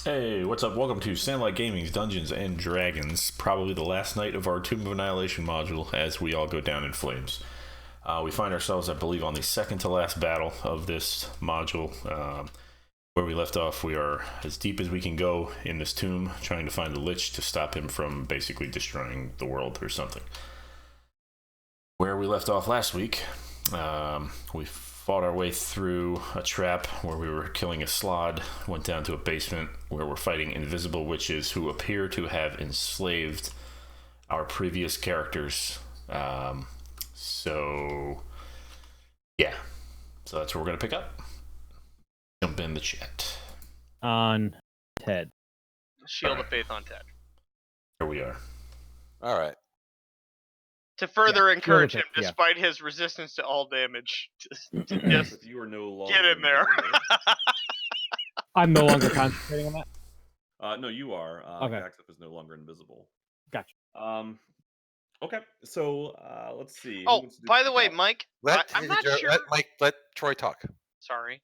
Hey, what's up? Welcome to Sandlight Gaming's Dungeons and Dragons. Probably the last night of our Tomb of Annihilation module as we all go down in flames. We find ourselves, I believe, on the second to last battle of this module. Where we left off, we are as deep as we can go in this tomb, trying to find the Lich to stop him from basically destroying the world or something. Where we left off last week, we fought our way through a trap where we were killing a Slaad, went down to a basement where we're fighting invisible witches who appear to have enslaved our previous characters. So that's where we're going to pick up. Jump in the chat. On Ted. Shield of Faith on Ted. Here we are. All right. To further encourage him, yeah. despite his resistance to all damage, just If you are no longer get in there. I'm no longer concentrating on that. No, you are. Okay. Gaxif is no longer invisible. Gotcha. Okay, so let's see. Who Oh, wants to do by the way, recap? Mike, I'm not sure. Let Troy talk. Sorry.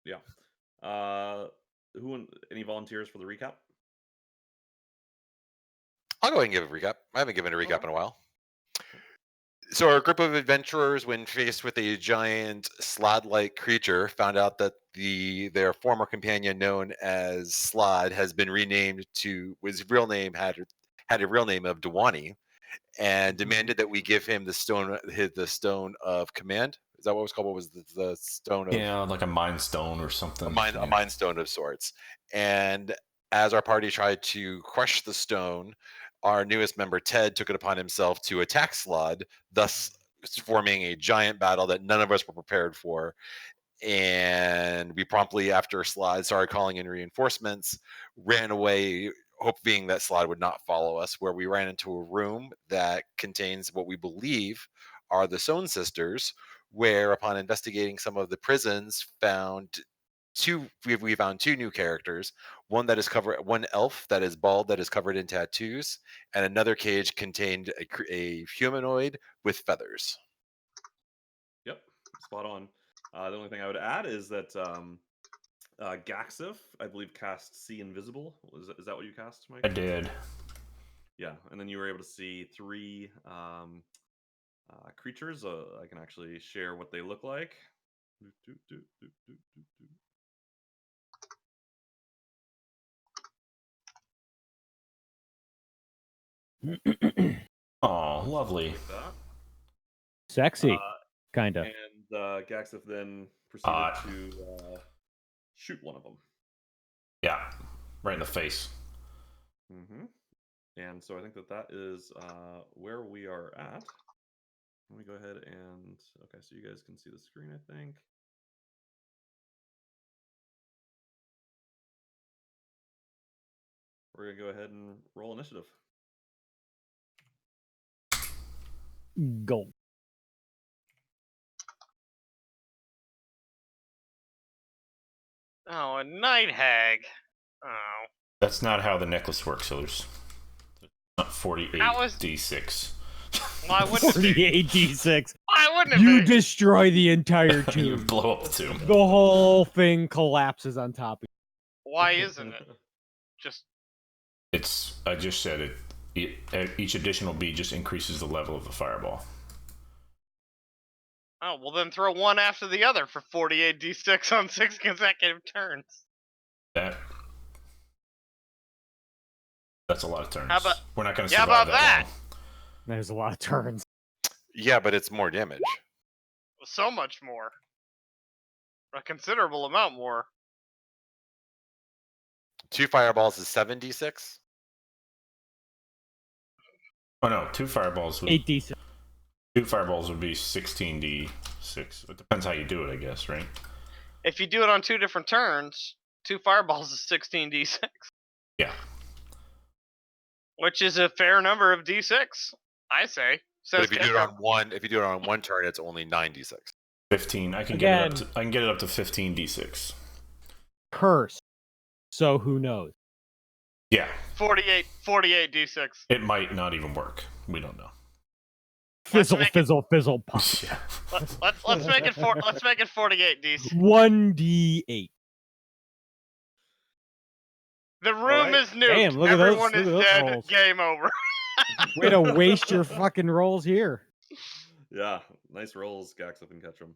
Yeah. Any volunteers for the recap? I'll go ahead and give a recap. I haven't given a recap in a while. So our group of adventurers, when faced with a giant Slaad-like creature, found out that their former companion, known as Slaad, has been renamed to his real name had a real name of Dewani, and demanded that we give him the stone of command. Is that what it was called? What was the stone of? Yeah, like a mind stone or something. A mind stone of sorts. And as our party tried to crush the stone, our newest member, Ted, took it upon himself to attack Slaad, thus forming a giant battle that none of us were prepared for. And we promptly, after Slaad started calling in reinforcements, ran away, hoping that Slaad would not follow us, where we ran into a room that contains what we believe are the Sohn sisters, where upon investigating some of the prisons, we found two new characters. One elf that is bald, that is covered in tattoos, and another cage contained a humanoid with feathers. Yep, spot on. The only thing I would add is that Gaxif, I believe, cast See Invisible. Is that what you cast, Mike? I did. Yeah, and then you were able to see three creatures. I can actually share what they look like. Oh, lovely. Like that. Sexy, kinda. And Gaxif then proceeded to shoot one of them. Yeah, right in the face. Mm-hmm. And so I think that is where we are at. Let me go ahead and... Okay, so you guys can see the screen, I think. We're going to go ahead and roll initiative. Gold. Oh, a night hag. Oh. That's not how the necklace works, so there's not 48 How is- D6. Why wouldn't it be? 48d6. Why wouldn't it You be? destroy the entire You tomb. blow up the tomb. The whole thing collapses on top of Why isn't it? Just I just said it. Each additional bead just increases the level of the fireball. oh well, then throw one after the other for 48 d6 on 6 consecutive turns. That's a lot of turns. How about- We're not going to Yeah, survive about that? long. There's a lot of turns. Yeah, but it's more damage. So much more. A considerable amount more. 2 fireballs is 7d6. Oh no, two fireballs would 8d6. 2 fireballs would be 16d6. It depends how you do it, I guess, right? If you do it on 2 different turns, 2 fireballs is 16 d6. Yeah. Which is a fair number of d6, I say. But Says if you do it on one turn, it's only 9d6. 15. I can Again. get it up to 15d6. Curse. So who knows? Yeah. 48 d6. It might not even work. We don't know. Fizzle, make it- fizzle, fizzle, pop. Yeah. Let's make it let's make it 48 d6. 1d8. The room right. is nuked. Damn, look at those- Everyone look is at those dead. rolls. Game over. Way to waste your fucking rolls here. Yeah, nice rolls, Gaxif and Ketchum.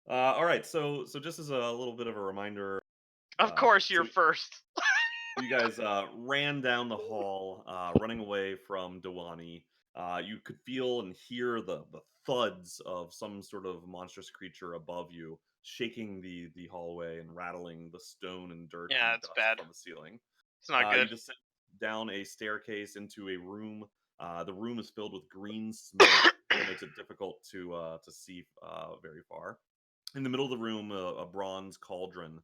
All right, so just as a little bit of a reminder, Of course, you're so first. you guys ran down the hall, running away from Dewani. You could feel and hear the thuds of some sort of monstrous creature above you, shaking the hallway and rattling the stone and dirt Yeah, and it's dust bad. from the ceiling. It's not You good. descend down a staircase into a room. The room is filled with green smoke that makes it difficult to see very far. In the middle of the room, a bronze cauldron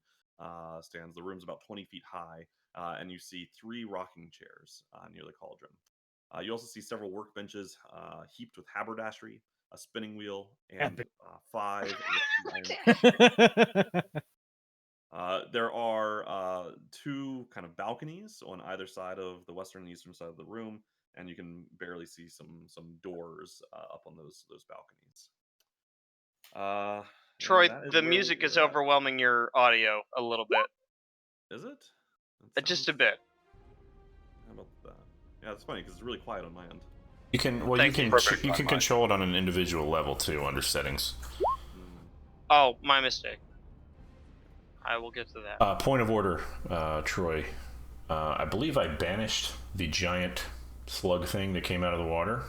stands. The room's about 20 feet high, and you see 3 rocking chairs near the cauldron. You also see several workbenches heaped with haberdashery, a spinning wheel, and Epic. 5 rusty iron. There are 2 kind of balconies on either side of the western and eastern side of the room, and you can barely see some doors up on those balconies. Troy, And that is the where music is we're at. overwhelming your audio a little bit. Is it? Just a bit. How about that? Yeah, it's funny because it's really quiet on my end. You can Thank you. you can control it on an individual level too under settings. Oh, my mistake. I will get to that. Point of order, Troy. I believe I banished the giant slug thing that came out of the water.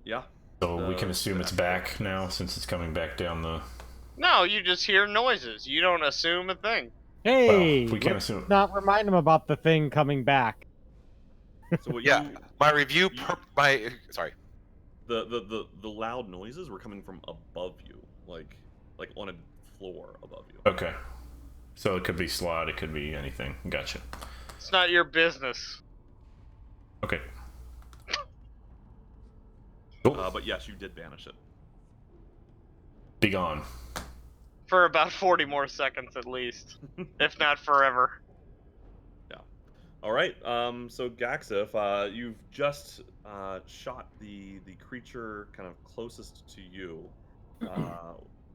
Yeah. So we can assume it's back now since it's coming back down the. No, you just hear noises. You don't assume a thing. Hey, we can't let's assume. not remind him about the thing coming back. So what Yeah, you, my review. Sorry. the loud noises were coming from above you, like on a floor above you. Okay. So it could be Slaad, it could be anything. Gotcha. It's not your business. Okay. Cool. But yes, you did banish it. Be gone. For about 40 more seconds at least. If not forever. Yeah. All right. So Gaxif, you've just shot the creature kind of closest to you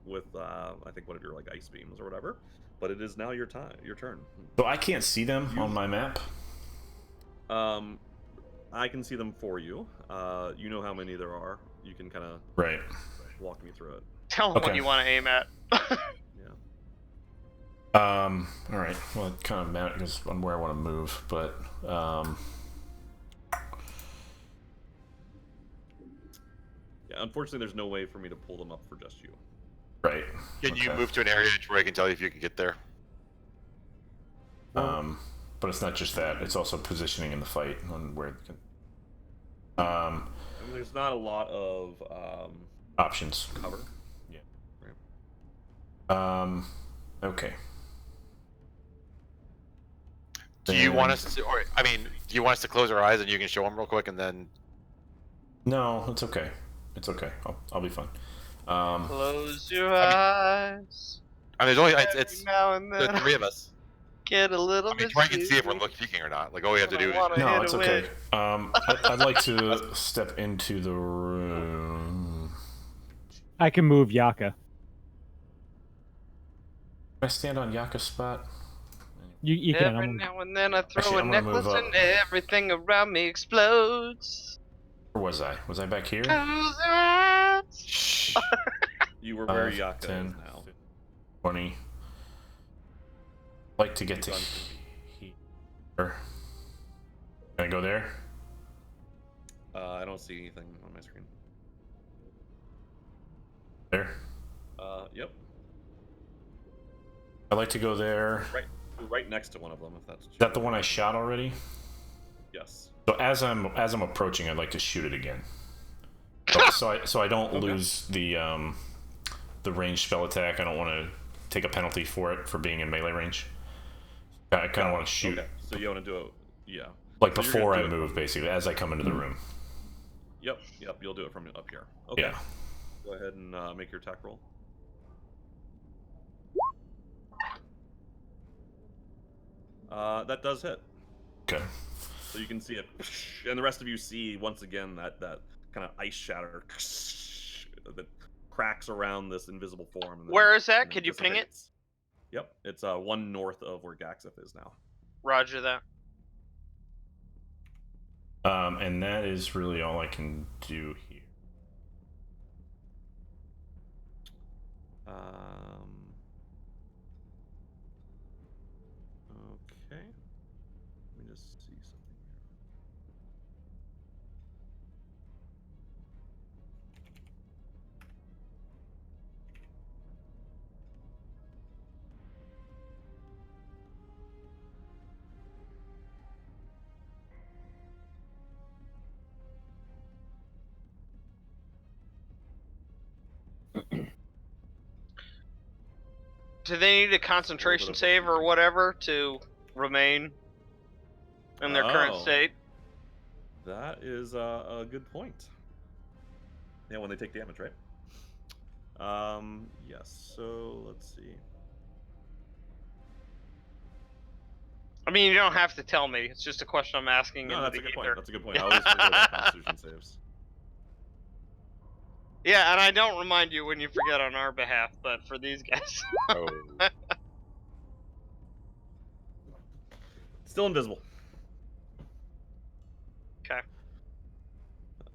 with I think one of your like ice beams or whatever. But it is now your turn. So I can't see them on my map. I can see them for you. You know how many there are. You can kind of Right. walk me through it. Tell them what Okay. you want to aim at. Yeah. All right. Well, it kind of matters on where I want to move, but Yeah. Unfortunately, there's no way for me to pull them up for just you. right. Can you Okay. move to an area where I can tell you if you can get there? But it's not just that; it's also positioning in the fight on where. I mean, there's not a lot of Options. cover. Yeah. Right. Okay. Do you want Then- us to, or I mean, do you want us to close our eyes and you can show them real quick and then? No, it's okay. It's okay. I'll be fine. Close your eyes. I mean, there's only Every it's now and the then. 3 of us. Get a little I mean, bit. Troy can see if we're sleepy. peeking or not. Like all we have to do is. Wanna No, hit it's away. okay. I'd like to step into the room. I can move Yaka. Can I stand on Yaka's spot? You can. Every I'm- now and then I throw Actually, a I'm gonna move necklace up. and everything around me explodes. Where was I? Was I back here? Close your eyes. Shh. You were where 5, Yaka 10, is now. 20. I'd like to get to Keep on here. Can I go there? I don't see anything on my screen. There. Yep. I'd like to go there. Right next to one of them, if that's. Is that the one I shot already? Yes. So as I'm approaching, I'd like to shoot it again. So I don't Okay. lose the ranged spell attack. I don't want to take a penalty for it for being in melee range. I kind of want to shoot Okay. So you want to do it? Yeah. like So you're before gonna I do it move, from- basically, as I come into the room. Yep. You'll do it from up here. Okay. Yeah. Go ahead and make your attack roll. That does hit. Okay. So you can see it, and the rest of you see once again that kind of ice shatter that cracks around this invisible form. And then- Where is that? and then Could you ping it? dissipates. Yep, it's 1 north of where Gaxif is now. Roger that. And that is really all I can do here. Okay. Let me just see something here. Do they need a concentration save or whatever to remain in their current Oh. state? That is a good point. Yeah, when they take damage, right? Yes. So let's see. I mean, you don't have to tell me. It's just a question I'm asking No, into that's the a good ether. point. That's a good point. I always forget about Constitution saves. Yeah, and I don't remind you when you forget on our behalf, but for these guys. Oh. Still invisible. Okay.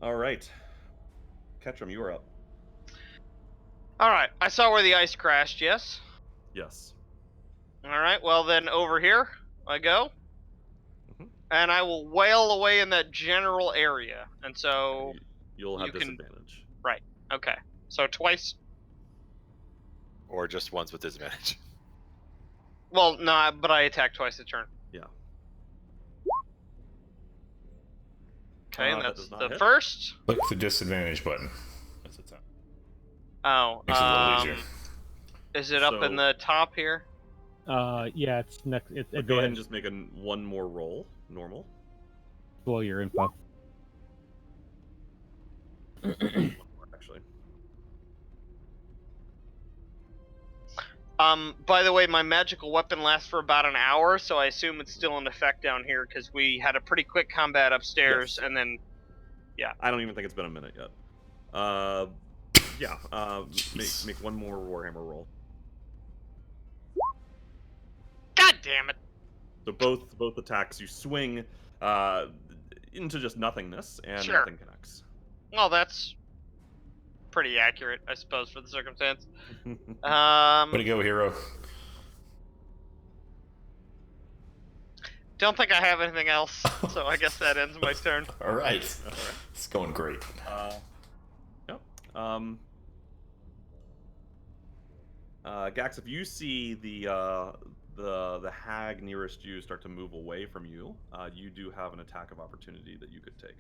All right. Ketchum, you are up. Alright, I saw where the ice crashed, yes? Yes. Alright, well then over here I go. Mhm. And I will wail away in that general area. And so You'll have you can- disadvantage. Right. Okay. So twice. Or just once with disadvantage. Well, no, but I attack twice a turn. Yeah. Okay, and That that's does not the hit. first. Click the disadvantage button. That's the top. Oh, Makes it a little easier. is it up in So- the top here? Yeah, it's next. It's But go ahead and advantage. just make one more roll. Normal. Well, your info. Actually. By the way, my magical weapon lasts for about an hour, so I assume it's still in effect down here because we had a pretty quick combat upstairs, Yes. and then I don't even think it's been a minute yet. Yeah. Jeez. Make one more Warhammer roll. God damn it! So both attacks, you swing into just nothingness, and Sure. nothing connects. Well, that's pretty accurate, I suppose, for the circumstance. Way to go, hero. Don't think I have anything else, so I guess that ends my turn. All right. All right. It's going great. Yep. Gax, if you see the hag nearest you start to move away from you, you do have an attack of opportunity that you could take.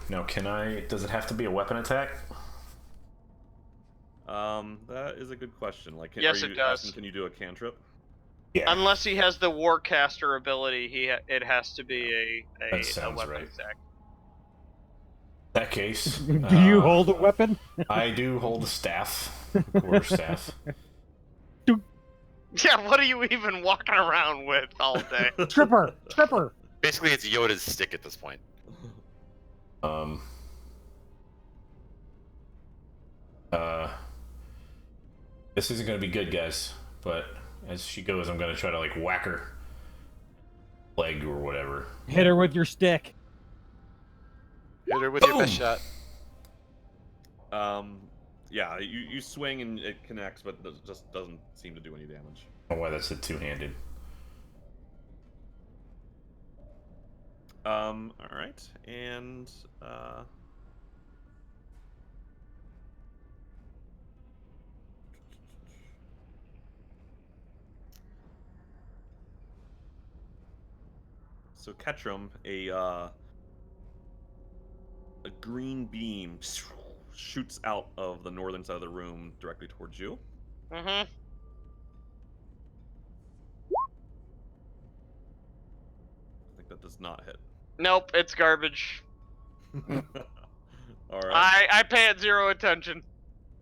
Now, can I? Does it have to be a weapon attack? That is a good question. Like, Yes, are you it does. asking, can you do a cantrip? Yeah. Unless he has the Warcaster ability, it has to be a That sounds weapon right. attack. In that case, Do you hold a weapon? I do hold a staff, quarterstaff. Yeah, what are you even walking around with all day? Tripper! Tripper! Basically, it's Yoda's stick at this point. Um. This isn't gonna be good, guys. But as she goes, I'm gonna try to like whack her leg or whatever. Hit her with your stick. Hit her with your best Boom! shot. Yeah, you swing and it connects, but it just doesn't seem to do any damage. I don't know why that's a two-handed. All right, and so Ketchum, a green beam shoots out of the northern side of the room directly towards you. Mm-hmm. I think that does not hit. Nope, it's garbage. All right. I pay it 0 attention.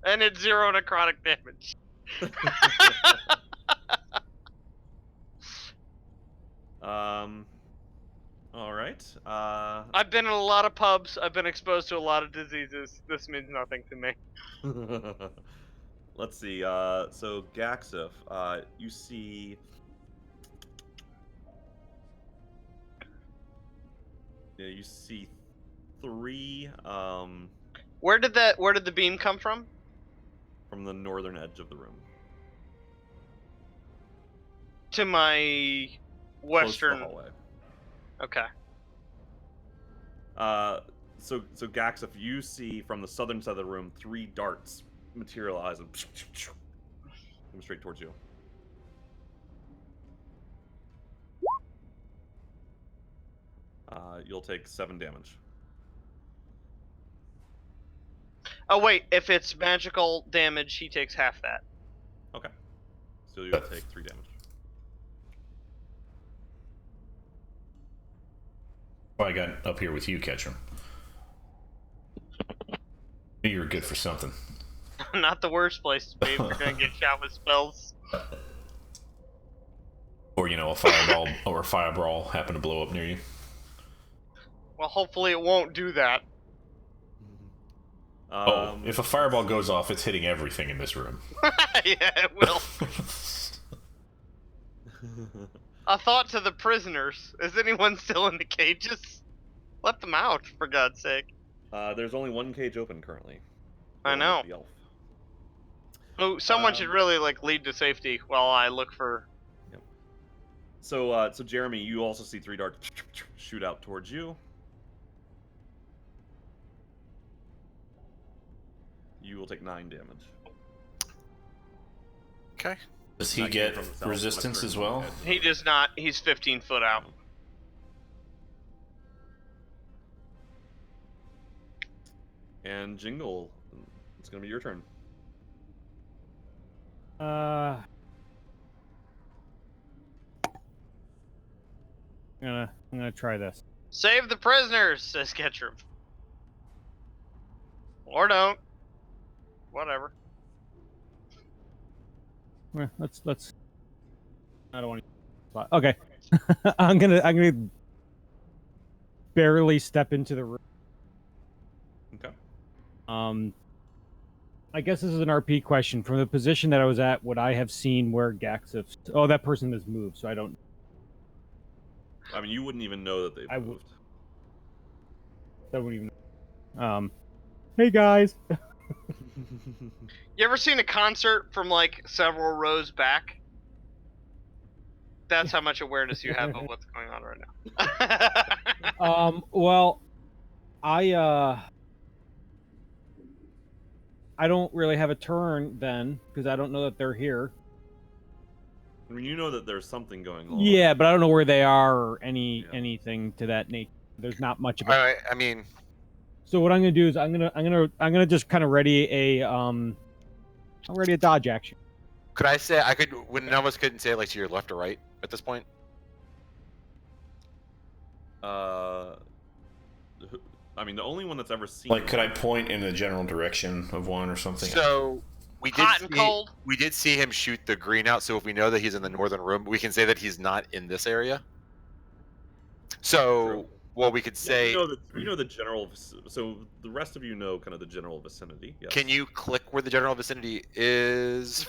And it's 0 necrotic damage. All right. I've been in a lot of pubs. I've been exposed to a lot of diseases. This means nothing to me. Let's see. So Gaxif, you see Yeah, you see 3 Where did the beam come from? from the northern edge of the room. To my Close to the western. hallway. Okay. So Gax, if you see from the southern side of the room 3 darts materialize and come straight towards you. You'll take 7 damage. Oh wait, if it's magical damage, he takes half that. Okay. So you'll take 3 damage. I got up here with you, Ketchum. You were good for something. Not the worst place to be if you're gonna get shot with spells. Or, a fireball or a fireball happen to blow up near you. Well, hopefully it won't do that. If a fireball goes off, it's hitting everything in this room. Yeah, it will. A thought to the prisoners. Is anyone still in the cages? Let them out, for God's sake. There's only 1 cage open currently. I The one know. with the elf. Oh, someone should really lead to safety while I look for. Yep. So Jeremy, you also see 3 darts shoot out towards you. You will take 9 damage. Okay. Does he get resistance as well? He does not. He's 15 foot out. And Jingle, it's gonna be your turn. I'm gonna try this. Save the prisoners, says Ketchum. Or don't. Whatever. Well, let's. I don't want to. Okay, I'm gonna barely step into the room. Okay. I guess this is an RP question. From the position that I was at, would I have seen where Gax? Oh, that person has moved, so I don't. I mean, you wouldn't even know that they've moved. I wouldn't even. Hey guys. You ever seen a concert from several rows back? That's how much awareness you have of what's going on right now. Well, I don't really have a turn then because I don't know that they're here. I mean, you know that there's something going on. Yeah, but I don't know where they are or anything to that nature. There's not much of it. I mean, so what I'm gonna do is I'm gonna just kind of ready a dodge action. could I say when none of us couldn't say it to your left or right at this point? I mean, the only one that's ever seen. Could I point in the general direction of one or something? So we did Hot and cold. We did see him shoot the green out. So if we know that he's in the northern room, we can say that he's not in this area. So True. well, we could say you know the general. So the rest of you know kind of the general vicinity. Yes. Can you click where the general vicinity is?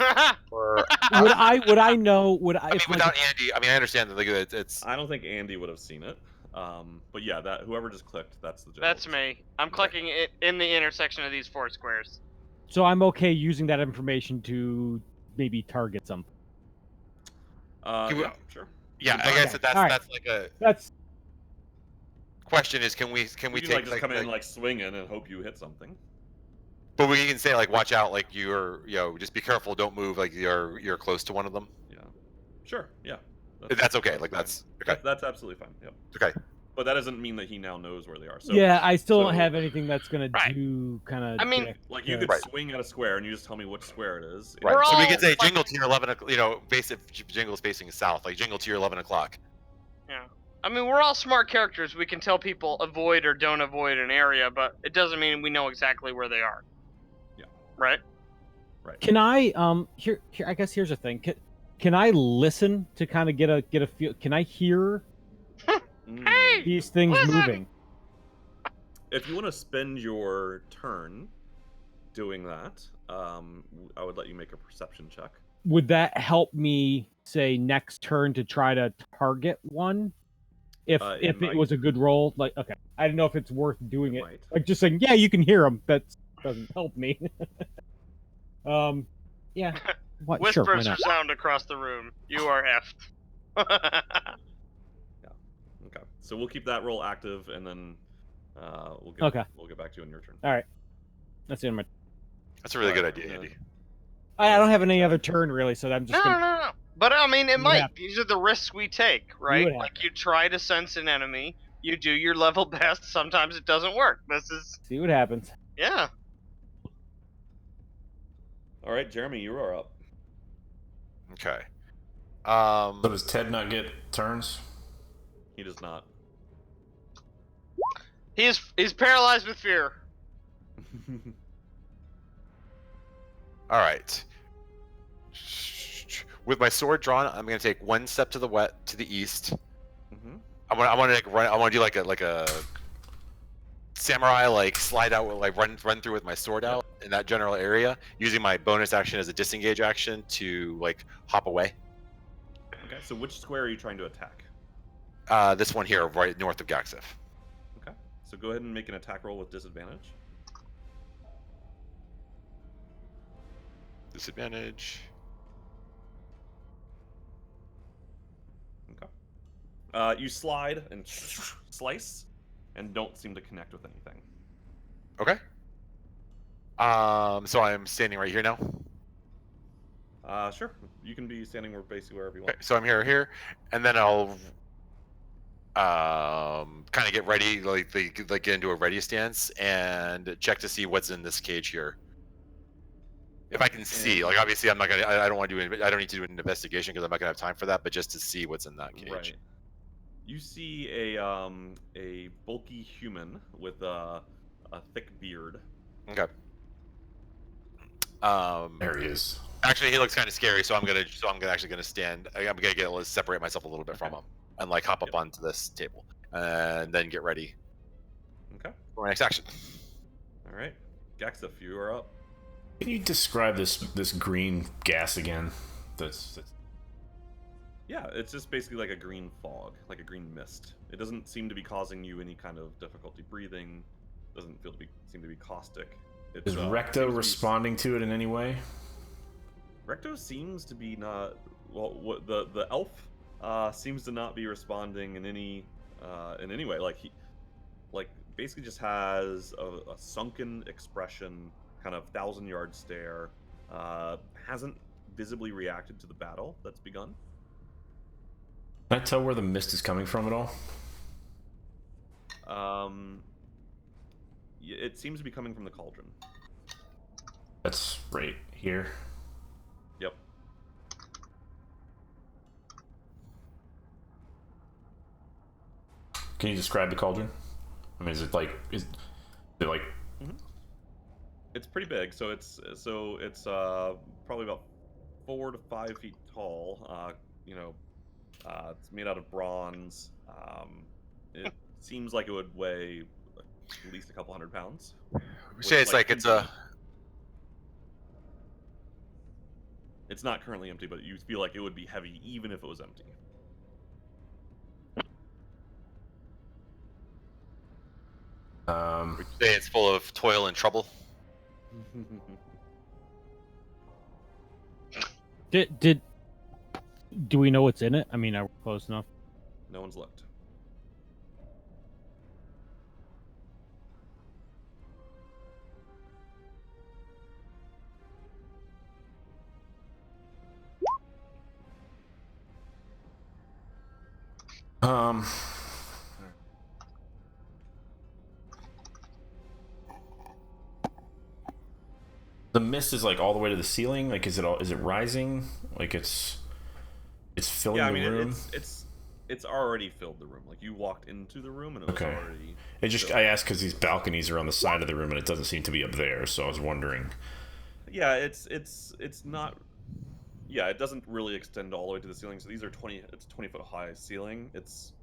Or Would I know? Would I? I mean, without Andy, I mean, I understand that it's. I don't think Andy would have seen it. But yeah, that whoever just clicked, that's the general. That's me. I'm clicking it in the intersection of these 4 squares. So I'm okay using that information to maybe target something. Yeah, sure. Yeah, I guess that's Alright. that's like a That's question. Is can we You can take just come in swinging and hope you hit something. But we can say watch out, you're just be careful, don't move, you're close to one of them. Yeah. Sure. Yeah. That's okay. That's okay. That's absolutely fine. Yep. Okay. But that doesn't mean that he now knows where they are. So, yeah. I still don't so- have anything that's gonna Right. do kind of. I mean, Like you could swing at a square and you just tell me which square it is. Right. We're So we all, can say Jingle to your 11. If Jingle's facing south, Jingle to your 11 o'clock. Yeah. I mean, we're all smart characters. We can tell people avoid or don't avoid an area, but it doesn't mean we know exactly where they are. Yeah. Right? Right. Can I here? I guess here's the thing. Can I listen to kind of get a feel? Can I hear Hey! these things listen! moving? If you want to spend your turn doing that, I would let you make a perception check. Would that help me say next turn to try to target one? If It it was a good roll, like okay, I don't know if it's worth doing It it. might. Like just saying, yeah, you can hear them. That doesn't help me. Yeah. What? Sure, why Whispers not? resound across the room. You are effed. Okay, so we'll keep that roll active, and then we'll get back to you on your turn. All right. That's the end of my. That's a really good Alright, idea, I'm Andy. I don't have any attack. other turn really, so I'm just no, gonna. no, no. But I mean, it See what might. happens. These are the risks we take, right? what Like happens. you try to sense an enemy, you do your level best. Sometimes it doesn't work. This is, See what happens. yeah. All right, Jeremy, you are up. Okay. So does Ted not get turns? He does not. He's paralyzed with fear. All right. With my sword drawn, I'm gonna take one step to the east. Mhm. I want to like run. I want to do like a samurai, like slide out, like run through with my sword Yep. out in that general area, using my bonus action as a disengage action to like hop away. Okay, so which square are you trying to attack? This one here, right north of Gaxif. Okay, so go ahead and make an attack roll with disadvantage. Disadvantage. Okay. You slide and slice, and don't seem to connect with anything. Okay. So I'm standing right here now. Sure. You can be standing basically wherever you Okay, want. so I'm here, and then I'll kind of get ready, like get into a ready stance and check to see what's in this cage here. If I can see, like obviously I'm not gonna, I don't want to do, I don't need to do an investigation because I'm not gonna have time for that, but just to see what's in that cage. Right. You see a bulky human with a thick beard. Okay. There he is. Actually, he looks kind of scary, so I'm actually gonna stand. I'm gonna separate myself a little bit from him and like hop up onto this table and then get ready. Okay. For my next action. All right. Gaxif, you are up. Can you describe this green gas again? That's Yeah, it's just basically like a green fog, like a green mist. It doesn't seem to be causing you any kind of difficulty breathing. Doesn't seem to be caustic. Is Recto responding to it in any way? Recto seems to be not. Well, what the elf seems to not be responding in any way. Like he, like basically just has a sunken expression, kind of 1,000-yard stare. Hasn't visibly reacted to the battle that's begun. Can I tell where the mist is coming from at all? It seems to be coming from the cauldron. That's right here. Yep. Can you describe the cauldron? I mean, is it like It's pretty big, so it's probably about 4 to 5 feet tall. It's made out of bronze. It seems like it would weigh at least a couple 100 pounds. We say it's like it's a. It's not currently empty, but you feel like it would be heavy even if it was empty. We say it's full of toil and trouble. Do we know what's in it? I mean, are we close enough? No one's looked. The mist is like all the way to the ceiling. Like, is it rising? Like it's filling Yeah, I the mean, room. it's already filled the room. Like you walked into the room and it was Okay. already. I asked because these balconies are on the side of the room and it doesn't seem to be up there. So I was wondering. Yeah, it's not. Yeah, it doesn't really extend all the way to the ceiling. So these are 20. It's 20-foot high ceiling. It's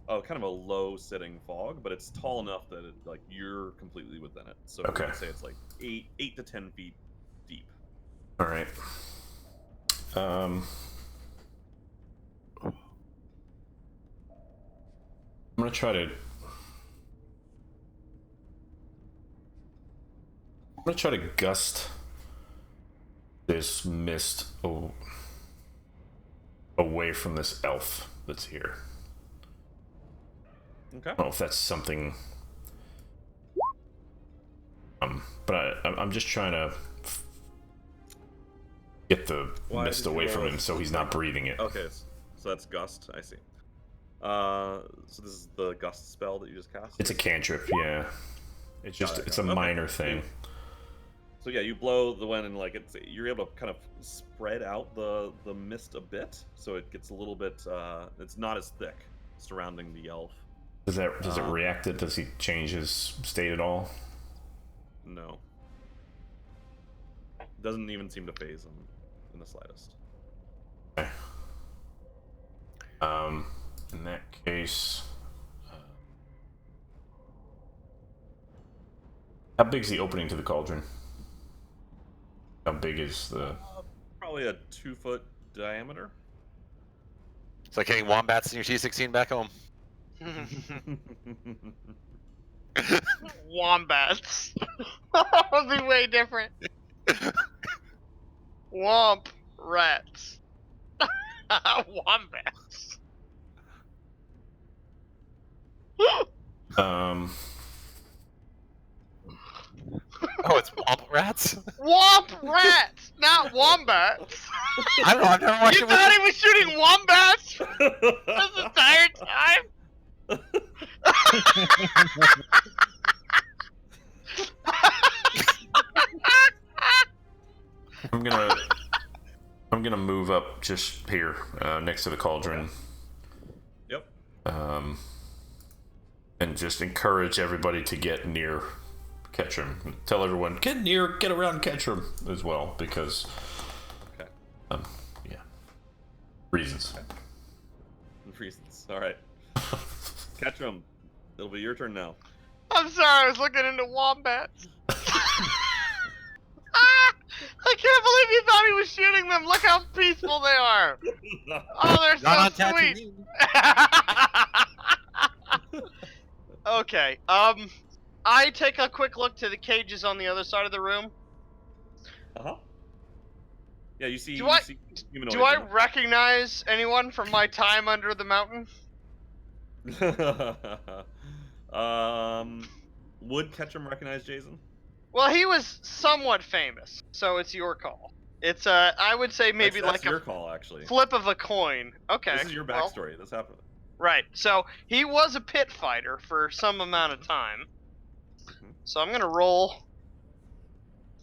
kind of a low sitting fog, but it's tall enough that like you're completely within it. So Okay. we could say it's like 8 to 10 feet deep. All right. I'm gonna try to gust this mist away from this elf that's here. Okay. I don't know if that's something. But I'm just trying to get the mist away from him so he's not breathing it. Okay, so that's gust. I see. So this is the gust spell that you just cast. It's a cantrip, yeah. It's a minor thing. So yeah, you blow the wind and like you're able to kind of spread out the mist a bit, so it gets a little bit. It's not as thick surrounding the elf. Does it react? Does he change his state at all? No. Doesn't even seem to phase him in the slightest. Okay. In that case, how big's the opening to the cauldron? How big is the? Probably a 2-foot diameter. It's like hitting wombats in your T16 back home. Wombats. That would be way different. Womp rats. Wombats. Oh, it's womp rats? Womp rats, not wombats. I don't know, I've never watched You it. thought he was shooting wombats this entire time? I'm gonna move up just here, next to the cauldron. Yep. And just encourage everybody to get near Ketchum. Tell everyone, get near, get around Ketchum as well, because Okay. yeah. Reasons. Reasons. Alright. Ketchum, it'll be your turn now. I'm sorry, I was looking into wombats. I can't believe you thought he was shooting them. Look how peaceful they are. Oh, they're Not so on sweet. Tatooine. Okay. I take a quick look to the cages on the other side of the room. Uh-huh. Yeah, you see. Do I- see humanoids Do I in recognize anyone from my time under the mountain? Would Ketchum recognize Jason? Well, he was somewhat famous, so it's your call. It's I would say maybe that's like your a call, actually. flip of a coin. Okay. This is your well, backstory. This happened. right. So he was a pit fighter for some amount of time. Mhm. So I'm gonna roll.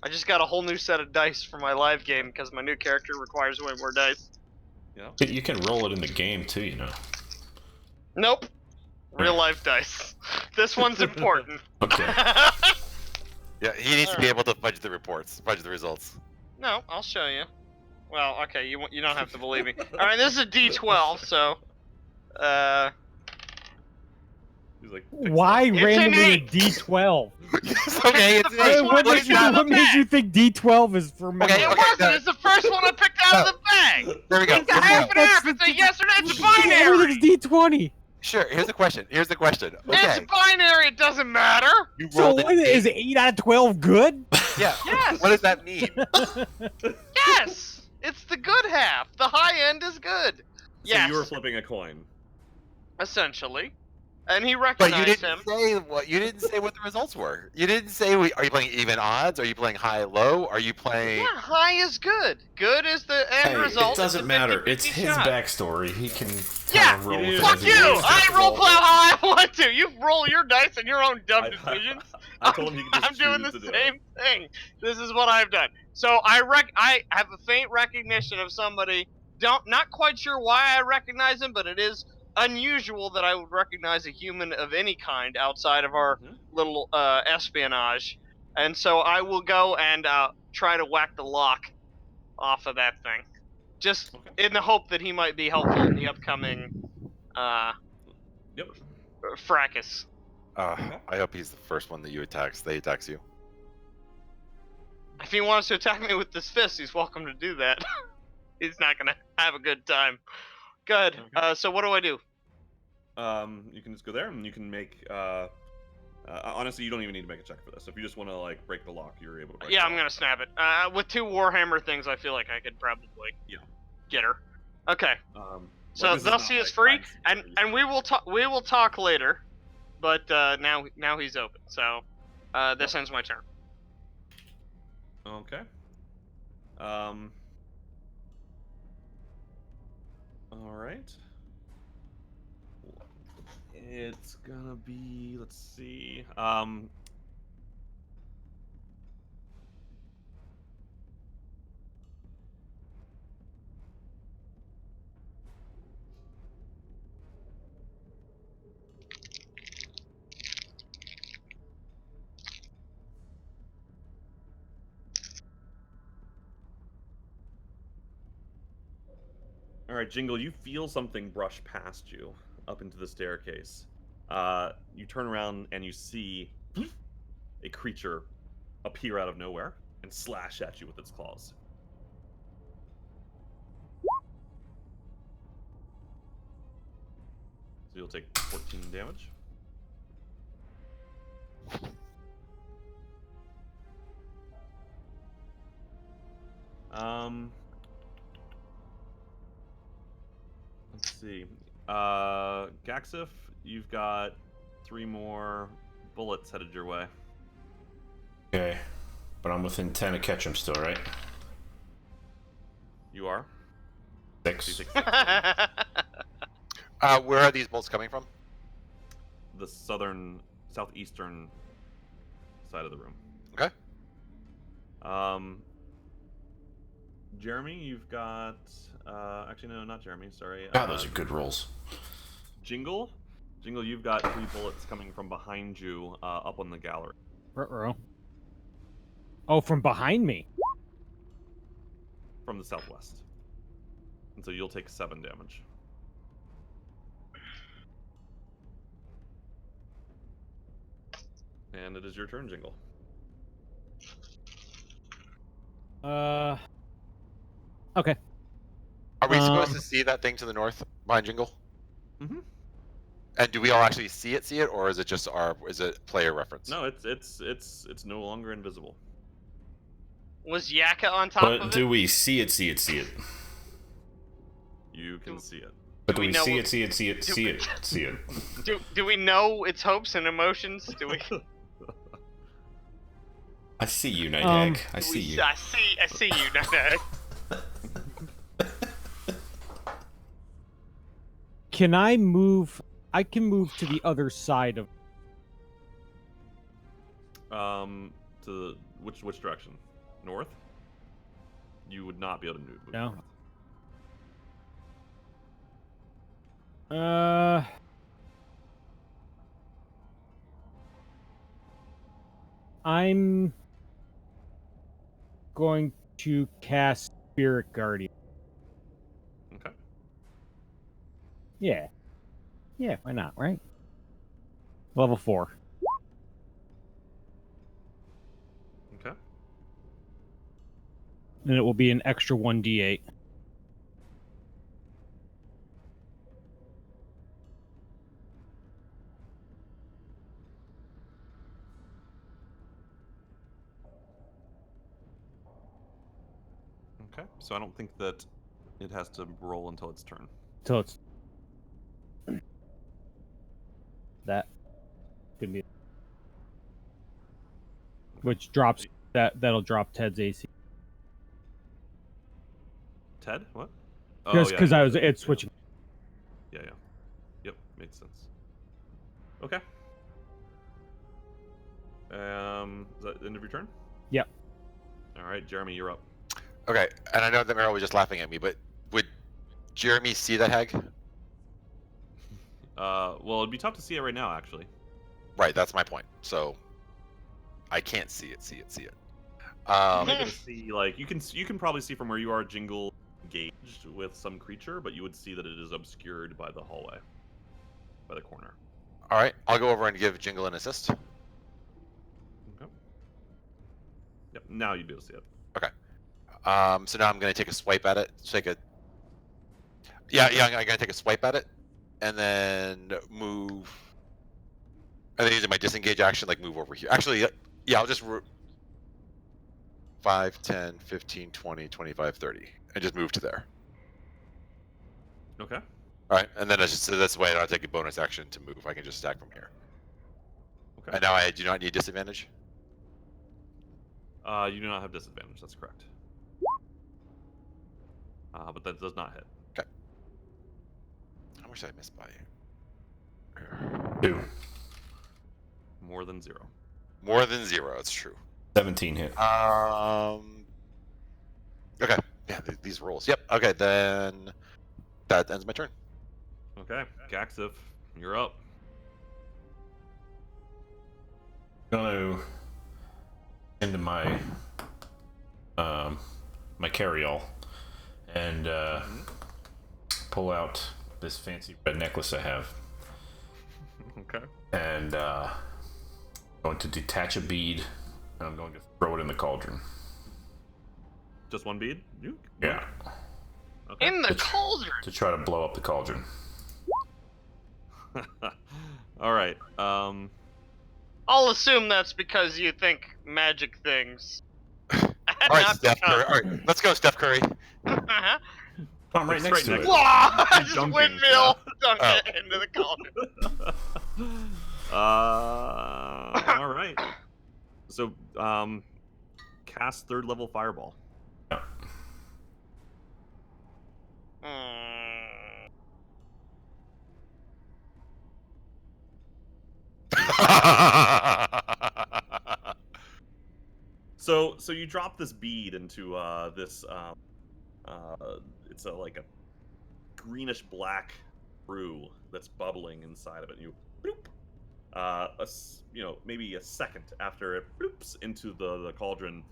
I just got a whole new set of dice for my live game because my new character requires way more dice. Yeah. But you can roll it in the game too, you know. Nope. Real life dice. This one's important. Okay. Yeah, he needs to be able to fudge the results. No, I'll show you. Well, okay, you don't have to believe me. All right, this is a D12, so He's like, Why It's randomly a an 8. D12? Okay, It's it's the first eight. one What I makes picked you, out of what the makes you bag. think D12 is for memory? It wasn't. It's the first one I picked out of the bag. There we go. It's a half and half. It's a yes or no. It's binary. Everything's D20. Sure, here's the question. Okay. It's binary. It doesn't matter. You So rolled an what, is 8. 8 out of 12 good? Yeah. Yes. What does that mean? Yes. It's the good half. The high end is good. So Yes. you were flipping a coin. Essentially. And he But you recognized didn't him. say what. You didn't say what the results were. You didn't say. Are you playing even odds? Are you playing high low? Are you playing? Yeah, high is good. Good is the end Hey, result. it It's a doesn't matter. 50-50 It's his shot. backstory. He can Yeah, kind of roll you with it did. as Fuck he you! wants. I roleplay how I want to. You roll your dice and your own dumb I- decisions. I told him he could just I'm doing the choose to do same it. thing. This is what I've done. So I have a faint recognition of somebody. Not quite sure why I recognize him, but it is unusual that I would recognize a human of any kind outside of our Mhm. little espionage. And so I will go and try to whack the lock off of that thing, just Okay. in the hope that he might be helpful in the upcoming Yep. fracas. I hope he's the first one that you attacks. They attacks you. If he wants to attack me with this fist, he's welcome to do that. He's not gonna have a good time. Good. Okay. So what do I do? You can just go there, and you can make. Honestly, you don't even need to make a check for this. If you just want to like break the lock, you're able to break. Yeah, the I'm lock. gonna snap it. With 2 Warhammer things, I feel like I could probably get her. Okay. So Like, this is thus not, he is like, free, time and we will talk. We will talk later, but now he's open. So this ends my turn. Okay. All right. It's gonna be. Let's see. All right, Jingle, you feel something brush past you up into the staircase. You turn around and you see a creature appear out of nowhere and slash at you with its claws. So you'll take 14 damage. Let's see. Gaxif, you've got 3 more bullets headed your way. Okay, but I'm within 10 to catch him still, right? You are? 6. So you take 6 Where are these bolts coming from? the southeastern side of the room. Okay. Jeremy, you've got actually no, not Jeremy, sorry. God, those are good rolls. Jingle, you've got 3 bullets coming from behind you, up on the gallery. Ruh-roh. Oh, from behind me. From the southwest. And so you'll take 7 damage. And it is your turn, Jingle. Okay. Are we supposed to see that thing to the north behind Jingle? Mm-hmm. And do we all actually see it, or is it just is it player reference? No, it's no longer invisible. Was Yaka on top But of do it? we see it, see it, see it? You can see it. But Do do we we know see what- it, see it, see it, see it, see it? Do we know its hopes and emotions? Do we? I see you, Night Hag. I do see we you. I see you, Nana. Can I move? I can move to the other side of. To which direction? North? You would not be able to move No. north. I'm going to cast Spirit Guardian. Okay. Yeah. Yeah, why not, right? Level 4. Okay. And it will be an extra 1d8. Okay. So I don't think that it has to roll until its turn. So it's that could be, which drops that'll drop Ted's AC. Ted? What? Just because yeah, it's switching. Yeah. Yep, makes sense. Okay. Is that the end of your turn? Yep. All right, Jeremy, you're up. Okay, and I know that Meryl was just laughing at me, but would Jeremy see that hag? Well, it'd be tough to see it right now, actually. Right, that's my point. So I can't see it. You're gonna see, like, you can probably see from where you are Jingle engaged with some creature, but you would see that it is obscured by the hallway, by the corner. All right, I'll go over and give Jingle an assist. Okay. Yep. Now you'd be able to see it. Okay. So now I'm gonna take a swipe at it. Yeah, I'm gonna take a swipe at it. and then move. And then using my disengage action, like move over here. Actually, yeah, I'll just 5, 10, 15, 20, 25, 30, and just move to there. Okay. All right, and then so that's the way I don't take a bonus action to move. I can just attack from here. Okay. And now I do not need disadvantage. You do not have disadvantage. That's correct. But that does not hit. Okay. How much did I miss by? 2. More than 0. More than 0. It's true. 17 hit. Okay. Yeah, these rolls. Yep. Okay, then that ends my turn. Okay. Gaxif, you're up. I'm gonna into my my carry-all and pull out this fancy red necklace I have. Okay. And going to detach a bead, and I'm going to throw it in the cauldron. Just one bead? Yeah. Okay. In the cauldron. To try to blow up the cauldron. All right. I'll assume that's because you think magic things. All right, Steph Curry. All right, let's go, Steph Curry. I'm right It's next right to it. Whoa! Just Dunking, windmill dunk it into the cauldron. All right. So, cast 3rd level fireball. Yeah. So you drop this bead into this it's like a greenish black brew that's bubbling inside of it. And you bloop, maybe a second after it bloops into the cauldron,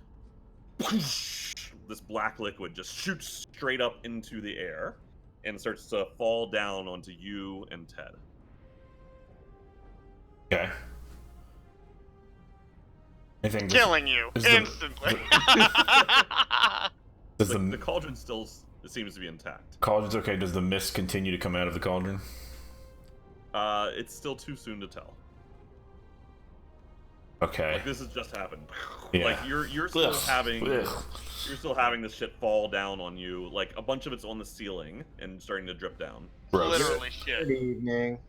this black liquid just shoots straight up into the air and starts to fall down onto you and Ted. Okay. Anything Killing you instantly. The cauldron still seems to be intact. Cauldron's okay. Does the mist continue to come out of the cauldron? It's still too soon to tell. Okay. Like, this has just happened. Yeah. Like you're still having this shit fall down on you. Like a bunch of it's on the ceiling and starting to drip down. Gross. Literally shit. Good evening.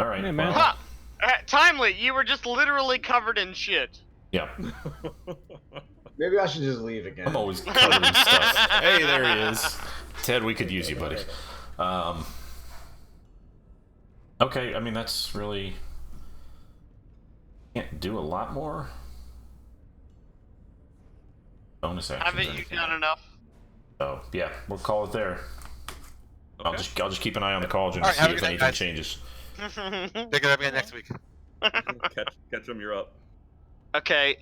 All right. Hey, man. well, Ha! Timely, you were just literally covered in shit. yeah. Maybe I should just leave again. I'm always covered in stuff. Hey, there he is. Ted, we could use you, buddy. Okay, I mean, that's really... Can't do a lot more. Bonus action. Haven't you done enough? So, yeah, we'll call it there. Okay. I'll just keep an eye on the cauldron All to right, have see a if good night, anything guys. changes. Pick it up again next week. Catch him, you're up. Okay,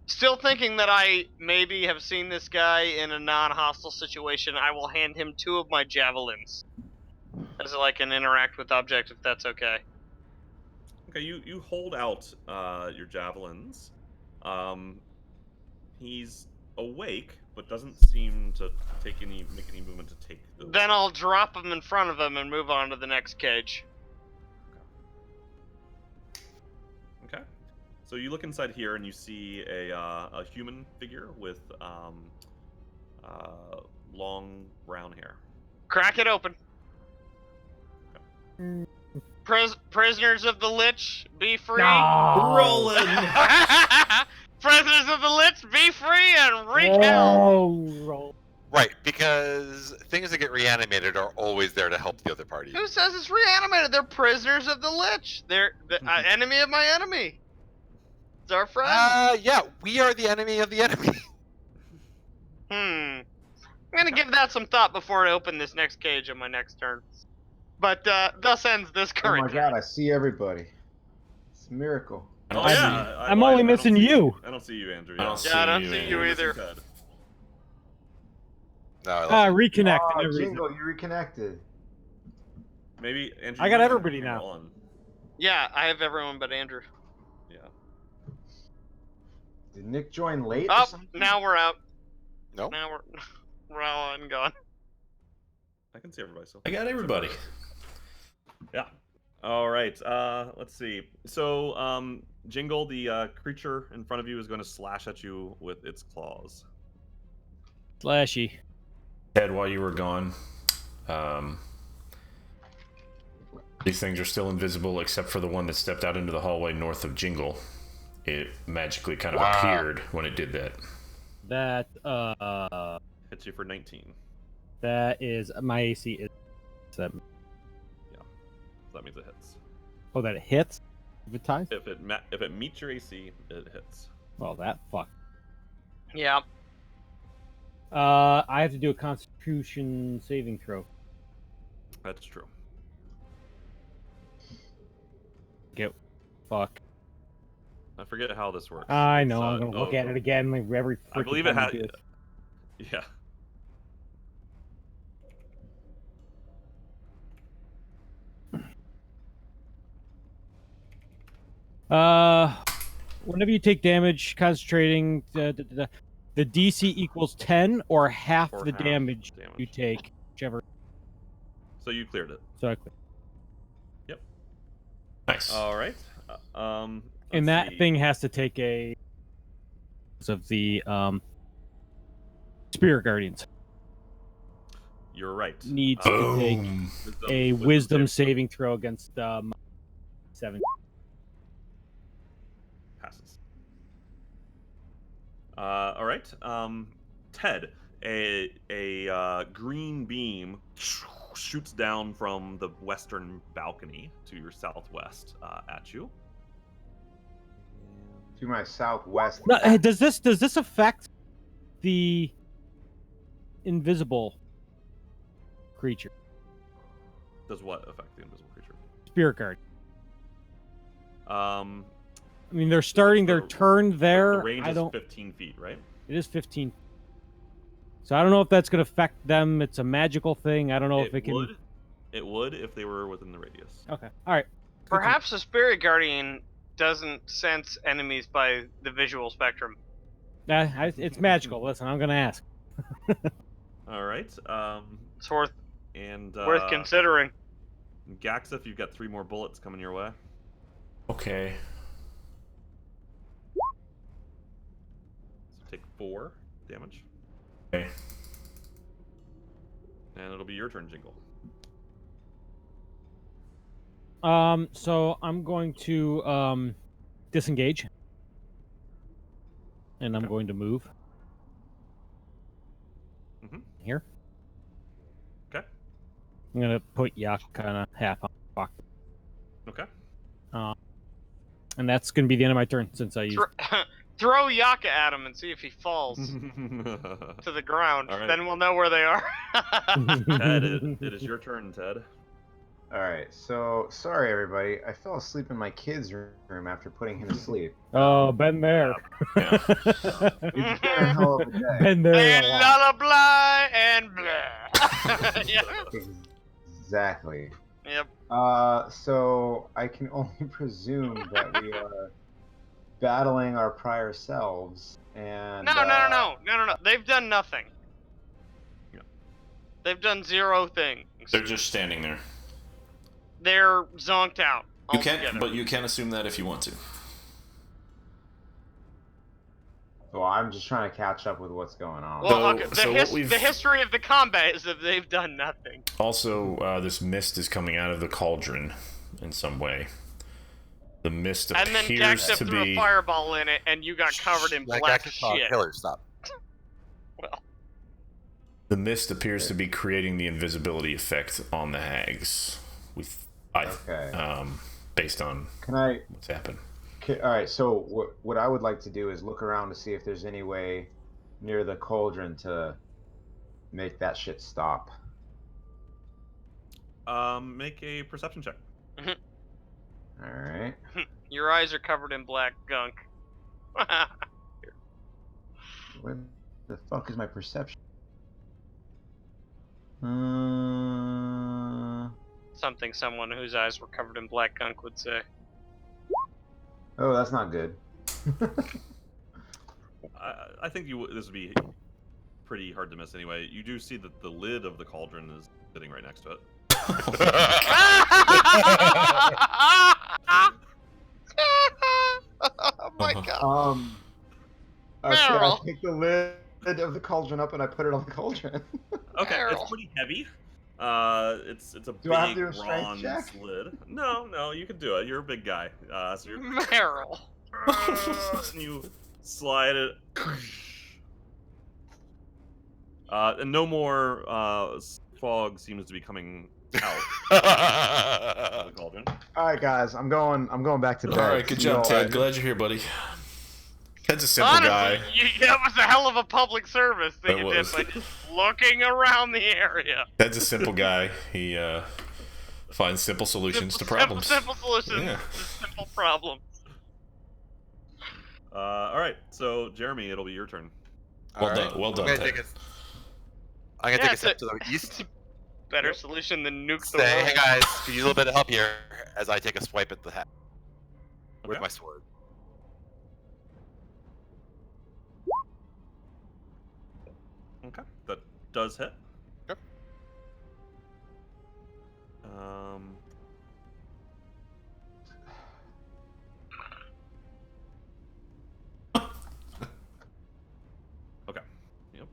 still thinking that I maybe have seen this guy in a non-hostile situation, I will hand him 2 of my javelins. As like an interact with object, if that's okay. Okay, you hold out your javelins. He's awake, but doesn't seem to make any movement to take those. Then I'll drop him in front of him and move on to the next cage. Okay. So you look inside here and you see a human figure with long brown hair. Crack it open. Prisoners of the Lich, be free. No. Rolling! Prisoners of the Lich, be free and wreak hell. Oh, roll. Right, because things that get reanimated are always there to help the other party. Who says it's reanimated? They're prisoners of the Lich. They're the enemy of my enemy. It's our friend. Yeah, we are the enemy of the enemy. I'm gonna give that some thought before I open this next cage on my next turn. But thus ends this Oh current my god, I see everybody. It's a miracle. Oh, I yeah. I'm only missing you. I don't see you, Andrew. I don't see Yeah, I don't you, see you Andrew. either. Ted. No, I love Reconnect. Oh, and everything. Jingle, you reconnected. Maybe Andrew. I got you everybody can now. on. Yeah, I have everyone but Andrew. Yeah. Did Nick join late or Oh, something? now we're out. No. Now we're all and gone. I can see everybody. So I got everybody. Yeah. All right. Let's see. So, Jingle, the creature in front of you, is going to slash at you with its claws. Slashy. Ted, while you were gone, these things are still invisible except for the one that stepped out into the hallway north of Jingle. It magically kind of appeared when it did that. That Hits you for 19. that is my AC is 7. Yeah. So that means it hits. Oh, that it hits? If it ties? If it meets your AC, it hits. Well, that fuck. Yeah. I have to do a Constitution saving throw. That's true. Get fuck. I forget how this works. I It's, know. I'm gonna look at it again like every. I believe it had. had. Yeah. Whenever you take damage, concentrating, the DC equals 10 or half Or the half damage damage. you take, whichever. So you cleared it. So, Yep. Nice. All right. and let's that see. thing has to take a of the Spirit Guardians You're right. needs to take a wisdom saving throw against 7. Passes. All right. Ted, a green beam shoots down from the western balcony to your southwest at you. To my southwest. No, hey, does this affect the invisible creature? Does what affect the invisible creature? Spirit Guard. I I mean, they're starting their turn there. The range I is don't. 15 feet, right? It is 15. So I don't know if that's going to affect them. It's a magical thing. I don't know if it can. Would. It would if they were within the radius. Okay. All right. Perhaps the Spirit Guardian doesn't sense enemies by the visual spectrum. It's magical. Listen, I'm going to ask. All right. It's worth And considering. Gaxif, you've got 3 more bullets coming your way. Okay. So take 4 damage. Okay. And it'll be your turn, Jingle. So I'm going to disengage, and I'm going to move. Here. Okay. I'm gonna put Yak kind of half on the box. Okay. And that's gonna be the end of my turn since I used. Throw Yaka at him and see if he falls to the ground. All right. Then we'll know where they are. Ted, it is your turn, Ted. Alright, so sorry everybody. I fell asleep in my kid's room after putting him to sleep. Oh, been there. It's been a hell of a day. Been there. And a lot. lullaby and blah. Yeah. Exactly. Yep. So I can only presume that we are battling our prior selves and No. They've done nothing. Yeah. They've done 0 things. They're just standing there. They're zonked out. You altogether. can, but you can assume that if you want to. Well, I'm just trying to catch up with what's going on. Well, So- okay, so what we've- the history of the combat is that they've done nothing. Also, this mist is coming out of the cauldron in some way. The mist And then appears Gaxif to threw be. a fireball in it, and you got covered in That black guy can shit. killer. Stop. Well, The mist appears to be creating the invisibility effect on the hags. Okay. Based on Can I? what's happened. All right. So what I would like to do is look around to see if there's any way near the cauldron to make that shit stop. Make a perception check. All right. your eyes are covered in black gunk. Where the fuck is my perception? Something someone whose eyes were covered in black gunk would say. Oh, that's not good. I think this would be pretty hard to miss anyway. You do see that the lid of the cauldron is sitting right next to it. Oh my god. Okay, I Meryl. pick the lid of the cauldron up and I put it on the cauldron. Okay, it's Meryl. pretty heavy. It's a Do I have to big do a strength bronze check? lid. No, you can do it. You're a big guy. So you're Meryl. and you slide it. And no more fog seems to be coming out of the cauldron. All right, guys, I'm going back to bed. All right, good See y'all job, Ted. later. Glad you're here, buddy. Ted's a simple Honestly, guy. that was a hell of a public service that It you was. did by just looking around the area. Ted's a simple guy. He finds simple solutions to problems. Simple solutions Yeah. to simple problems. All right, so Jeremy, it'll be your turn. Well done, well done, I'm gonna Ted. take Yeah, a step to the east. Better solution than nuke the Say, world. hey guys, could you use a little bit of help here as I take a swipe at the hat with Okay. my sword. Okay, that does hit. Yep. Okay. Yep.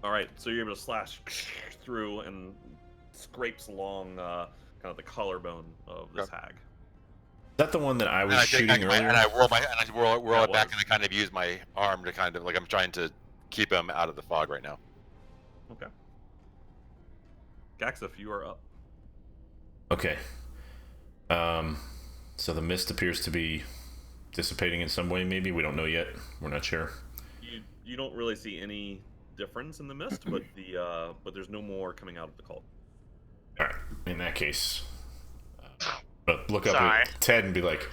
All right, so you're able to slash through and scrapes along kind of the collarbone of this hag. Is that the one that I was shooting earlier? And I whirl That it back, was. and I kind of use my arm to kind of like I'm trying to keep him out of the fog right now. Okay. Gaxif, you are up. Okay. So the mist appears to be dissipating in some way. Maybe we don't know yet. We're not sure. You don't really see any difference in the mist, but but there's no more coming out of the cult. All right. In that case, but look up Sorry. at Ted and be like,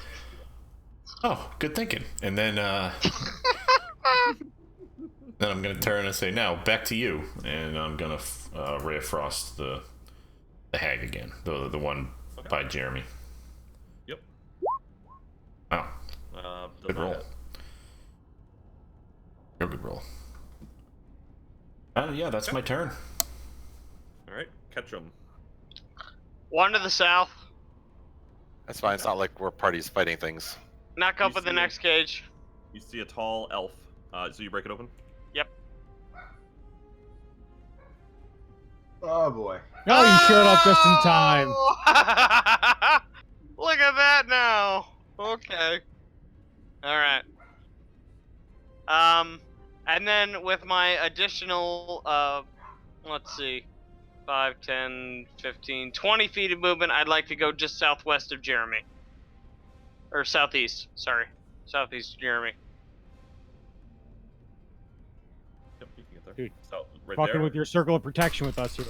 "Oh, good thinking." And then then I'm gonna turn and say, "Now back to you." And I'm gonna ray of frost the hag again, the one by Jeremy. Yep. Wow, Does good not roll. hit. Real good roll. Yeah, that's my turn. All right, catch 'em. One to the south. That's fine. It's not like we're parties fighting things. Knock You up in the see next cage. You see a tall elf. So you break it open. Yep. Oh boy. Oh, you showed up just in time. Look at that now. Okay. All right. And then with my additional, let's see, 5, 10, 15, 20 feet of movement, I'd like to go just southwest of Jeremy. Or southeast, sorry. Southeast Jeremy. Yep, you can get there. Dude, So right Fucking there. with your circle of protection with us here.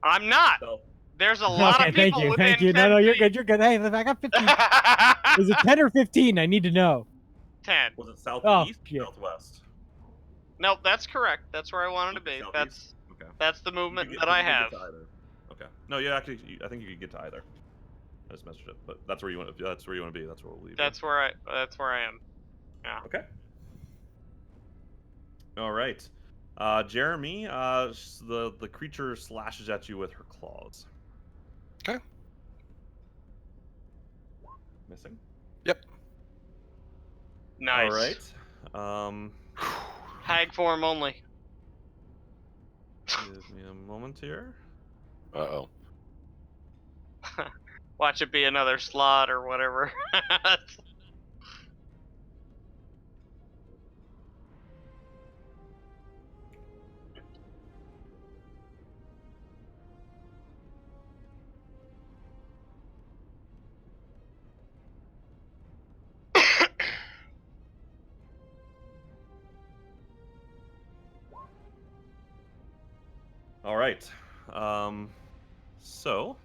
I'm not. So, There's a lot Okay, of people thank you, within thank you. 10 No, you're feet. good, you're good. Hey, I got 15. Is it 10 or 15? I need to know. 10. was it southeast? shit. Southwest. Nope, that's correct. That's where I wanted to be. Southeast? Okay. That's the You movement could that you I could get have. to either. Okay. No, I think you could get to either. I just messaged it, but that's where you want. That's where you want to be. That's where we'll leave. That's where I am. Okay. All right. Jeremy, the creature slashes at you with her claws. Okay. Missing. Nice. All right. Hag form only. Give me a moment here. Uh-oh. Watch it be another Slaad or whatever. All right. So.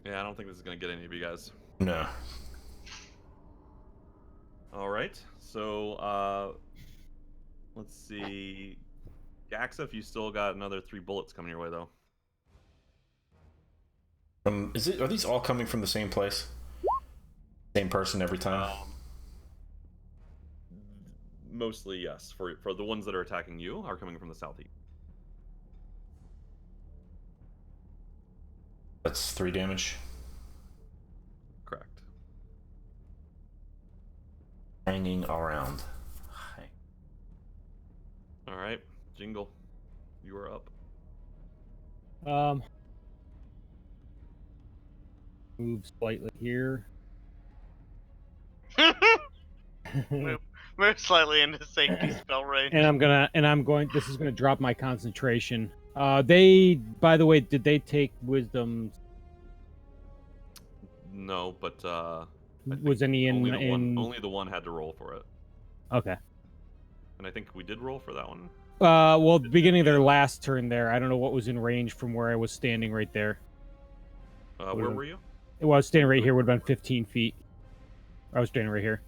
Yeah, I don't think this is gonna get any of you guys. No. All right. So, let's see. Gaxif, you still got another 3 bullets coming your way, though. Are these all coming from the same place? Same person every time? Mostly, yes. For the ones that are attacking you are coming from the southeast. That's 3 damage. Correct. Hanging around. All right, Jingle, you are up. Move slightly here. Move slightly into safety spell range. And I'm going. This is gonna drop my concentration. By the way, did they take wisdom? No, but Was any in only the one had to roll for it. Okay. And I think we did roll for that one. Well, beginning of their last turn there, I don't know what was in range from where I was standing right there. Where were you? Well, I was standing right here. Would have been 15 feet. I was standing right here.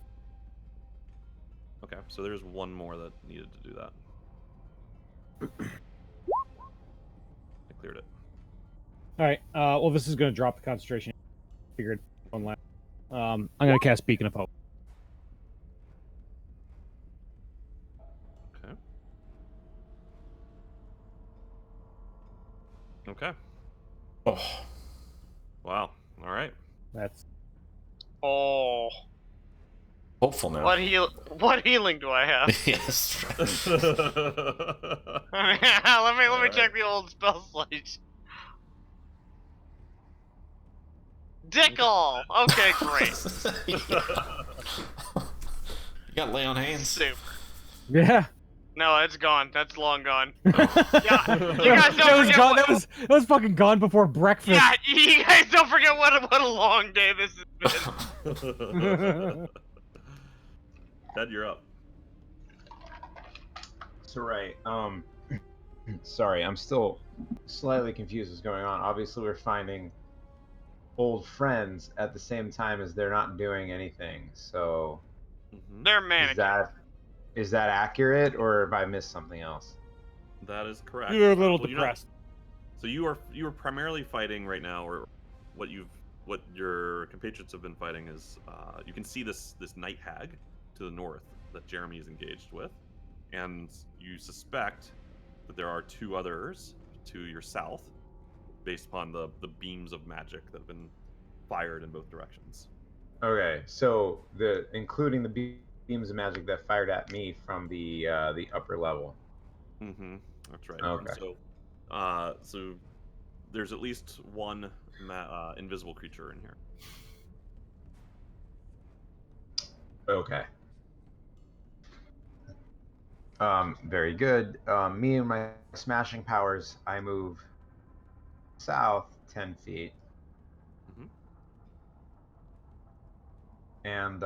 Okay, so there's one more that needed to do that. I cleared it. All right. Well, this is going to drop the concentration. Figured one last. I'm going to cast Beacon of Hope. Okay. Okay. Oh. Wow. All right. That's. Oh. Hopeful now. What healing do I have? Yes. let me check the old spell slate. Dickle! Okay, great. You got lay on hands. Super. Yeah. No, it's gone. That's long gone. Oh. Yeah, you guys don't forget gone. That was fucking gone before breakfast. Yeah, you guys don't forget what a long day this has been. Ted, you're up. So right, sorry, I'm still slightly confused what's going on. Obviously, we're finding old friends at the same time as they're not doing anything. So, They're managing. Is that accurate, or have I missed something else? That is correct. You're a little Well, depressed. So you are primarily fighting right now, or what your compatriots have been fighting is you can see this night hag to the north that Jeremy is engaged with, and you suspect that there are 2 others to your south, based upon the beams of magic that have been fired in both directions. Okay, so including the beams of magic that fired at me from the upper level. Mm-hmm. That's right. Okay. And so there's at least one invisible creature in here. Okay. Very good. Me and my smashing powers, I move south 10 feet. Mm-hmm. And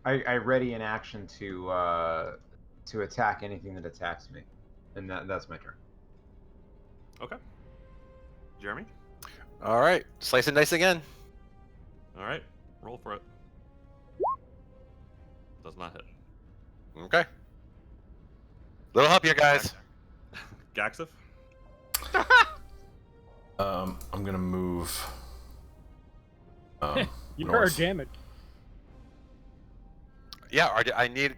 I ready an action to attack anything that attacks me, and that's my turn. Okay. Jeremy? All right, slice and dice again. All right. Roll for it. Does not hit. Okay. Little help here, guys. Gaxif? I'm gonna move. You are north. damage. Yeah, I need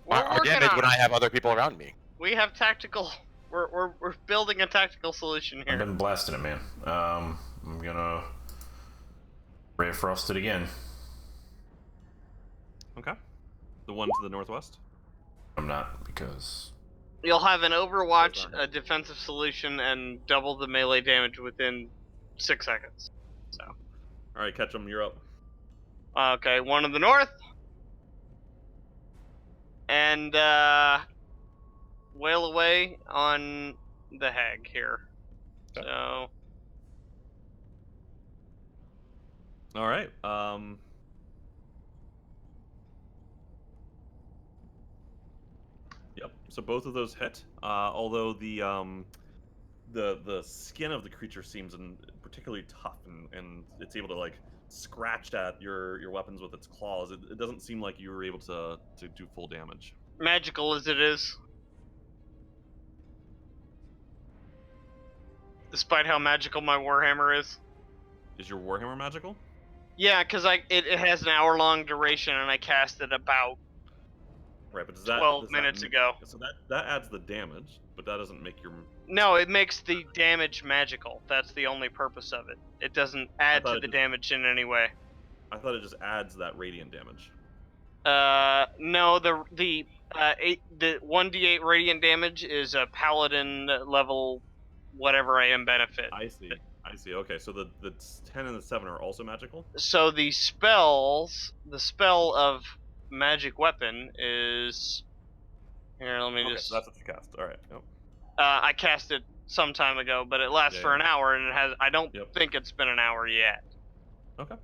We're our working damage on when it. I have other people around me. We have tactical. We're building a tactical solution I've here. been blasting it, man. I'm gonna Ray of Frost it again. Okay. The one to the northwest? I'm not, because You'll have an Overwatch, a defensive solution, and double the melee damage within 6 seconds. So. All right, Ketchum, you're up. Okay, one in the north. And wail away on the hag here. Okay. So. All right. Yep. So both of those hit. Although the skin of the creature seems particularly tough, and it's able to like scratched at your weapons with its claws. It doesn't seem like you were able to do full damage. Magical as it is. Despite how magical my Warhammer is. Is your Warhammer magical? Yeah, because it has an hour-long duration, and I cast it about Right, but 12 minutes ago. So that adds the damage, but that doesn't make your. No, it makes the damage magical. That's the only purpose of it. It doesn't add to the damage in any way. I thought it just adds that radiant damage. No, the 1d8 radiant damage is a paladin level, whatever I am benefit. I see. Okay, so the 10 and the 7 are also magical. So the spell of magic weapon is here. Let me just. So that's what you cast. All right. Yep. I cast it some time ago, but it lasts for an hour, and it has. I don't think it's been an hour yet. Okay.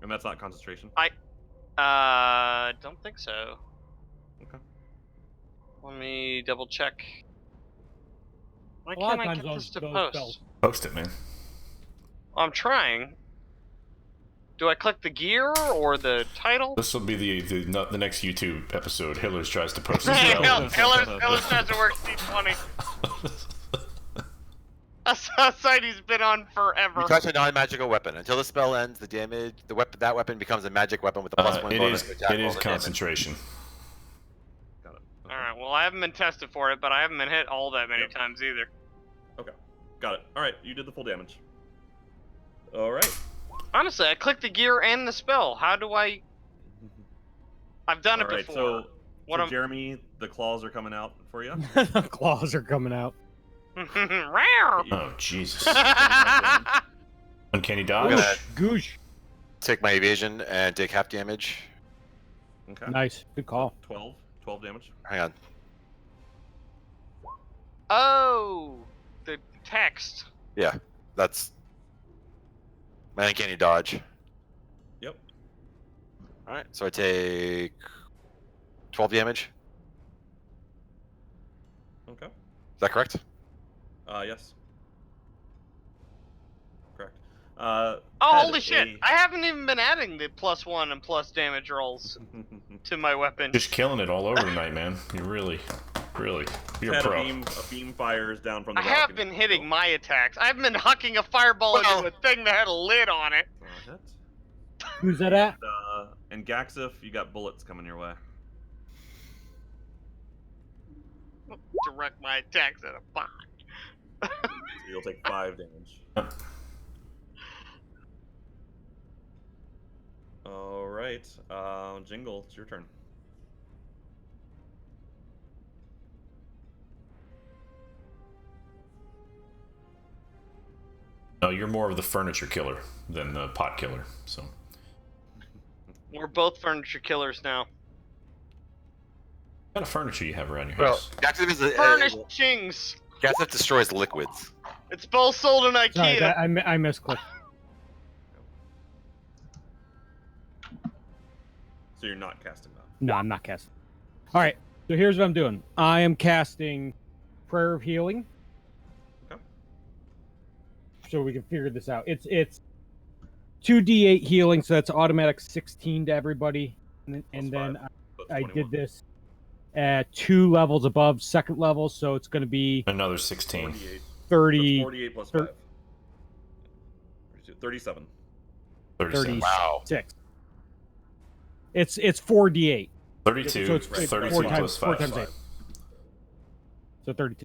And that's not concentration. Don't think so. Okay. Let me double check. Why A lot can't of I times get this to those post? spells- Post it, man. I'm trying. Do I click the gear or the title? This will be the next YouTube episode. Hillers tries to post his Hey, spell. Hillers tries to work C20. A site he's been on forever. You touch a non-magical weapon until the spell ends. That weapon becomes a magic weapon with a +1 bonus to attack. It is rolls and concentration. Got it. All right. Well, I haven't been tested for it, but I haven't been hit all that many times either. Okay. Got it. All right. You did the full damage. All right. Honestly, I clicked the gear and the spell. How do I? I've done it before. So Jeremy, the claws are coming out for you. Claws are coming out. Rawr. Oh, Jesus. I Uncanny I'm dodge? gonna Goosh. take my evasion and take half damage. Okay. Nice. Good call. 12 damage. Hang on. Oh, the text. Yeah, that's my uncanny dodge. Yep. All right, so I take 12 damage. Okay. Is that correct? Yes. Correct. Oh, Ted, holy shit! I haven't even been adding the +1 and plus damage rolls to my weapon. Just killing it all over tonight, man. You're you're a Ted, pro. a beam fires down from the I have balcony. been hitting my attacks. I've been hucking a fireball into a thing that had a lid on it. Hit. Who's that at? And Gaxif, you got bullets coming your way. Direct my attacks at a bot. So you'll take 5 damage. All right. Jingle, it's your turn. No, you're more of the furniture killer than the pot killer. So We're both furniture killers now. what kind of furniture you have around your Well, house? Gaxif is Furnishings. Gaxif destroys liquids. It's both sold in IKEA. Sorry, I misclicked. So you're not casting that. No, I'm not casting. All right. So here's what I'm doing. I am casting Prayer of Healing. Okay. So we can figure this out. It's 2d8 healing, so that's automatic 16 to everybody. And then That's I 21. did this at 2 levels above second level, so it's going to be Another 16. 48. 30, 48 plus 5. 37. 37. Wow. 36. It's 4d8. 32. So it's 32 4 plus times 5. 8. So 32.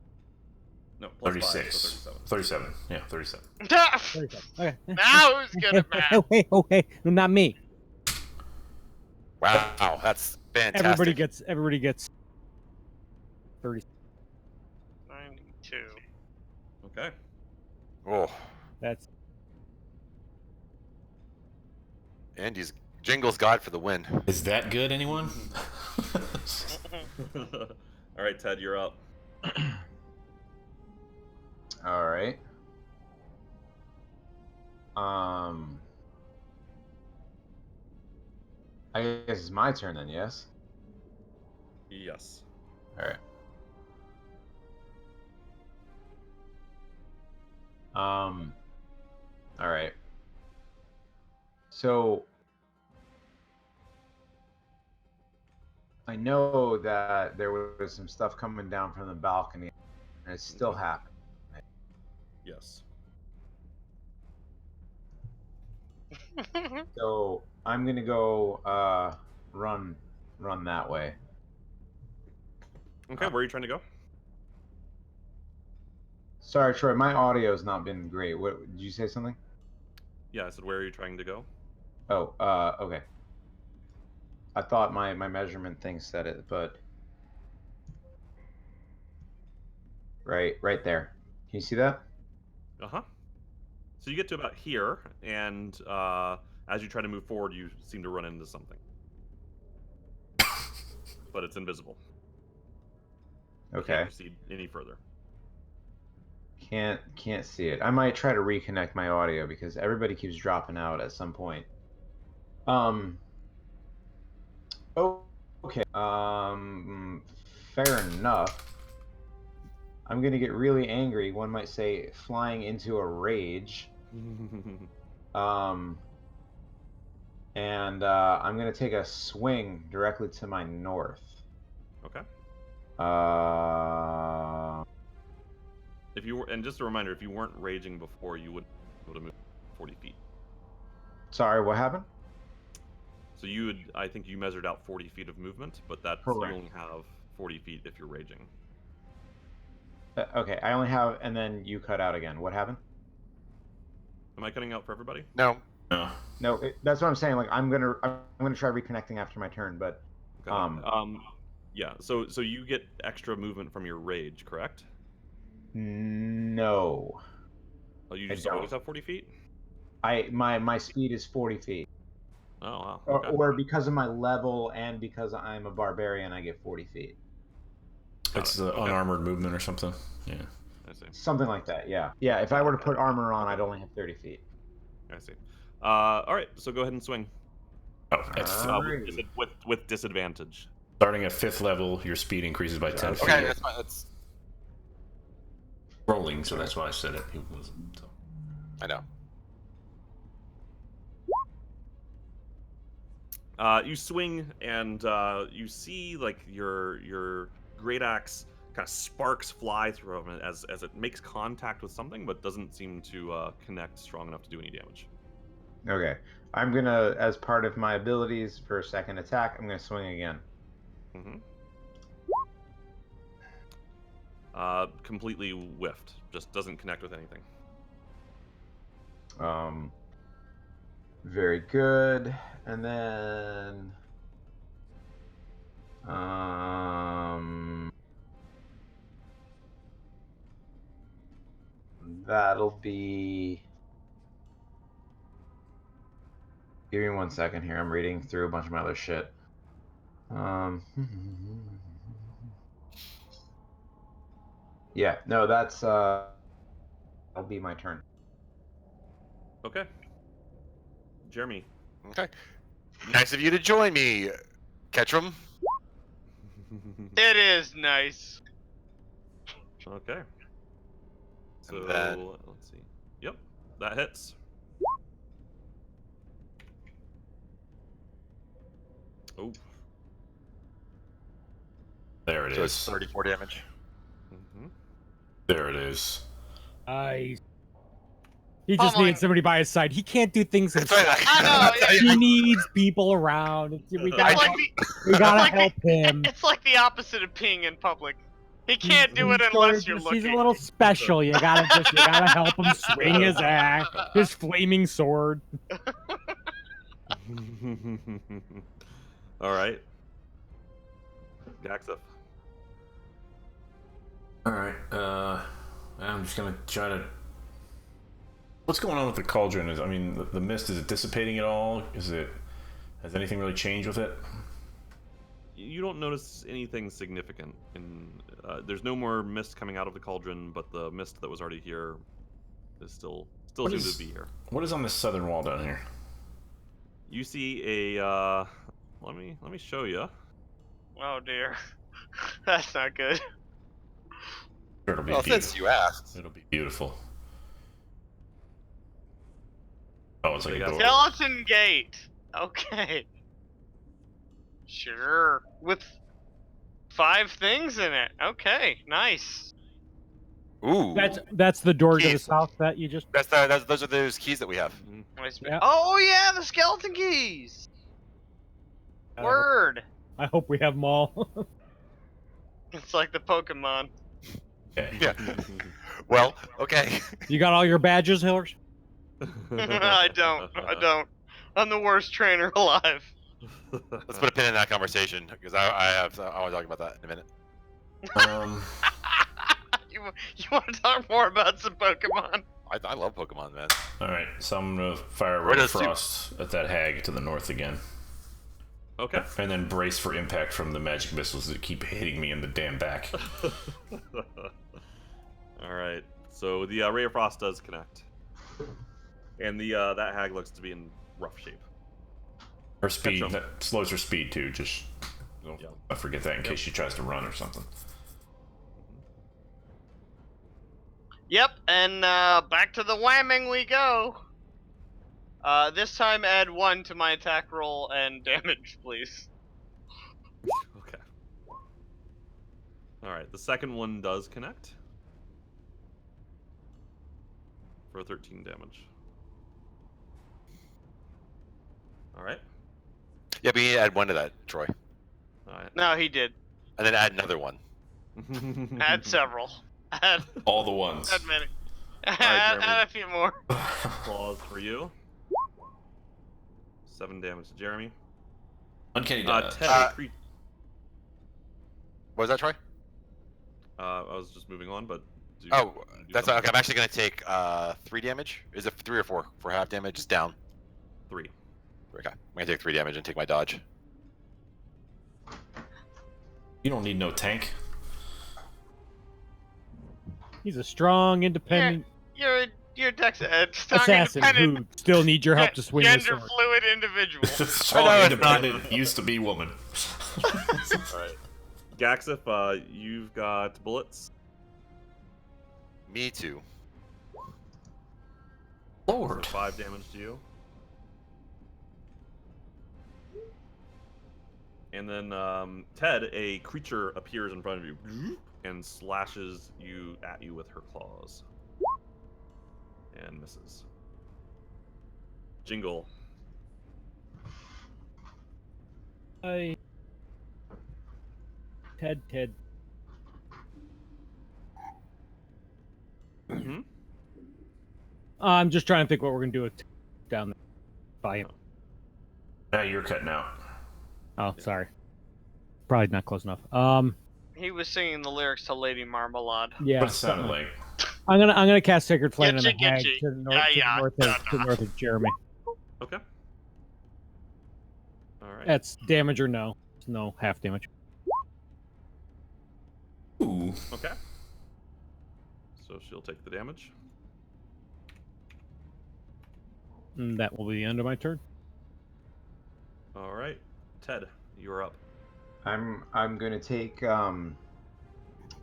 No, plus 36. 5, so 37. Yeah, 37. 37. Okay. Now who's good at math? Okay. No, not me. Wow, that's fantastic. Everybody gets 30. 92. Okay. Oh, That's Andy's Jingle's God for the win. Is that good, anyone? All right, Ted, you're up. All right. I guess it's my turn then, yes? Yes. All right. All right. So I know that there was some stuff coming down from the balcony, and it's still happening. Yes. So I'm gonna go run that way. Okay, where are you trying to go? Sorry, Troy, my audio's not been great. What did you say something? Yeah, I said, where are you trying to go? Oh, okay. I thought my measurement thing said it, but right there. Can you see that? Uh-huh. So you get to about here, and as you try to move forward, you seem to run into something. But it's invisible. You Okay. can't proceed any further. Can't see it. I might try to reconnect my audio because everybody keeps dropping out at some point. Oh, okay. Fair enough. I'm gonna get really angry. One might say flying into a rage. And I'm gonna take a swing directly to my north. Okay. Uh, If you were, and just a reminder, if you weren't raging before, you wouldn't be able to move 40 feet. Sorry, what happened? So you would, I think you measured out 40 feet of movement, but that's Correct. you only have 40 feet if you're raging. Okay, I only have, and then you cut out again. What happened? Am I cutting out for everybody? No. No. No, that's what I'm saying. Like I'm gonna try reconnecting after my turn, but Okay. Yeah. So you get extra movement from your rage, correct? no, Oh, you I just don't. always have 40 feet? My speed is 40 feet. Oh wow. Okay. Or because of my level and because I'm a barbarian, I get 40 feet. It's Got it. Okay. unarmored movement or something. Yeah. I see. Something like that, yeah. Yeah, if I were to put armor on, I'd only have 30 feet. I see. All right. So go ahead and swing. Oh, Alrighty. With disadvantage. starting at 5th level, your speed increases by 10 feet. Okay, that's fine. That's Rolling, so that's why I said it. It wasn't. So. I know. You swing and you see like your great axe kind of sparks fly through him as it makes contact with something, but doesn't seem to connect strong enough to do any damage. Okay. I'm gonna, as part of my abilities for a second attack, I'm gonna swing again. Mm-hmm. Completely whiffed. Just doesn't connect with anything. Very good. And then that'll be. Give me 1 second here. I'm reading through a bunch of my other shit. Yeah, no, that'll be my turn. Okay. Jeremy. Okay. Nice of you to join me, Ketchum. It is nice. Okay. So And then- let's see. Yep, that hits. Oh. There it So is. it's 34 damage. Mm-hmm. There it is. Nice. He just Pummeling. needs somebody by his side. He can't do things That's himself. right. I know, He needs people around. We It's gotta, like we gotta like the- help him. It's like the opposite of peeing in public. He can't do it He's unless sort you're of- looking. He's a little special. You gotta help him swing his axe, his flaming sword. All right. Gaxif. Alright, I'm just gonna try to... What's going on with the cauldron? I mean, the mist, is it dissipating at all? Has anything really changed with it? You don't notice anything significant. There's no more mist coming out of the cauldron, but the mist that was already here is still seems to be here. What is on this southern wall down here? You see a let me show you. Oh dear, that's not good. Sure, it'll be Well, beautiful. since you asked. It'll be beautiful. Oh, it's like They a got door. Skeleton gate. Okay. Sure. With 5 things in it. Okay, nice. Ooh. That's the door to the Keys. south that you just. Those are those keys that we have. Mhm. Nice. Yeah. Oh yeah, the skeleton keys. Word. I hope we have them all. It's like the Pokemon. Okay. Yeah. Well, okay. You got all your badges, Hillers? I don't. I'm the worst trainer alive. Let's put a pin in that conversation because I want to talk about that in a minute. You want to talk more about some Pokemon? I love Pokemon, man. All right, so I'm gonna fire a Where ray of does frost at that hag to the north again, Okay. and then brace for impact from the magic missiles that keep hitting me in the damn back. All right. So the ray of frost does connect, and the that hag looks to be in rough shape. Her speed, Catch 'em. that slows her speed too. Just Yep. I forget that in case she tries to run or something. Yep, and back to the whamming we go. This time add 1 to my attack roll and damage, please. Okay. All right. The second one does connect for 13 damage. All right. Yeah, but you need to add 1 to that, Troy, All right. No, he did. and then add another 1. Add several. Add All the ones. many. right, Add Jeremy. a few more. Claws for you. 7 damage to Jeremy. Uncanny dodge. Ted, What was that, Troy? I was just moving on, but. do Oh, you wanna do that's something? okay. I'm actually gonna take 3 damage. Is it 3 or 4 for half damage? It's down. 3. Okay, I'm gonna take 3 damage and take my dodge. You don't need no tank. He's a strong, independent You're Dex strong, assassin independent, who still needs your help to swing his gender sword. fluid individual. Strong, I know it's not. independent, used to be woman. All right. Gaxif, you've got bullets. Me too. So Lord. 5 damage to you. And then Ted, a creature appears in front of you and slashes at you with her claws. And misses. Jingle. Ted. Mm-hmm. I'm just trying to think what we're gonna do with down there by him. Now you're cutting out. Oh, sorry. Probably not close enough. He was singing the lyrics to Lady Marmalade. Yeah. What it sounded something like. I'm gonna cast Sacred Flame on the Getcha, hag getcha. to the north, Yeah, to the north of Jeremy. Okay. All right. That's damage or no? No, half damage. Ooh. Okay. So she'll take the damage. And that will be the end of my turn. All right. Ted, you're up. I'm gonna take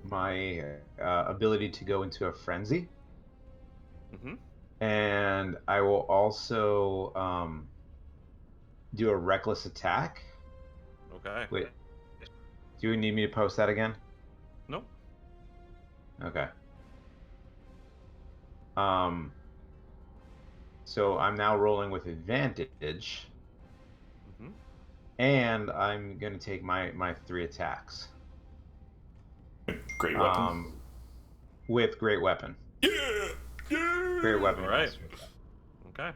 my ability to go into a frenzy, Mm-hmm. and I will also do a reckless attack. Okay. Wait, do you need me to post that again? Nope. Okay. So I'm now rolling with advantage, Mm-hmm. and I'm gonna take my 3 attacks. Great weapon. With great weapon. Yeah! Yeah! Great weapon. All right. Okay.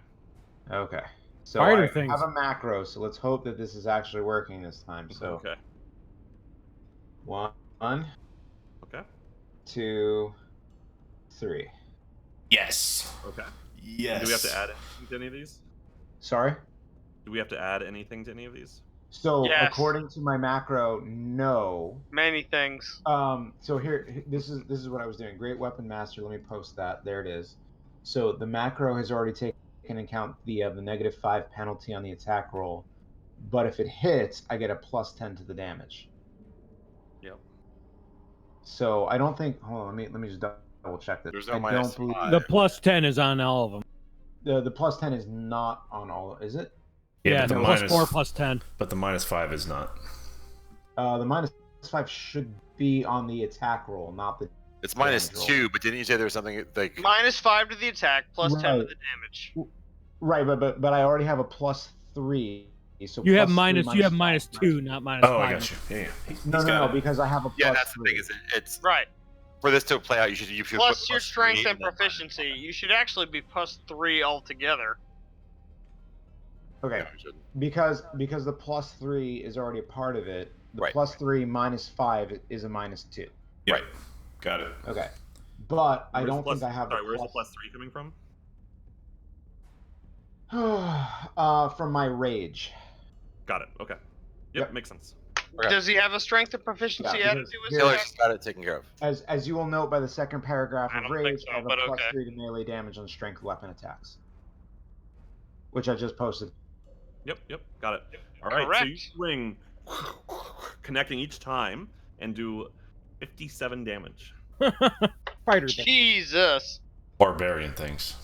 Okay. So Harder I things. have a macro, so let's hope that this is actually working this time. So Okay. 1, Okay. 2, 3. Yes. Okay. Yes. Do we have to add anything to any of these? Sorry. Do we have to add anything to any of these? So Yes. according to my macro, no. Many things. So here, this is what I was doing. Great Weapon Master. Let me post that. There it is. So the macro has already taken into account the -5 penalty on the attack roll, but if it hits, I get a +10 to the damage. Yep. So I don't think. Hold on. Let me just double check this. There's no I minus don't believe. five. The +10 is on all of them. The plus 10 is not on all, is it? Yeah, but the the plus minus 4 plus 10. But the -5 is not. The -5 should be on the attack roll, not the. It's damage roll. -2, but didn't you say there was something like? -5 to the attack, plus 10 to Right. the damage. Right, but I already have a +3. So You have +3 minus. You have -5. -2, not -5. Oh, I got you. Yeah. No, because I have a +3. Yeah, that's the thing. It's Right. for this to play out. You should Plus put your +3 strength and and then proficiency. You should actually be +3 altogether. Okay, Yeah, you should. because the +3 is already a part of it. The Right. +3 -5 is a -2. Yep. Right. Got it. Okay, but I Where's the don't plus- think I have. Sorry, where's the +3 coming from? From my rage. Got it. Okay. Yep, makes sense. Okay. Does he have a strength and proficiency Yeah, added because to his here- Taylor's attack? just got it taken care of. As you will note by the second paragraph I of don't think rage, so, I have a but okay. +3 to melee damage on strength weapon attacks, which I just posted. Yep, got it. All right, so Correct. you swing, connecting each time, and do 57 damage. Fighter thing. Jesus. Barbarian things.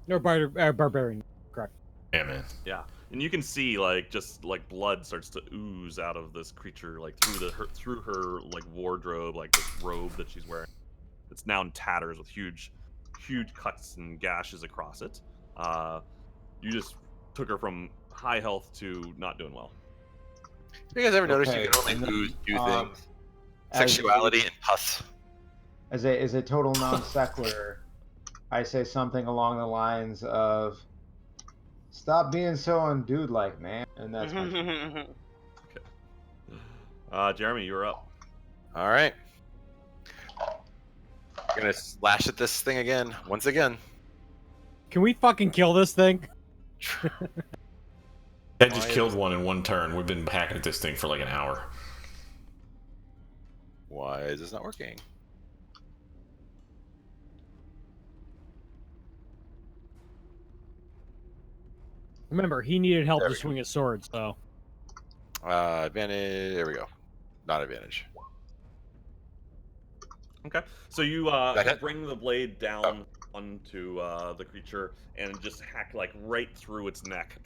No, barbarian. Correct. Yeah, man. Yeah, and you can see just blood starts to ooze out of this creature, like through her like wardrobe, like this robe that she's wearing. It's now in tatters with huge cuts and gashes across it. You just took her from high health to not doing well. You guys ever notice Okay, you can and then, only do things? as Sexuality and pus. As a total non sequitur, I say something along the lines of, "Stop being so undude-like, man," and that's my. Jeremy, you're up. All right. I'm gonna slash at this thing again, once again. Can we fucking kill this thing? Ted just killed one in one turn. We've been hacking at this thing for like an hour. Why is this not working? Remember, he needed help There to we go. swing his sword, so. Advantage. There we go. Not advantage. Okay, so you That hit? bring the blade down onto the creature and just hack right through its neck,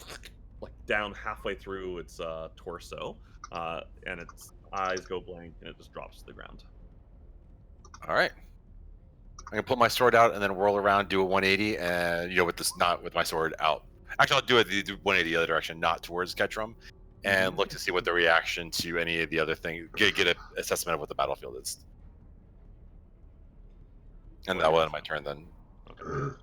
like down halfway through its torso, and its eyes go blank and it just drops to the ground. All right. I'm gonna put my sword out and then whirl around, do a 180, and with this, not with my sword out. Actually, I'll do it the 180 the other direction, not towards Ketchum, and look to see what the reaction to any of the other things. Get an assessment of what the battlefield is. And that will end my turn then. Okay.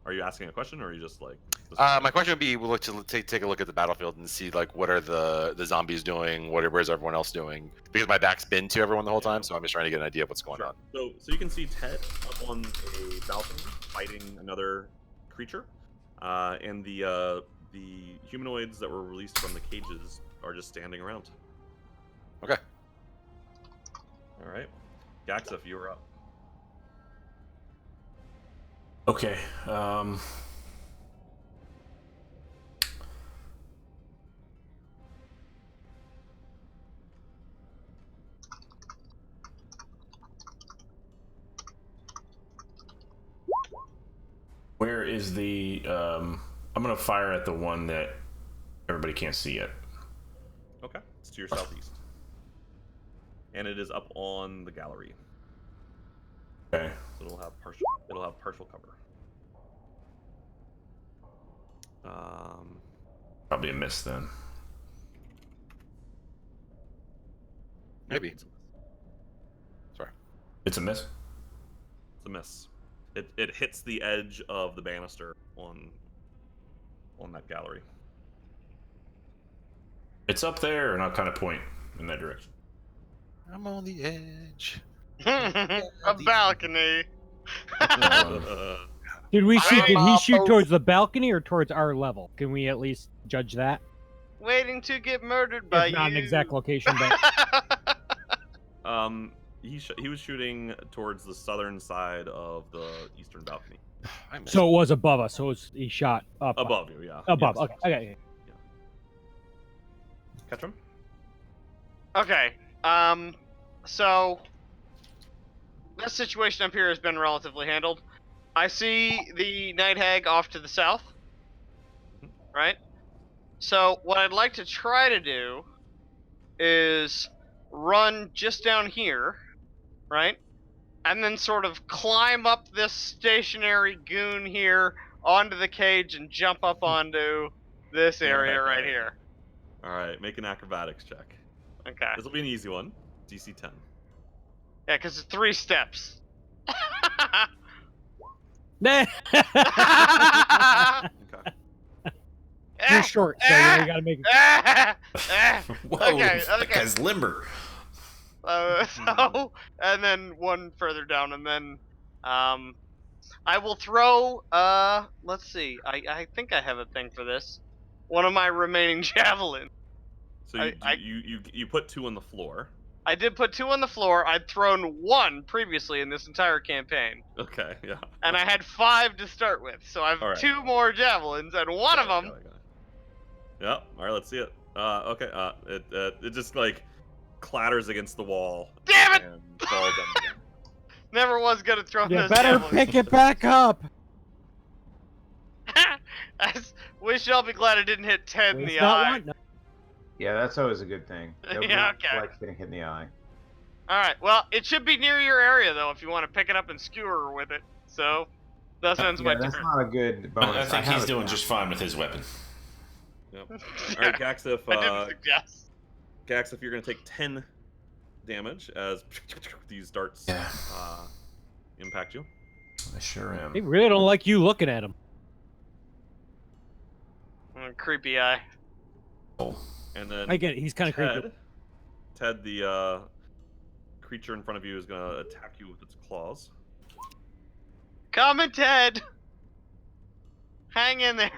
Are you asking a question, or are you just like? My question would be: we'll look to take a look at the battlefield and see what are the zombies doing? Where's everyone else doing? Because my back's been to everyone the whole time, so I'm just trying to get an idea of what's going on. So you can see Ted up on a balcony fighting another creature, and the humanoids that were released from the cages are just standing around. Okay. All right, Gaxif, you were up. Okay. Where is the? I'm gonna fire at the one that everybody can't see yet. Okay, it's to your southeast, and it is up on the gallery. Okay. So it'll have partial cover. Probably a miss then. Maybe. It's Sorry. It's a miss. a miss. It hits the edge of the banister on that gallery. It's up there, and I'll kind of point in that direction. I'm on the edge. A balcony. Did we see? I'm Did he a shoot boat. towards the balcony or towards our level? Can we at least judge that? Waiting to get murdered by If not you. an exact location, but He was shooting towards the southern side of the eastern balcony. I missed. so it was above us. So he shot up Above you, yeah. Above. Yes. Okay. Catch him? Okay. So this situation up here has been relatively handled. I see the night hag off to the south. Right? So what I'd like to try to do is run just down here, right? And then sort of climb up this stationary goon here onto the cage and jump up onto this area right here. All right, make an acrobatics check. Okay. This will be an easy one. DC 10. Yeah, because it's 3 steps. Nah. Okay. You're short, so you gotta make it. Whoa, Okay, that okay. guy's limber. So, and then one further down, and then, I will throw, let's see, I think I have a thing for this. One of my remaining javelins. So you put 2 on the floor. I did put 2 on the floor. I'd thrown 1 previously in this entire campaign. Okay, yeah. And I had 5 to start with, so I've All right. 2 more javelins, and one of them. Got it. Yep. All right, let's see it. Okay. It just like clatters against the wall. Damn it! And falls down again. Never was good at throwing You those better javelins. pick it back up. Wish y'all be glad I didn't hit Ted in Waste the not, eye. want not. Yeah, that's always a good thing. Nobody Yeah, okay. likes getting hit in the eye. Alright, well, it should be near your area, though, if you want to pick it up and skewer with it. So, thus ends my Yeah, that's turn. not a good bonus. I think have he's it doing down. just fine with his weapon. Yep. All right, Gaxif. I didn't suggest. Gaxif, you're gonna take 10 damage as these darts Yeah. impact you. I sure am. They really don't like you looking at him. Creepy eye. Oh. And then I get it. He's kind of creepy. Ted, the creature in front of you is gonna attack you with its claws. Coming, Ted! Hang in there.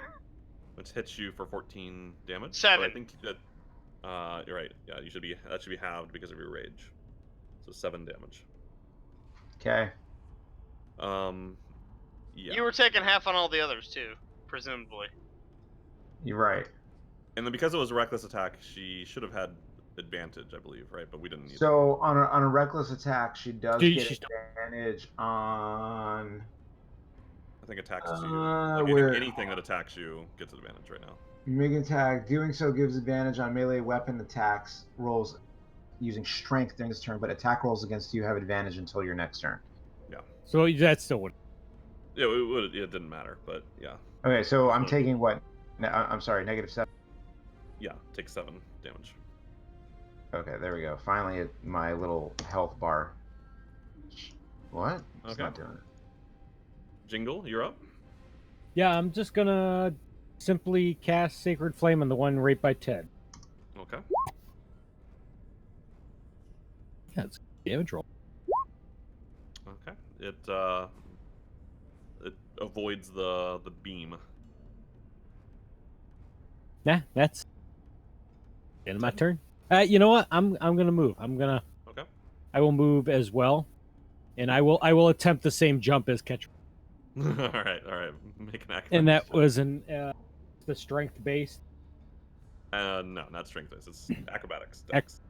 Which hits you for 14 damage. 7. But I think that you're right. Yeah, that should be halved because of your rage. So 7 damage. Okay. Yeah. You were taking half on all the others, too, presumably. You're right. And then because it was a reckless attack, she should have had advantage, I believe, right? But we didn't need So on a reckless attack, she does get she's- advantage on. I think attacks you. where- Like anything that attacks you gets advantage right now. Make an attack. Doing so gives advantage on melee weapon attacks rolls using strength during this turn, but attack rolls against you have advantage until your next turn. So that's still what. Yeah, it didn't matter, but yeah. Okay, so I'm So- taking what? I'm sorry, -7. Yeah, take 7 damage. Okay, there we go. Finally, my little health bar. What? It's Okay. not doing it. Jingle, you're up. Yeah, I'm just gonna simply cast Sacred Flame on the one right by Ted. Okay. Yeah, it's a damage roll. Okay. It avoids the beam. Nah, that's the end of my turn. You know what? I'm gonna move. Okay. I will move as well, and I will attempt the same jump as Catch. all right. Make an acrobatics And that check. was the strength based. No, not strength based. It's acrobatics. X.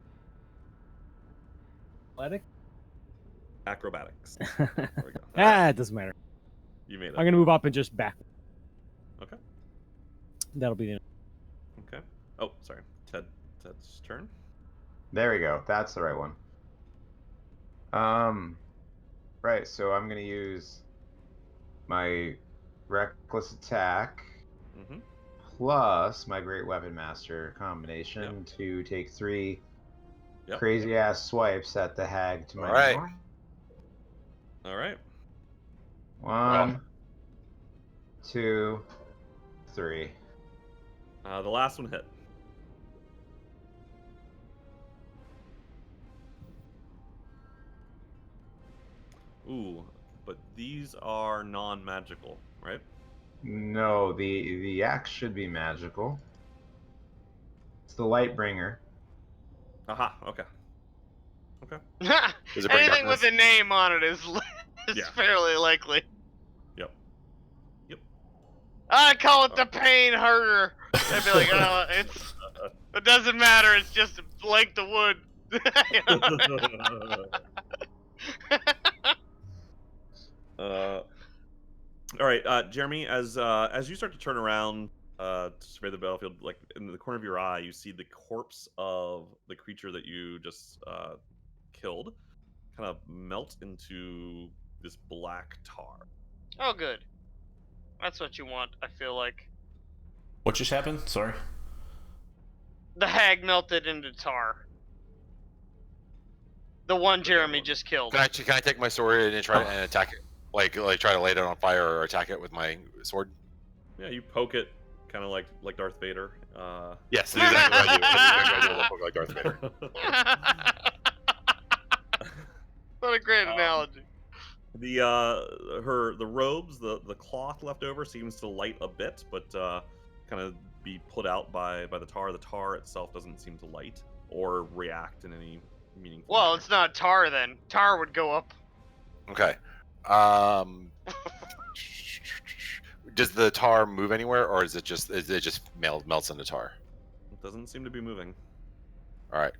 Athletic. Acrobatics. There we go. It doesn't matter. You made it. I'm gonna move up and just back. Okay. That'll be the end. Okay. Oh, sorry. Ted's turn. There we go. That's the right one. Right. So I'm gonna use my reckless attack Mm-hmm. plus my great weapon master combination to take 3 Yep. crazy ass swipes at the hag to my Alright. north. All right. 1, 2, 3. The last one hit. Ooh, but these are non-magical, right? No, the axe should be magical. It's the Lightbringer. Aha. Okay. Does it bring Anything with darkness? a name on it is Yeah. fairly likely. Yep. I call it the pain herder. I'd be like, oh, it doesn't matter. It's just a length of wood. All right, Jeremy. As you start to turn around to survey the battlefield, like in the corner of your eye, you see the corpse of the creature that you just killed, kind of melt into this black tar. Oh, good. That's what you want, I feel like. What just happened? Sorry. The hag melted into tar. The one Jeremy just killed. Can I take my sword and try and attack it? Like try to light it on fire or attack it with my sword? Yeah, you poke it, kind of like Darth Vader. Yes, that's exactly what I do. That's exactly what I look like Darth Vader. What a great analogy. The robes, the cloth left over seems to light a bit, but kind of be put out by the tar. The tar itself doesn't seem to light or react in any meaningful Well, manner. it's not tar then. Tar would go up. Okay. Does the tar move anywhere, or is it just melts into tar? It doesn't seem to be moving. All right.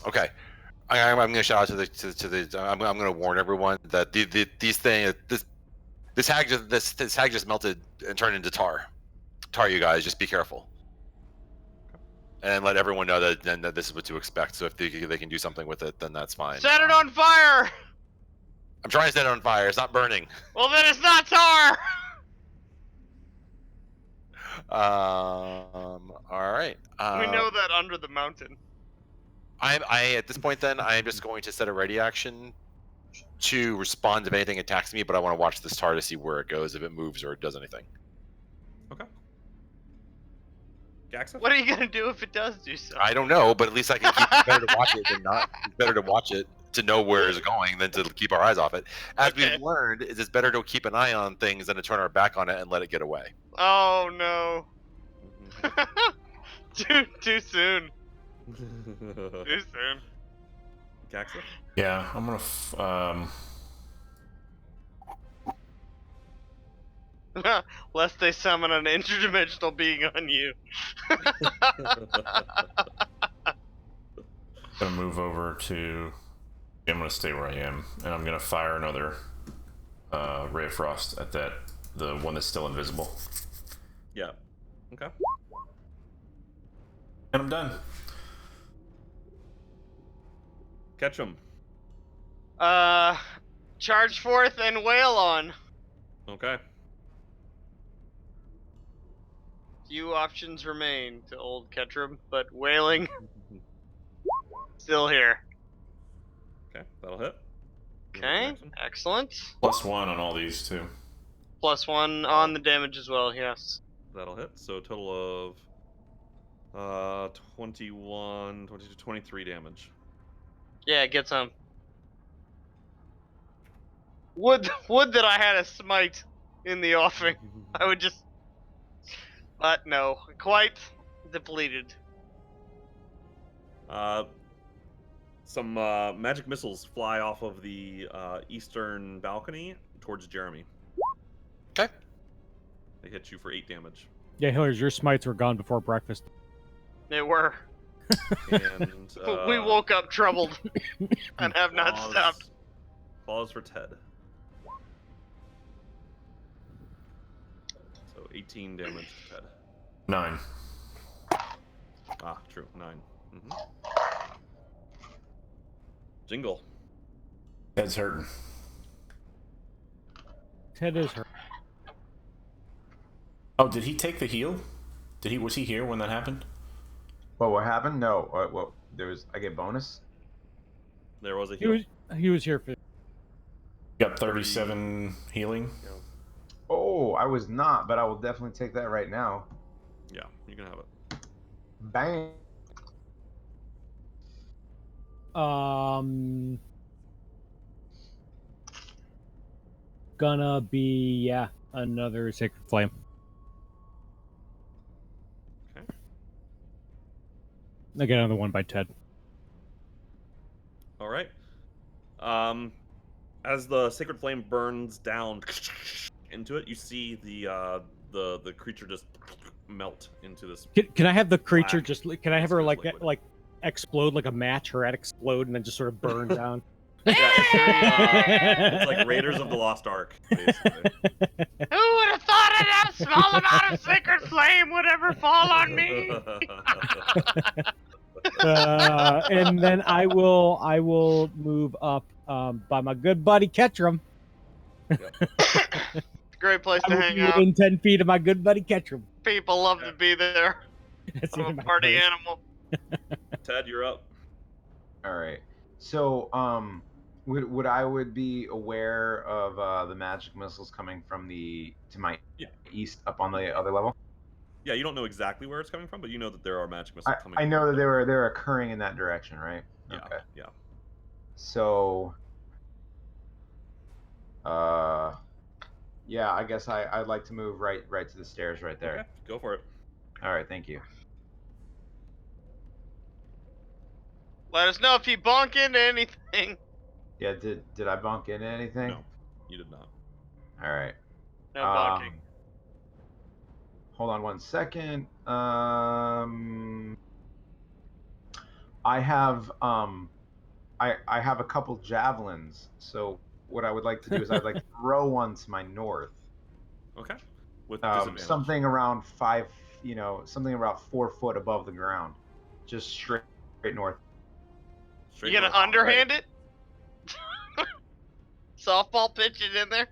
Okay. I'm going to shout out to the. I'm going to warn everyone that these things this hag just melted and turned into tar. Tar, you guys, just be careful. And let everyone know that this is what to expect. So if they can do something with it, then that's fine. Set it on fire! I'm trying to set it on fire. It's not burning. Well, then it's not tar! All right. We know that under the mountain. I at this point then I'm just going to set a ready action to respond if anything attacks me, but I want to watch this tar to see where it goes, if it moves or it does anything. Okay. Gaxa? What are you gonna do if it does do so? I don't know, but at least I can keep it's better to watch it than not. It's better to watch it to know where it's going than to keep our eyes off it. As Okay. we've learned, it's better to keep an eye on things than to turn our back on it and let it get away. Oh no. Too soon. Too soon. Gaxa? Yeah, I'm gonna. Lest they summon an interdimensional being on you. Gonna move over to. I'm gonna stay where I am, and I'm gonna fire another ray of frost at the one that's still invisible, Yeah. Okay. and I'm done. Catch him. Charge forth and wail on. Okay. Few options remain to old Ketrum, but wailing still here. Okay, that'll hit. Okay, excellent. +1 on all these too. +1 on the damage as well, yes. That'll hit. So a total of 21, 22, 23 damage. Yeah, get some. Would that I had a smite in the offing. I would just... But no, quite depleted. Some magic missiles fly off of the eastern balcony towards Jeremy. Okay. They hit you for 8 damage. Yeah, Hillers, your smites were gone before breakfast. They were. And We woke up troubled and have not stopped. Pause for Ted. So 18 damage to Ted. 9. Ah, true. 9. Jingle. Ted's hurting. Ted is hurt. Oh, did he take the heal? Was he here when that happened? Well, what happened? No. Well, I get bonus. There was a He heal. was here for. Got 37 healing. Oh, I was not, but I will definitely take that right now. Yeah, you can have it. Bang. Gonna be another sacred flame. Okay. I get another one by Ted. All right. As the sacred flame burns down into it, you see the creature just melt into this. Can I have the creature Black, just? Can I have her liquid. like explode like a match? Her head explode and then just sort of burn down. Yeah, it's, very, it's like Raiders of the Lost Ark, basically. Who would have thought that small amount of sacred flame would ever fall on me? And then I will move up by my good buddy Ketchum. Great place I to will hang be out. within 10 feet of my good buddy Ketchum. People love to be there. That's I'm in a my party place. animal. Ted, you're up. All right. So, would I be aware of the magic missiles coming from to my east up on the other level? Yeah, you don't know exactly where it's coming from, but you know that there are magic missiles coming. I know that they're occurring in that direction, right? Yeah. Okay. Yeah. So, yeah, I guess I'd like to move right to the stairs right there. Okay, go for it. All right, thank you. Let us know if you bonk into anything. Yeah, did I bonk into anything? No, you did not. All right. No bonking. Hold on one second. I have I have a couple javelins. So what I would like to do is I'd like to throw one to my north. Okay. With disadvantage. Something around 5, something about 4 foot above the ground, just straight north. You gonna underhand it? Softball pitch it in there?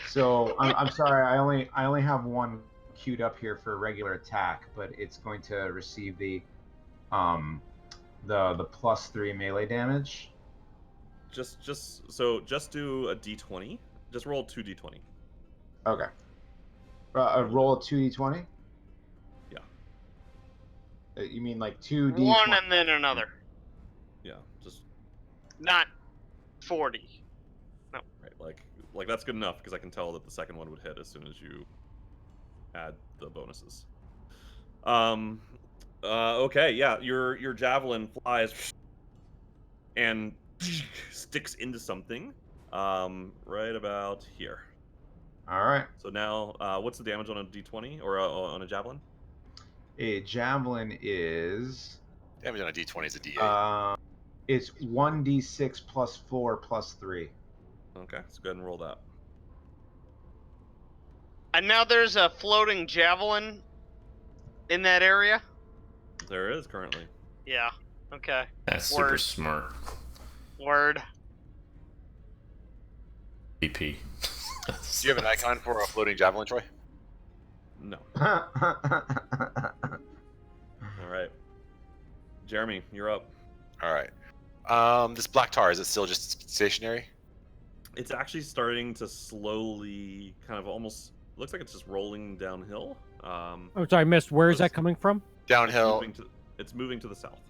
So I'm sorry, I only have one queued up here for regular attack, but it's going to receive the +3 melee damage. Just do a d20. Just roll 2d20. Okay. Roll a 2d20. Yeah. You mean like 2d20? One and then another. Yeah, just not 40. No. Right, like that's good enough because I can tell that the second one would hit as soon as you add the bonuses. Okay, yeah, your javelin flies and sticks into something, right about here. All right. So now, what's the damage on a d20 or on a javelin? A javelin is damage on a d20 is a d8. It's 1d6 plus 4 plus 3. Okay, let's go ahead and roll that. And now there's a floating javelin in that area? There is currently. Yeah. Okay. That's super smart. Word. BP. Do you have an icon for a floating javelin, Troy? No. All right. Jeremy, you're up. All right. This black tar, is it still just stationary? It's actually starting to slowly kind of almost looks like it's just rolling downhill. Oh, sorry, I missed. Where is that coming from? Downhill. It's moving to the south.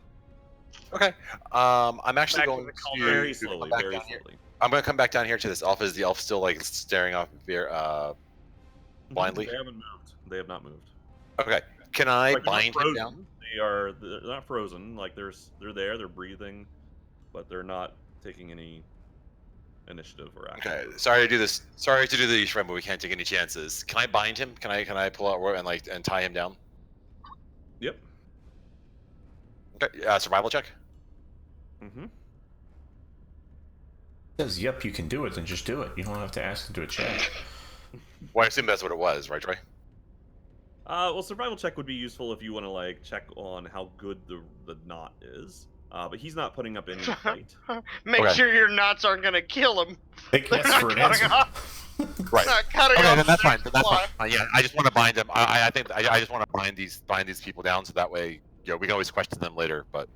Okay. I'm actually Back going to to very slowly, come back very down here. slowly. I'm going to come back down here to this elf. Is the elf still like staring off here blindly? They haven't moved. They have not moved. Okay. Can I Like, they're not bind him frozen. down? They're not frozen. Like they're there. They're breathing, but they're not taking any initiative or action. Okay. Sorry to do this. Sorry to do the shred, but we can't take any chances. Can I bind him? Can I pull out rope and tie him down? Yep. Okay. Survival check. Mm-hmm. Says, yep, you can do it, then just do it. You don't have to ask to do a check. Well, I assume that's what it was, right, Troy? Well, survival check would be useful if you want to like check on how good the knot is. But he's not putting up any fight. Make sure your knots aren't gonna kill him. Take They're yes not for an cutting answer. off. Right. Not cutting Okay, off then that's their fine. That's supply. fine. Yeah, I just want to bind them. I think I just want to bind these people down so that way, we can always question them later. But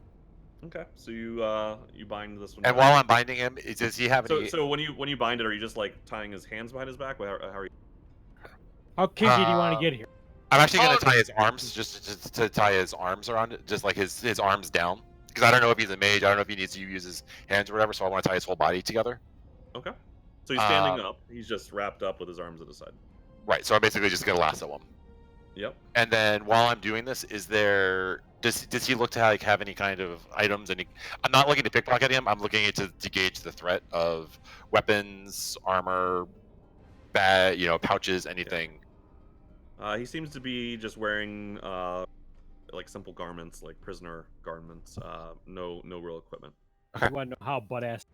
Okay, so you bind this one. and while I'm binding him, does he have any? So when you bind it, are you just like tying his hands behind his back? How are you? How kinky do you want to get here? I'm actually gonna tie his arms, just to tie his arms around it, just like his arms down, because I don't know if he's a mage. I don't know if he needs to use his hands or whatever. So I want to tie his whole body together. Okay. So he's standing up. He's just wrapped up with his arms at his side. Right. So I'm basically just gonna lasso him. Yep. And then while I'm doing this, does he look to have any kind of items? I'm not looking to pickpocket him. I'm looking to gauge the threat of weapons, armor, pouches, anything. He seems to be just wearing like simple garments, like prisoner garments. No real equipment. I want to know how butt ass.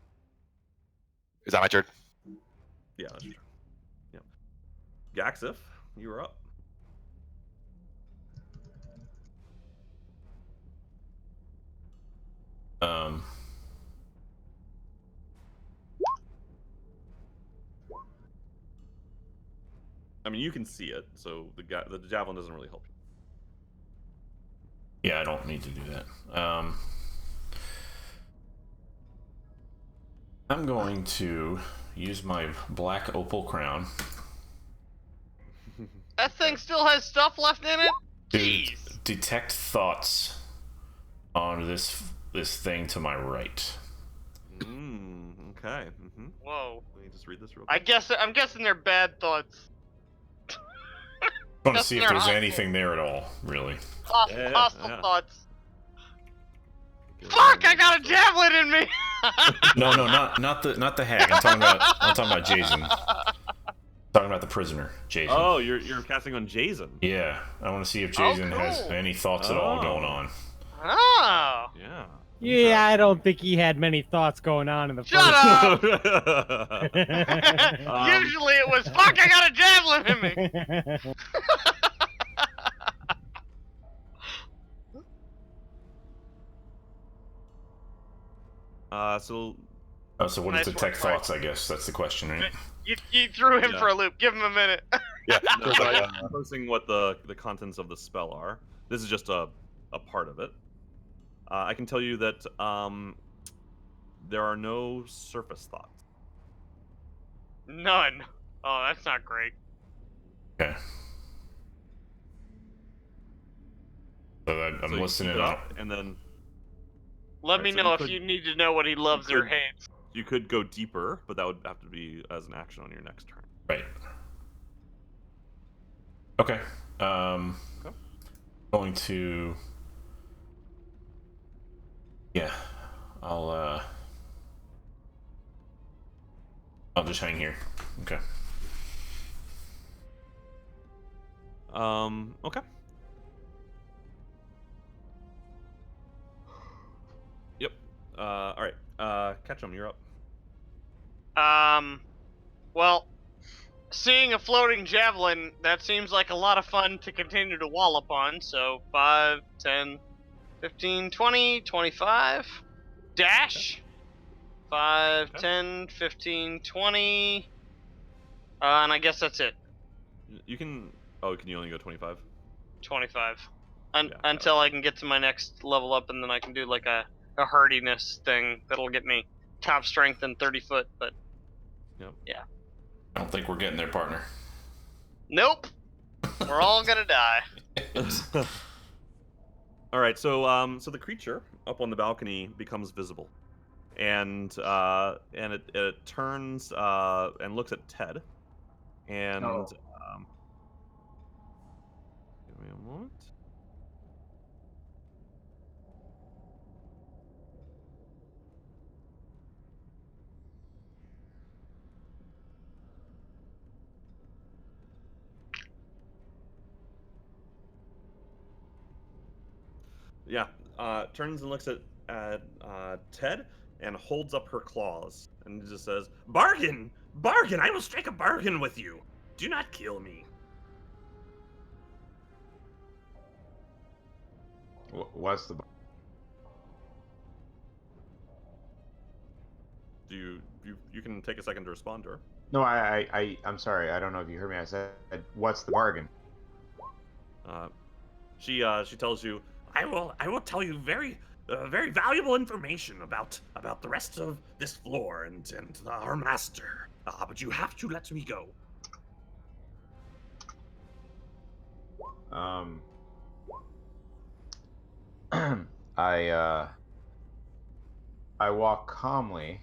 Is that my turn? Yeah, that's true. Yeah. Gaxif, you were up. I mean, you can see it, so the javelin doesn't really help you. Yeah, I don't need to do that. I'm going to use my black opal crown That thing still has stuff left in it? to Jeez. detect thoughts on this thing to my right. Okay. Mm-hmm. Whoa. Let me just read this real I'm quick. guessing they're bad thoughts. I want to see if They're there's hostile. anything there at all, really. Hostile thoughts. Okay, Fuck! I got a javelin in me. No, not the hag. I'm talking about Jason. Talking about the prisoner, Jason. Oh, you're casting on Jason. Yeah, I want to see if Jason has cool. any thoughts at all going on. Oh. Yeah. Yeah, I don't think he had many thoughts going on in the Shut first. up! Um, Usually it was fuck. I got a javelin in me. So So what Nice is detect work, Mike. thoughts? I guess that's the question, right? You threw him Yeah. for a loop. Give him a minute. Yeah. no, so I'm posting what the contents of the spell are. This is just a part of it. I can tell you that there are no surface thoughts. None. Oh, that's not great. Okay. So I'm So you listening keep it on. up, and then Let Alright, me so know you if could- you need to know what he loves or could- hates. you could go deeper, but that would have to be as an action on your next turn. Right. Okay. Okay. Going to. Yeah. I'll just hang here. Okay. Okay. Yep. All right. Ketchum, you're up. Well, seeing a floating javelin, that seems like a lot of fun to continue to wallop on. So 5, 10, 15, 20, 25. Dash. 5, Okay. 10, 15, 20. And I guess that's it. You can. Oh, can you only go 25? 25. Yeah, Until I can get to my next level up, and then I can do like a hardiness thing that'll get me top strength and 30 foot, but I don't think we're getting there, partner. nope. We're all gonna die. All right. So the creature up on the balcony becomes visible, and it turns and looks at Ted, and Oh. give me a moment. Yeah, turns and looks at Ted and holds up her claws and just says, "Bargain! Bargain! I will strike a bargain with you. Do not kill me." What's the? Do you can take a second to respond to her. No, I'm sorry. I don't know if you heard me. I said, what's the bargain? She tells you, "I will tell you very valuable information about the rest of this floor and our master. But you have to let me go." I walk calmly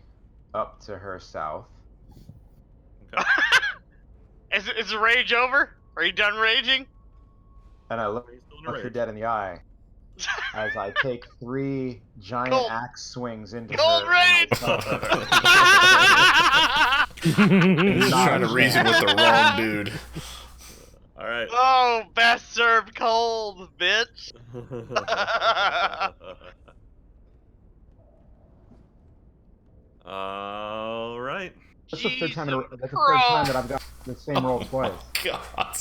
up to her south. Okay. Is the rage over? Are you done raging? And I look Are you still in a her rage? dead in the eye as I take 3 giant Cold- axe swings into Cold her. and I rage! tell her- He's trying to reason with the wrong dude. All right. Oh, best served cold, bitch. All right. That's the third time. Jesus That's the third time that Christ. I've got the same roll twice. God.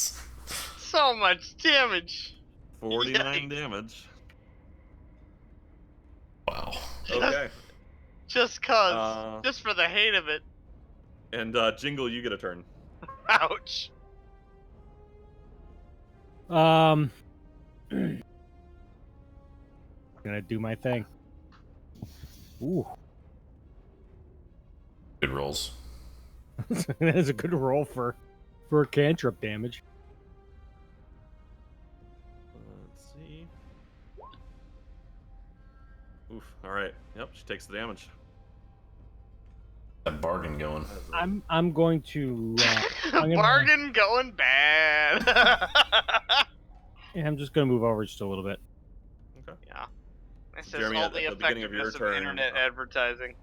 So much damage. 49 Yikes. damage. Wow. Okay. Just cause. Uh, Just for the hate of it. And Jingle, you get a turn. Ouch. Gonna do my thing. Ooh, Good rolls. that is a good roll for cantrip damage. Let's see. Oof. All right. Yep. She takes the damage. That bargain going. I'm going to. I'm gonna- Bargain going bad. And I'm just gonna move over just a little bit. Okay. Yeah. This is Jeremy, all at the the beginning of your effectiveness of turn, internet advertising.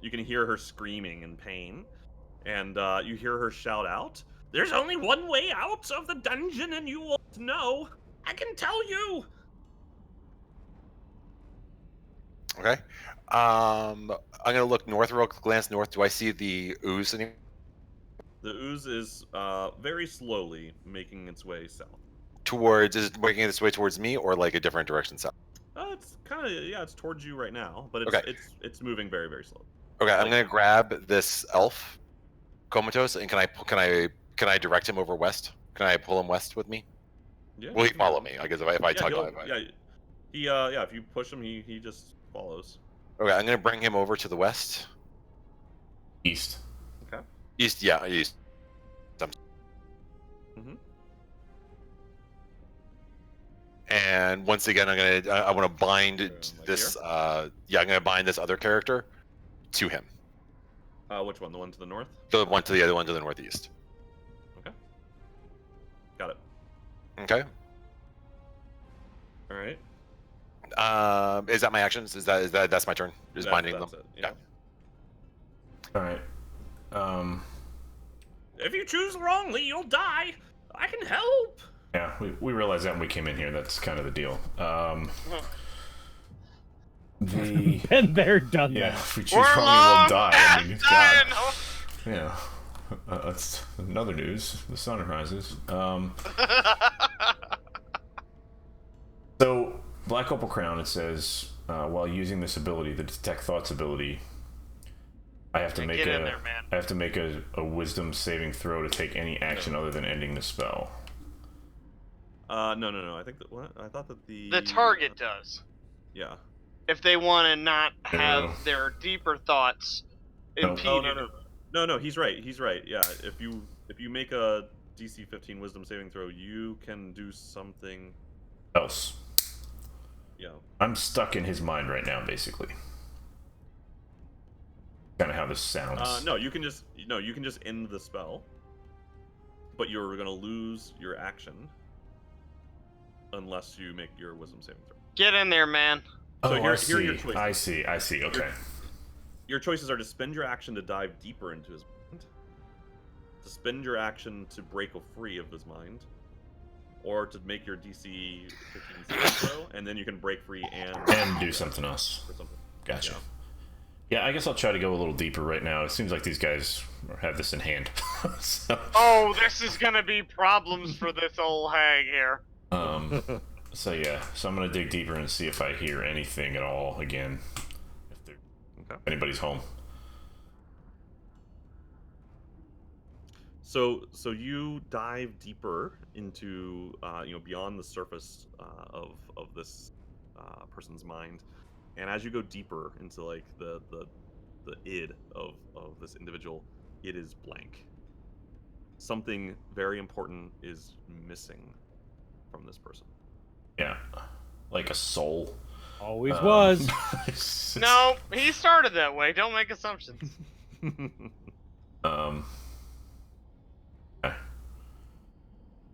You can hear her screaming in pain, and you hear her shout out, "There's only one way out of the dungeon, and you won't know. I can tell you." Okay. I'm gonna look north, real glance north. Do I see the ooze anymore? The ooze is very slowly making its way south. Towards, is it making its way towards me or like a different direction south? It's kind of, yeah, it's towards you right now, but Okay. it's moving very, very slowly. Okay, I'm Like- gonna grab this elf, Comatose, and can I direct him over west? Can I pull him west with me? Yeah, Will you he can follow do it. me? I guess if I Yeah, tug he'll- on him. yeah, he if you push him, he just follows. Okay, I'm gonna bring him over to the west. East. Okay. East, yeah, east. Mhm. And once again, I want to bind Like this. I'm gonna bind this other character to him. Which one? The one to the north? The one to the other one to the northeast. Okay. Got it. Okay. All right. Is that my actions? That's my turn? Is binding that's them? It, yeah. All right. If you choose wrongly, you'll die. I can help. Yeah, we realized that when we came in here. That's kind of the deal. The Been there, done yeah, that. if we choose We're wrong, we will long die. I past mean, dying. God. Yeah, that's another news. The sun rises. So Black Opal Crown. It says while using this ability, the Detect Thoughts ability, I have to Yeah, make get in there, man. I have to make a Wisdom saving throw to take any action other than ending the spell. No. I think that what I thought that The target does. Yeah. If they want to not have No. their deeper thoughts No. impeded. No. He's right. Yeah. If you make a DC 15 Wisdom saving throw, you can do something. Else. Yeah. I'm stuck in his mind right now, basically. Kind of how this sounds. No, you can just end the spell, but you're gonna lose your action unless you make your Wisdom saving throw. Get in there, man. So Oh, here I are see. your choices. I see. Okay. Your choices are to spend your action to dive deeper into his mind, to spend your action to break free of his mind, or to make your DC 15 saving throw, and then you can break free and do something else. or something. Gotcha. Yeah. Yeah, I guess I'll try to go a little deeper right now. It seems like these guys have this in hand. So, Oh, this is gonna be problems for this old hag here. so yeah, so I'm gonna dig deeper and see if I hear anything at all again. If anybody's home. So you dive deeper into beyond the surface of this person's mind, and as you go deeper into like the id of this individual, it is blank. Something very important is missing from this person. Yeah, like a soul. Always was. No, he started that way. Don't make assumptions. Okay.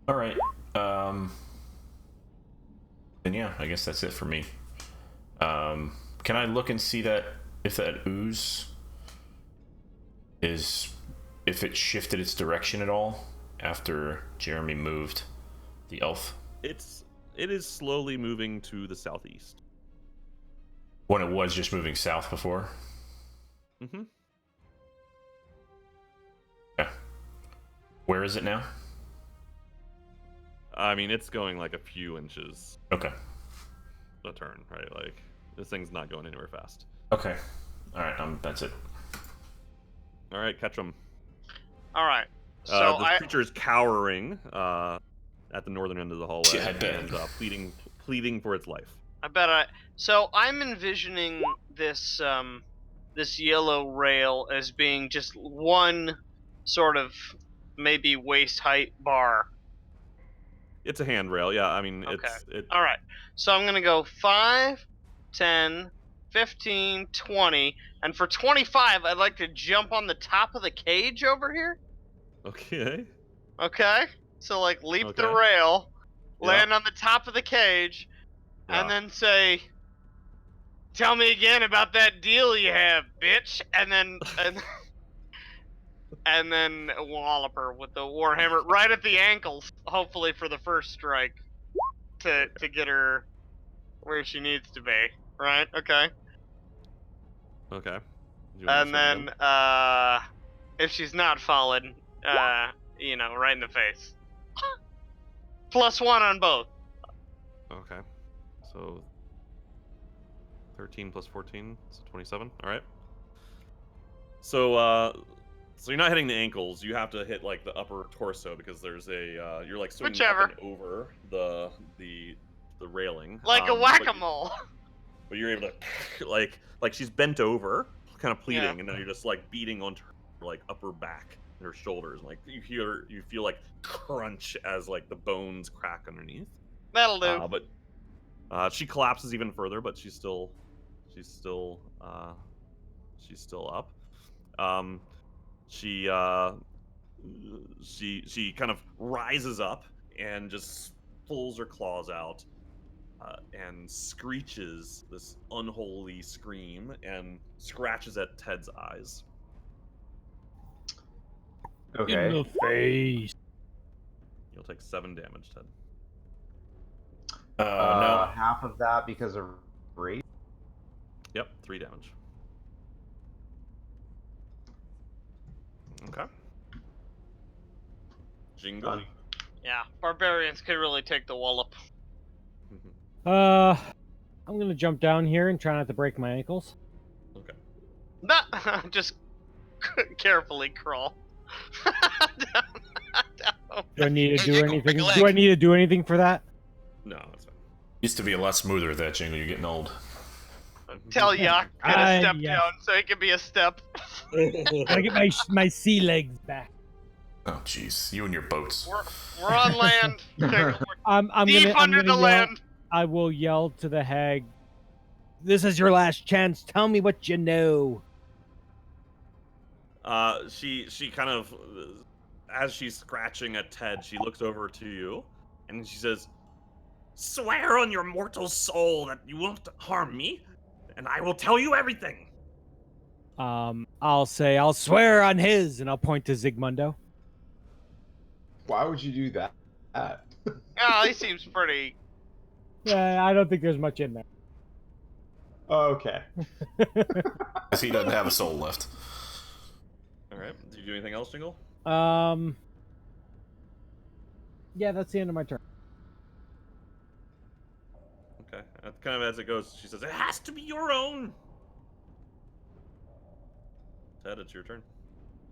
All right. Then yeah, I guess that's it for me. Can I look and see that if that ooze is, if it shifted its direction at all after Jeremy moved? The elf. It is slowly moving to the southeast. When it was just moving south before. Mm-hmm. Yeah. Where is it now? I mean, it's going like a few inches Okay. a turn, right? Like, this thing's not going anywhere fast. Okay. All right. That's it. All right, catch him. All right. So The creature is cowering at the northern end of the hallway Yeah, I bet. and pleading for its life. I bet I. So I'm envisioning this this yellow rail as being just one sort of maybe waist height bar. It's a handrail, yeah. I mean, Okay. it. All right. So I'm gonna go 5, 10, 15, 20, and for 25, I'd like to jump on the top of the cage over here. Okay. Okay. So like leap the Okay. rail, Yeah. land on the top of the cage, and Yeah. then say, "Tell me again about that deal you have, bitch," and then wallop her with the warhammer right at the ankles, hopefully for the first strike, to get her where she needs to be. Right? Okay. Okay. You want And to swing then again? if she's not fallen, right in the face. +1 on both. Okay. So 13 plus 14, so 27. All right. So you're not hitting the ankles. You have to hit like the upper torso because there's a you're like swinging Whichever. up and over the railing. Like a whack-a-mole. But you're able to like she's bent over, kind of pleading, Yeah. and then you're just like beating onto her like upper back and her shoulders. And, like you feel like crunch as like the bones crack underneath. That'll do. But she collapses even further, but she's still up. She kind of rises up and just pulls her claws out and screeches this unholy scream and scratches at Ted's eyes. Okay. In the face. You'll take 7 damage, Ted. No. Half of that because of rage. Yep, 3 damage. Okay. Jingle. Done. Yeah, barbarians can really take the wallop. I'm gonna jump down here and try not to break my ankles. Okay. Not just carefully crawl. down. Do I need to Hey, do Jingle, anything? break a Do I leg. need to do anything for that? No, that's fine. Used to be a lot smoother, that jingle. You're getting old. Tell Yak get a step yes. down so it can be a step. I get my sea legs back. Oh, jeez. You and your boats. We're on land. Okay, I'm deep gonna, I'm under gonna the yell, land. I will yell to the hag. This is your last chance. Tell me what you know. She kind of, as she's scratching at Ted, she looks over to you, and she says, "Swear on your mortal soul that you won't harm me, and I will tell you everything." I'll say I'll swear on his, and I'll point to Zigmundo. Why would you do that? Oh, he seems pretty. Yeah, I don't think there's much in there. Okay. Because he doesn't have a soul left. All right. Do you do anything else, Jingle? Yeah, that's the end of my turn. Okay. Kind of as it goes, she says, "It has to be your own." Ted, it's your turn.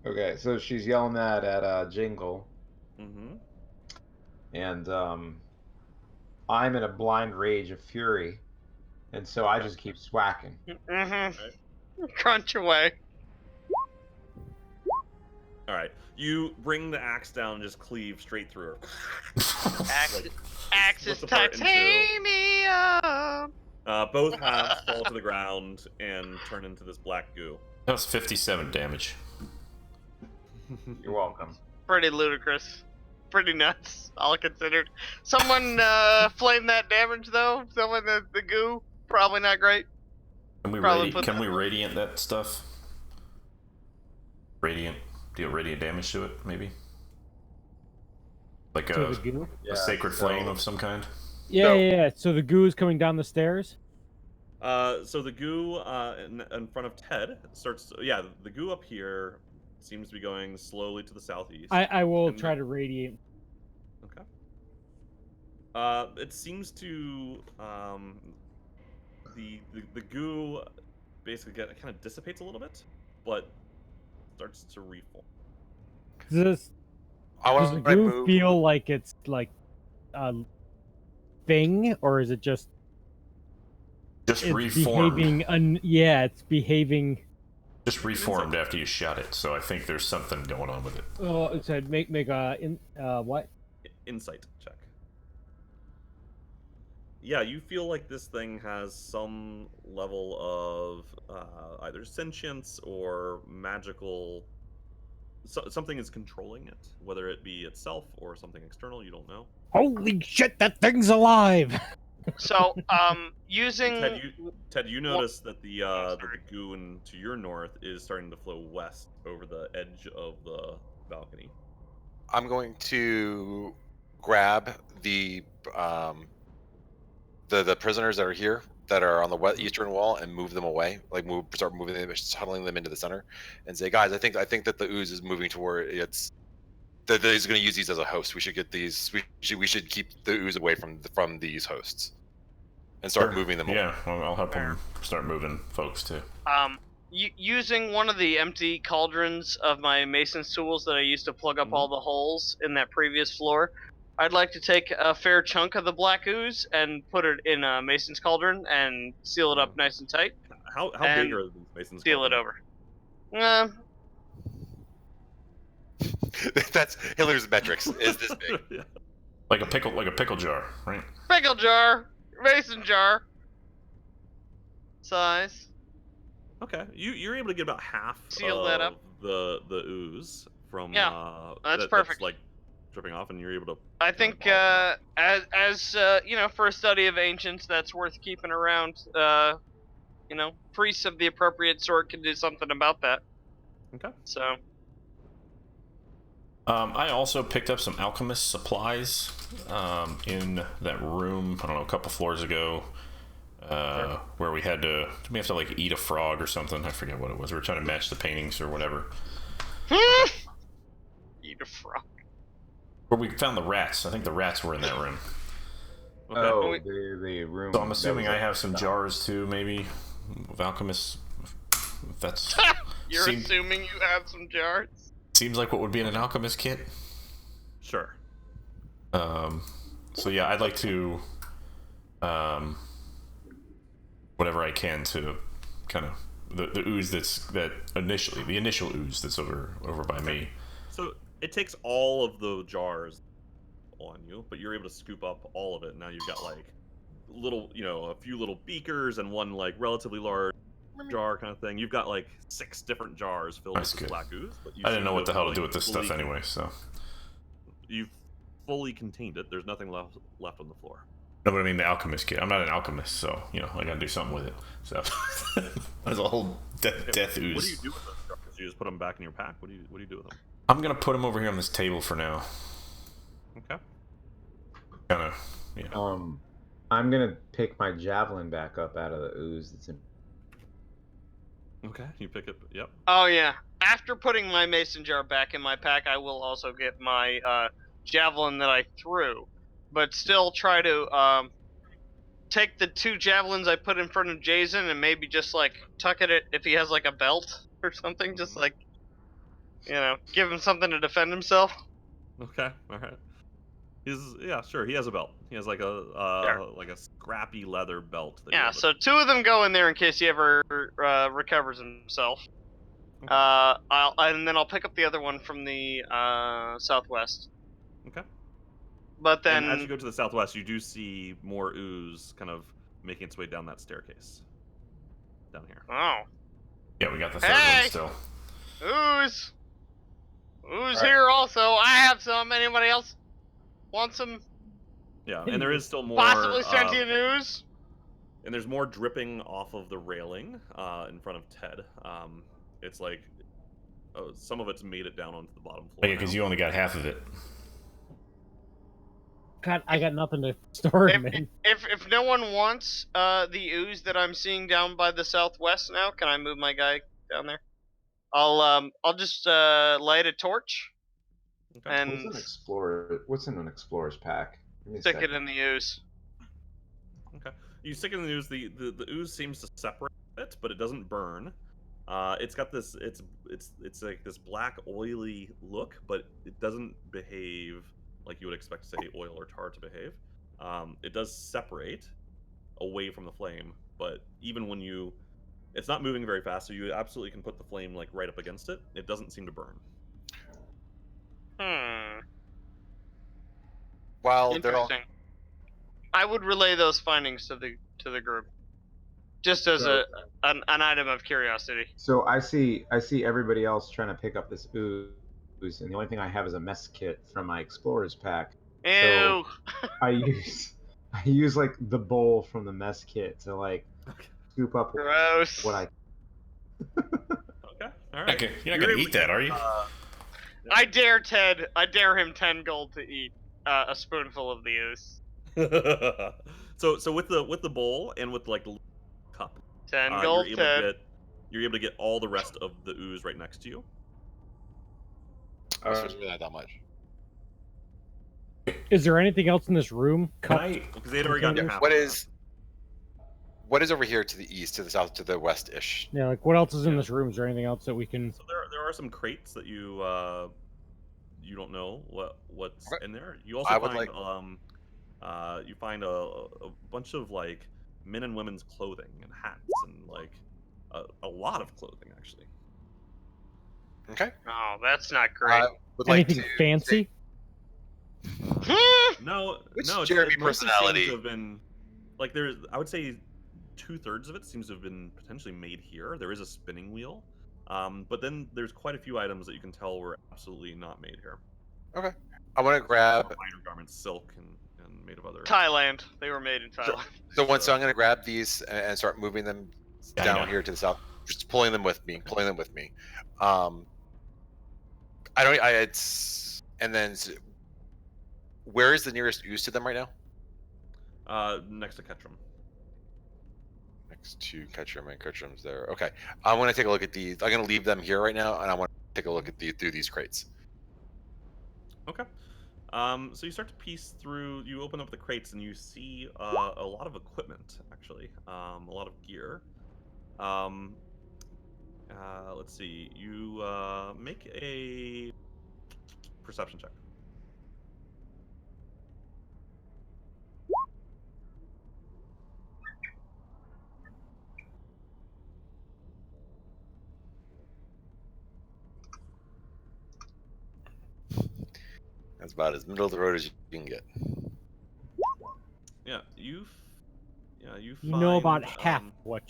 Okay, so she's yelling that at Jingle, Mm-hmm. and I'm in a blind rage of fury, and so I just keep swacking. Mm-hmm. Crunch away. All right. You bring the axe down and just cleave straight through her. Axe splits is apart in two. titanium. Both halves fall to the ground and turn into this black goo. That was 57 damage. You're welcome. Pretty ludicrous. Pretty nuts, all considered. Someone flame that damage though. Someone the goo. Probably not great. Can we, Probably put can that- we radiant that stuff? Radiant. Deal radiant damage to it, maybe? Like So a, the goo. a sacred flame of some kind? Yeah. So the goo is coming down the stairs. So the goo in front of Ted starts. Yeah, the goo up here seems to be going slowly to the southeast. I will And try to radiate. Okay. It seems to the goo basically kind of dissipates a little bit, but starts to reform. Does I the want to goo move. feel like it's like a thing, or is it just Just it's reformed. behaving? Yeah, it's behaving. Just reformed after you shot it, so I think there's something going on with it. Oh, it said make what? Insight check. Yeah, you feel like this thing has some level of either sentience or magical. Something is controlling it, whether it be itself or something external. You don't know. Holy shit! That thing's alive. So, using Ted, you Well- notice that the sorry. goon to your north is starting to flow west over the edge of the balcony. I'm going to grab the prisoners that are here that are on the eastern wall and move them away. Like start moving them, huddling them into the center, and say, guys, I think that the ooze is moving toward it's. That he's going to use these as a host. We should get these. We should keep the ooze away from these hosts, and start moving them. Yeah, well, I'll help them start moving folks too. using one of the empty cauldrons of my mason's tools that I used to plug up all the holes in that previous floor, I'd like to take a fair chunk of the black ooze and put it in a mason's cauldron and seal it up nice and tight. How And big are these masons? Seal it over. That's Hiller's metrics. Is this big? Yeah. Like a pickle jar, right? Pickle jar, mason jar size. Okay, you're able to get about half Seal of that up. the ooze from That's perfect. like dripping off, and you're able to. I think as you know, for a study of ancients, that's worth keeping around. You know, priests of the appropriate sort can do something about that. Okay. So. I also picked up some alchemist supplies in that room, I don't know, a couple floors ago, where we have to like eat a frog or something. I forget what it was. We were trying to match the paintings or whatever. Eat a frog. Where we found the rats. I think the rats were in that room. Okay. Oh, the room. So I'm assuming I have some jars too, maybe, of alchemist. If that's You're assuming you have some jars? Seems like what would be in an alchemist kit. Sure. So yeah, I'd like to, whatever I can to kind of the ooze the initial ooze that's over by me. So it takes all of the jars on you, but you're able to scoop up all of it. Now you've got like little, a few little beakers and one like relatively large jar kind of thing. You've got like 6 different jars filled with this black ooze. But I didn't know what the hell to do with this stuff anyway, so. You've fully contained it. There's nothing left on the floor. No, but I mean the alchemist kit. I'm not an alchemist, so, I gotta do something with it. So, there's a whole death ooze. What do you do with those jars? You just put them back in your pack? What do you do with them? I'm gonna put them over here on this table for now. Okay. Kinda, I'm gonna pick my javelin back up out of the ooze that's in. Okay, you pick it. Yep. Oh yeah. After putting my mason jar back in my pack, I will also get my javelin that I threw, but still try to take the 2 javelins I put in front of Jason and maybe just like tuck it if he has like a belt or something, just like give him something to defend himself. Okay. All right. Sure. He has a belt. He has like a like a scrappy leather belt. So 2 of them go in there in case he ever recovers himself. Okay. And then I'll pick up the other one from the southwest. Okay. But then, and as you go to the southwest, you do see more ooze kind of making its way down that staircase. Down here. Oh. Yeah, we got the third one still. Ooze here also. I have some. Anybody else want some? Yeah, and there is still more. Possibly sentient ooze. And there's more dripping off of the railing in front of Ted. It's like some of it's made it down onto the bottom floor. Yeah, because you only got half of it. God, I got nothing to store him in. If no one wants the ooze that I'm seeing down by the southwest now, can I move my guy down there? I'll just light a torch Okay. and What's in an explorer's pack? Give me a stick it second. in the ooze. Okay. You stick it in the ooze. The ooze seems to separate it, but it doesn't burn. It's got this. It's like this black oily look, but it doesn't behave like you would expect, say, oil or tar to behave. It does separate away from the flame, but even when it's not moving very fast, so you absolutely can put the flame like right up against it. It doesn't seem to burn. While they're all Interesting. I would relay those findings to the group, just as So- an item of curiosity. So I see everybody else trying to pick up this ooze, and the only thing I have is a mess kit from my explorer's pack. Ew. So I use like the bowl from the mess kit to like scoop up Gross. what I. Okay. All right. You're not gonna eat that, are you? I dare Ted. I dare him 10 gold to eat a spoonful of the ooze. So with the bowl and with like the cup, 10 you're gold, able Ted. to get all the rest of the ooze right next to you. I was supposed to be that much. Is there anything else in this room? Because they'd already gotten half. What is over here to the east, to the south, to the west-ish? Yeah, like what else is in this room? Is there anything else that we can? So there are some crates that you don't know what's in there. You also find a bunch of like men and women's clothing and hats and like a lot of clothing actually. Okay. Oh, that's not great. Anything fancy? No, Which no. Jeremy it mostly personality? seems to have been like I would say 2/3 of it seems to have been potentially made here. There is a spinning wheel, but then there's quite a few items that you can tell were absolutely not made here. Okay. I want to grab Minor garments, silk, and made of other. Thailand. They were made in Thailand. So I'm going to grab these and start moving them down here to the south, just pulling them with me. Where is the nearest ooze to them right now? Next to Ketchum. Next to Ketchum, and Ketchum's there. Okay. I want to take a look at these. I'm going to leave them here right now, and I want to take a look at through these crates. Okay. So you start to piece through. You open up the crates and you see a lot of equipment, actually, a lot of gear. Let's see. You make a perception check. That's about as middle of the road as you can get. Yeah, you You know about find, half what.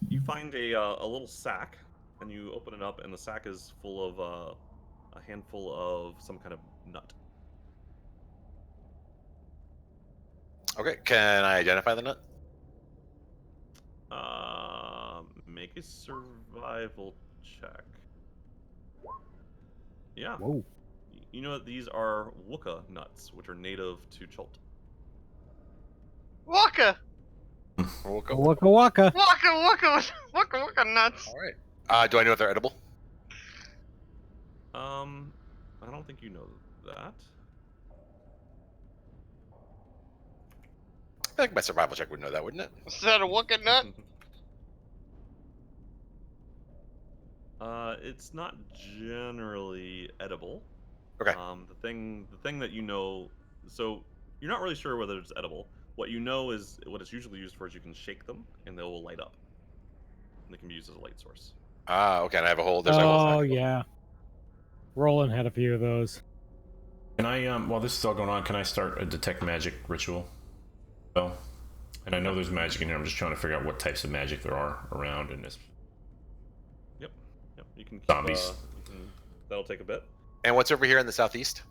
You find a little sack, and you open it up, and the sack is full of a handful of some kind of nut. Okay. Can I identify the nut? Make a survival check. Yeah. Whoa. You know that these are Wooka nuts, which are native to Chult. Waka! Waka waka. Waka nuts. All right. Do I know if they're edible? I don't think you know that. I feel like my survival check would know that, wouldn't it? Is that a waka nut? It's not generally edible. Okay. The thing that you know, so you're not really sure whether it's edible. What you know is what it's usually used for is you can shake them and they will light up. And they can be used as a light source. Okay. And I have a whole. There's a whole Oh stack. yeah. Roland had a few of those. Can I, while this is all going on, can I start a detect magic ritual? So, and I know there's magic in here. I'm just trying to figure out what types of magic there are around in this. Yep. You can keep, Zombies. That'll take a bit. And what's over here in the southeast?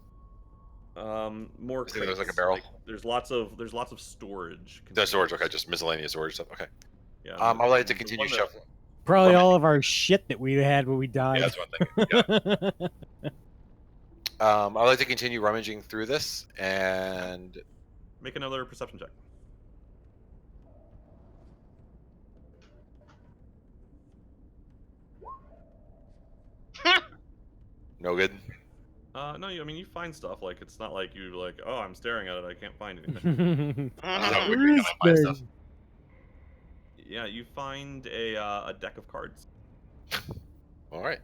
More Is it there's like a crates, barrel? there's lots of storage. The storage. Okay. Just miscellaneous storage stuff. Okay. Yeah. I would like to there's continue one that- shuffling. Probably all of our shit that we had when we died. Yeah, that's what I'm thinking. Yeah. I'd like to continue rummaging through this and Make another perception check. no good. No, I mean you find stuff. Like it's not like you like, oh, I'm staring at it, I can't find anything. Not Where really is gonna find stuff. thing? Yeah, you find a deck of cards. All right.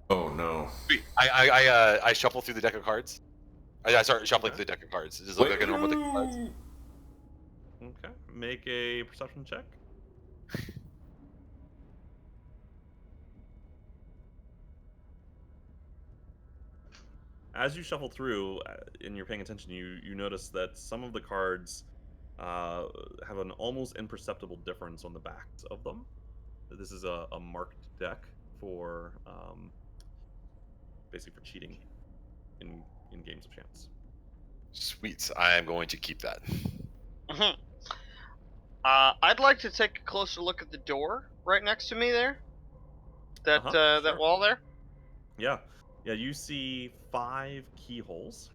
Oh no. Sweet. I shuffle through the deck of cards. I start shuffling Okay. through the deck of cards. It just look like a normal deck of cards. Okay, make a perception check. As you shuffle through and you're paying attention, you notice that some of the cards have an almost imperceptible difference on the backs of them. This is a marked deck for basically for cheating in games of chance. Sweet. I am going to keep that. I'd like to take a closer look at the door right next to me there. That Sure. that wall there. Yeah, you see 5 keyholes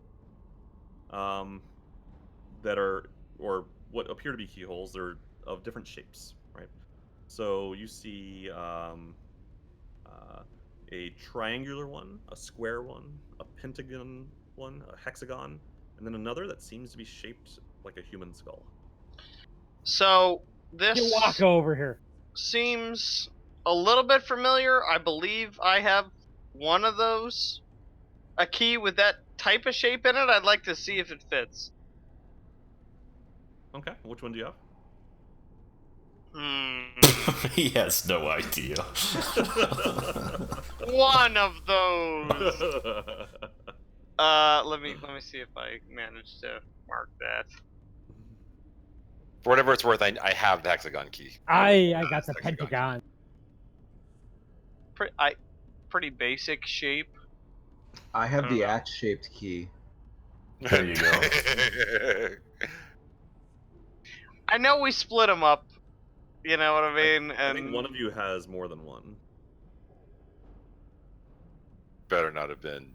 that are, or what appear to be keyholes. They're of different shapes, right? So you see a triangular one, a square one, a pentagon one, a hexagon, and then another that seems to be shaped like a human skull. So this Get Waka over here. seems a little bit familiar. I believe I have one of those. A key with that type of shape in it. I'd like to see if it fits. Okay, which one do you have? He has no idea. One of those. Let me see if I manage to mark that. For whatever it's worth, I have the hexagon key. I got the Hexagon key. pentagon. Pretty basic shape. I have the axe-shaped key. There you go. I know we split them up. You know what I mean? I think one of you has more than one. Better not have been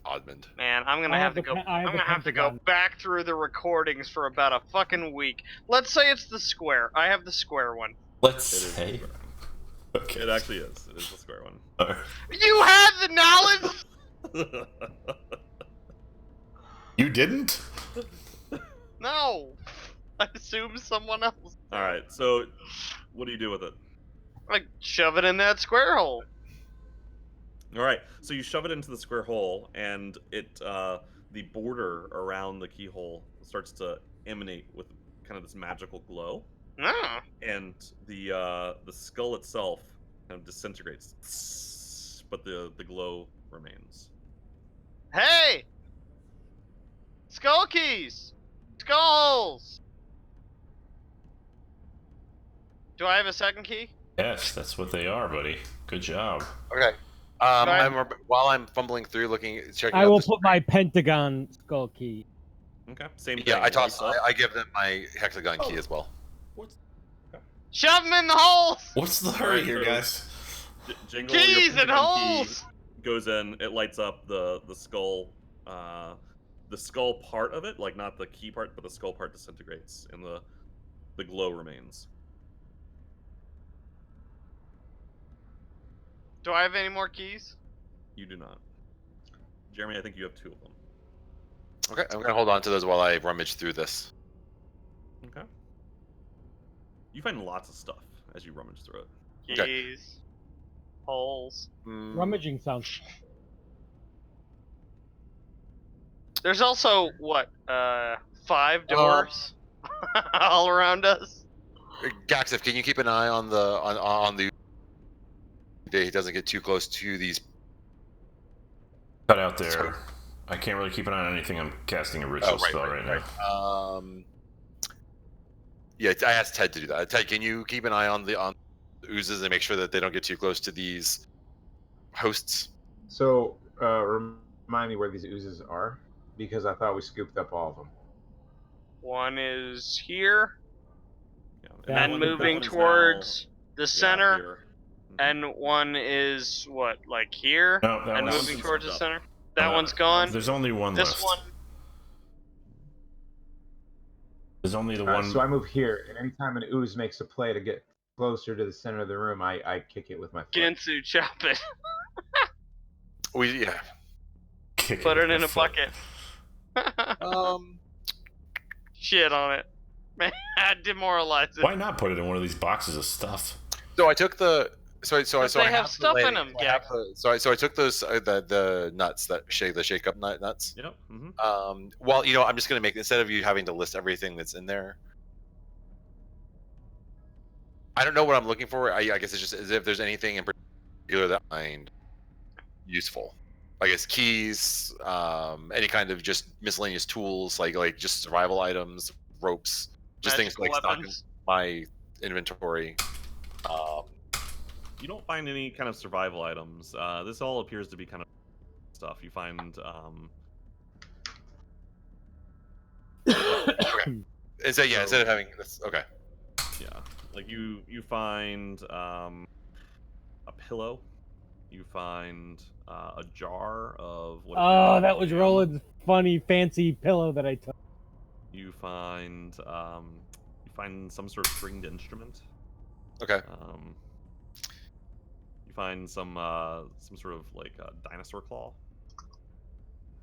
Oddmund. Man, I'm gonna have to go. I'm gonna have to go back through the recordings for about a fucking week. Let's say it's the square. I have the square one. Let's say. Okay. It actually is. It is the square one. You had the knowledge. You didn't? No, I assume someone else. All right. So, what do you do with it? Like shove it in that square hole. All right. So you shove it into the square hole, and it the border around the keyhole starts to emanate with kind of this magical glow. Ah. And the skull itself kind of disintegrates, but the glow remains. Hey! Skull keys! Skulls! Do I have a second key? Yes, that's what they are, buddy. Good job. Okay. While I'm fumbling through, checking. I will put my pentagon skull key. Okay. Same thing. Yeah, I give them my hexagon key as well. Shove them in the holes! What's the hurry here, so- guys? Jingle, Keys your and pentagon key holes! goes in. It lights up the skull. The skull part of it, like not the key part, but the skull part disintegrates, and the glow remains. Do I have any more keys? You do not. Jeremy, I think you have 2 of them. Okay, I'm gonna hold on to those while I rummage through this. Okay. You find lots of stuff as you rummage through it. Keys. Okay. Holes. Rummaging sounds. There's also, what, 5 doors all around us? Gaxif, can you keep an eye on the he doesn't get too close to these? Cut out there. Sorry. I can't really keep an eye on anything. I'm casting a ritual spell right now. Yeah, I asked Ted to do that. Ted, can you keep an eye on the oozes and make sure that they don't get too close to these hosts? So, remind me where these oozes are, because I thought we scooped up all of them. One is here, Yeah, and that moving one is towards the center, Here. and one is what, like here, No, that and one's- moving towards the up. center. That one's There's gone. only one This left. one. There's only the Alright, one. so I move here, and anytime an ooze makes a play to get closer to the center of the room, I kick it with my foot. Ginsu, chop it. Yeah. Kick Put with it in my a foot. bucket. Shit on it. Man, demoralize it. Why not put it in one of these boxes of stuff? So I took the. So But I they have the stuff in lady- them, I have Gak. the- So I took those the nuts that shake the shake up nuts. Yep. Mm-hmm. Well, I'm just gonna make, instead of you having to list everything that's in there. I don't know what I'm looking for. I guess it's just as if there's anything in particular that I find useful. I guess keys, any kind of just miscellaneous tools, like just survival items, ropes, just things like Magical stock in weapons. my inventory. You don't find any kind of survival items. This all appears to be kind of stuff. You find Instead of having this, okay. yeah, like you find a pillow. You find a jar of what? Oh, that was Roland's funny, fancy pillow that I took. You find some sort of stringed instrument. Okay. You find some sort of like dinosaur claw.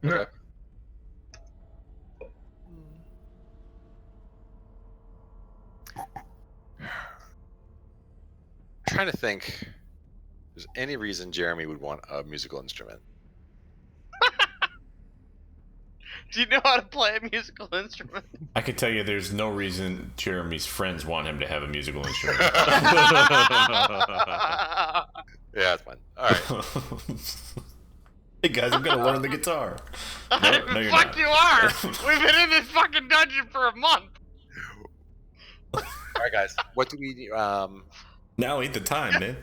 Okay. Trying to think if there's any reason Jeremy would want a musical instrument. Do you know how to play a musical instrument? I can tell you there's no reason Jeremy's friends want him to have a musical instrument. Yeah, that's fine. All right. Hey guys, I'm gonna learn the guitar. No, no, you're Fuck not. you are! We've been in this fucking dungeon for a month! All right, guys. What do we? Now ain't the time, man.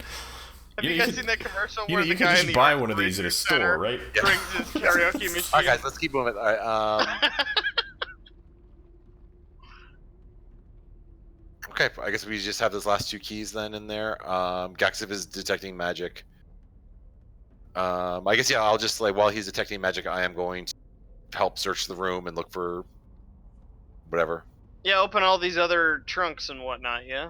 Have you guys seen that commercial where You the can guy in just the buy art one of these at a research store, center right? Yeah. brings his karaoke machine? All right, guys. Let's keep moving. All right. Okay, I guess we just have those last two keys then in there. Gaxiv is detecting magic. I guess I'll just while he's detecting magic, I am going to help search the room and look for whatever. Yeah, open all these other trunks and whatnot, yeah?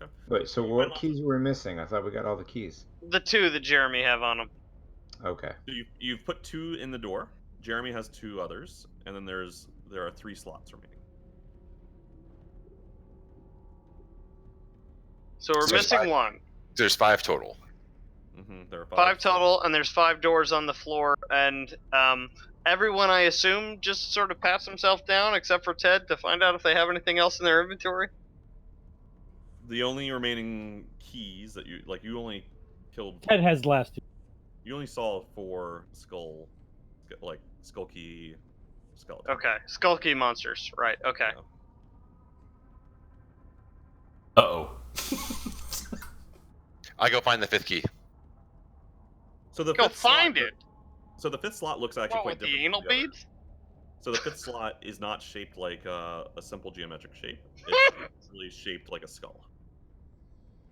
Okay. Wait, so what keys were we missing? I thought we got all the keys. The two that Jeremy have on him. Okay. So you've put 2 in the door. Jeremy has 2 others, and then there are 3 slots remaining. So we're So there's missing 5. one. There's 5 total. There are 5 total, and there's 5 doors on the floor, and everyone, I assume, just sort of pats himself down, except for Ted, to find out if they have anything else in their inventory. The only remaining keys that you only killed. Ted has the last two. You only saw 4 skull key skeletons. Okay, skulky monsters. Right, okay. Yeah. Uh-oh. I go find the 5th key. So the Go fifth slot- find it! So the 5th slot looks actually What, quite with different. the anal from the other. beads? So the 5th slot is not shaped like a simple geometric shape. It's actually shaped like a skull.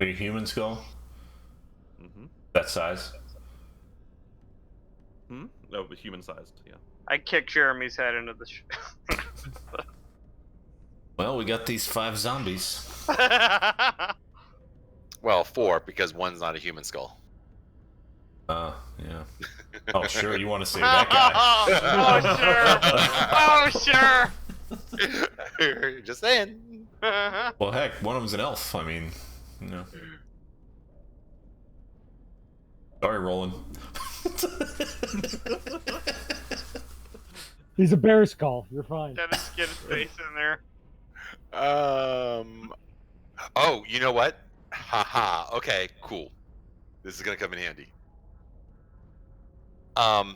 Like a human skull? Mm-hmm. That size? No, but human-sized. Yeah. I kicked Jeremy's head into the Well, we got these 5 zombies. Well, 4 because one's not a human skull. Yeah. Oh, sure, you want to save that guy. Oh, sure! Oh, sure! Just saying. Well, heck, one of them's an elf. I mean, Sorry, Roland. He's a bear skull. You're fine. Dennis, get his face in there. Oh, you know what? Haha. Okay, cool. This is gonna come in handy. I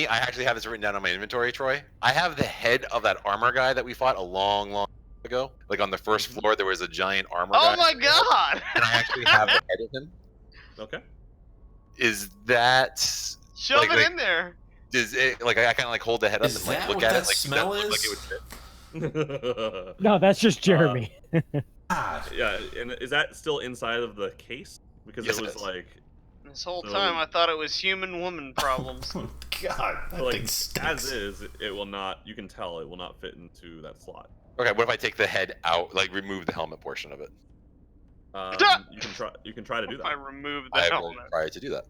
actually have this written down on my inventory, Troy. I have the head of that armor guy that we fought a long time ago. Like on the first floor, there was a giant armor guy. Oh my god! And I actually have the head of him. Okay. Is that Shove like- it in there. Does it I kind of hold the head up Is and that look what at that it? Like, smell does that look is? like it would fit? No, that's just Jeremy. God. Yeah, and is that still inside of the case? Because Yes, it it was is. like This whole So- time I thought it was human woman problems. Oh, God, that so, like thing stinks. as is, it will not. You can tell it will not fit into that slot. Okay, what if I take the head out, like remove the helmet portion of it? You can try. You can try to do If I that. remove I the will helmet. try to do that.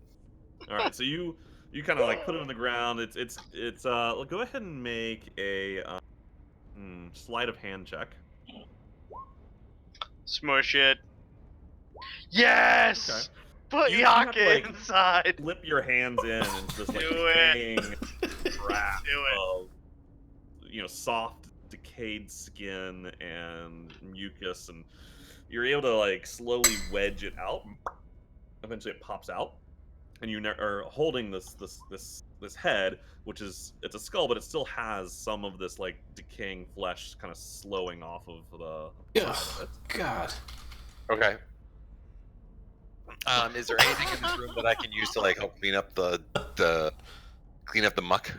All right. So you kind of like put it on the ground. It's go ahead and make a sleight of hand check. Smush it. Yes! Okay. Put You have to, Yaka like, inside. Flip your hands in into this like Do it. decaying wrap Do it. of soft decayed skin and mucus, and you're able to like slowly wedge it out. Eventually it pops out, and you are holding this head, which is, it's a skull, but it still has some of this like decaying flesh kind of slowing off of the side of it. God. Okay. Is there anything in this room that I can use to like help clean up the muck?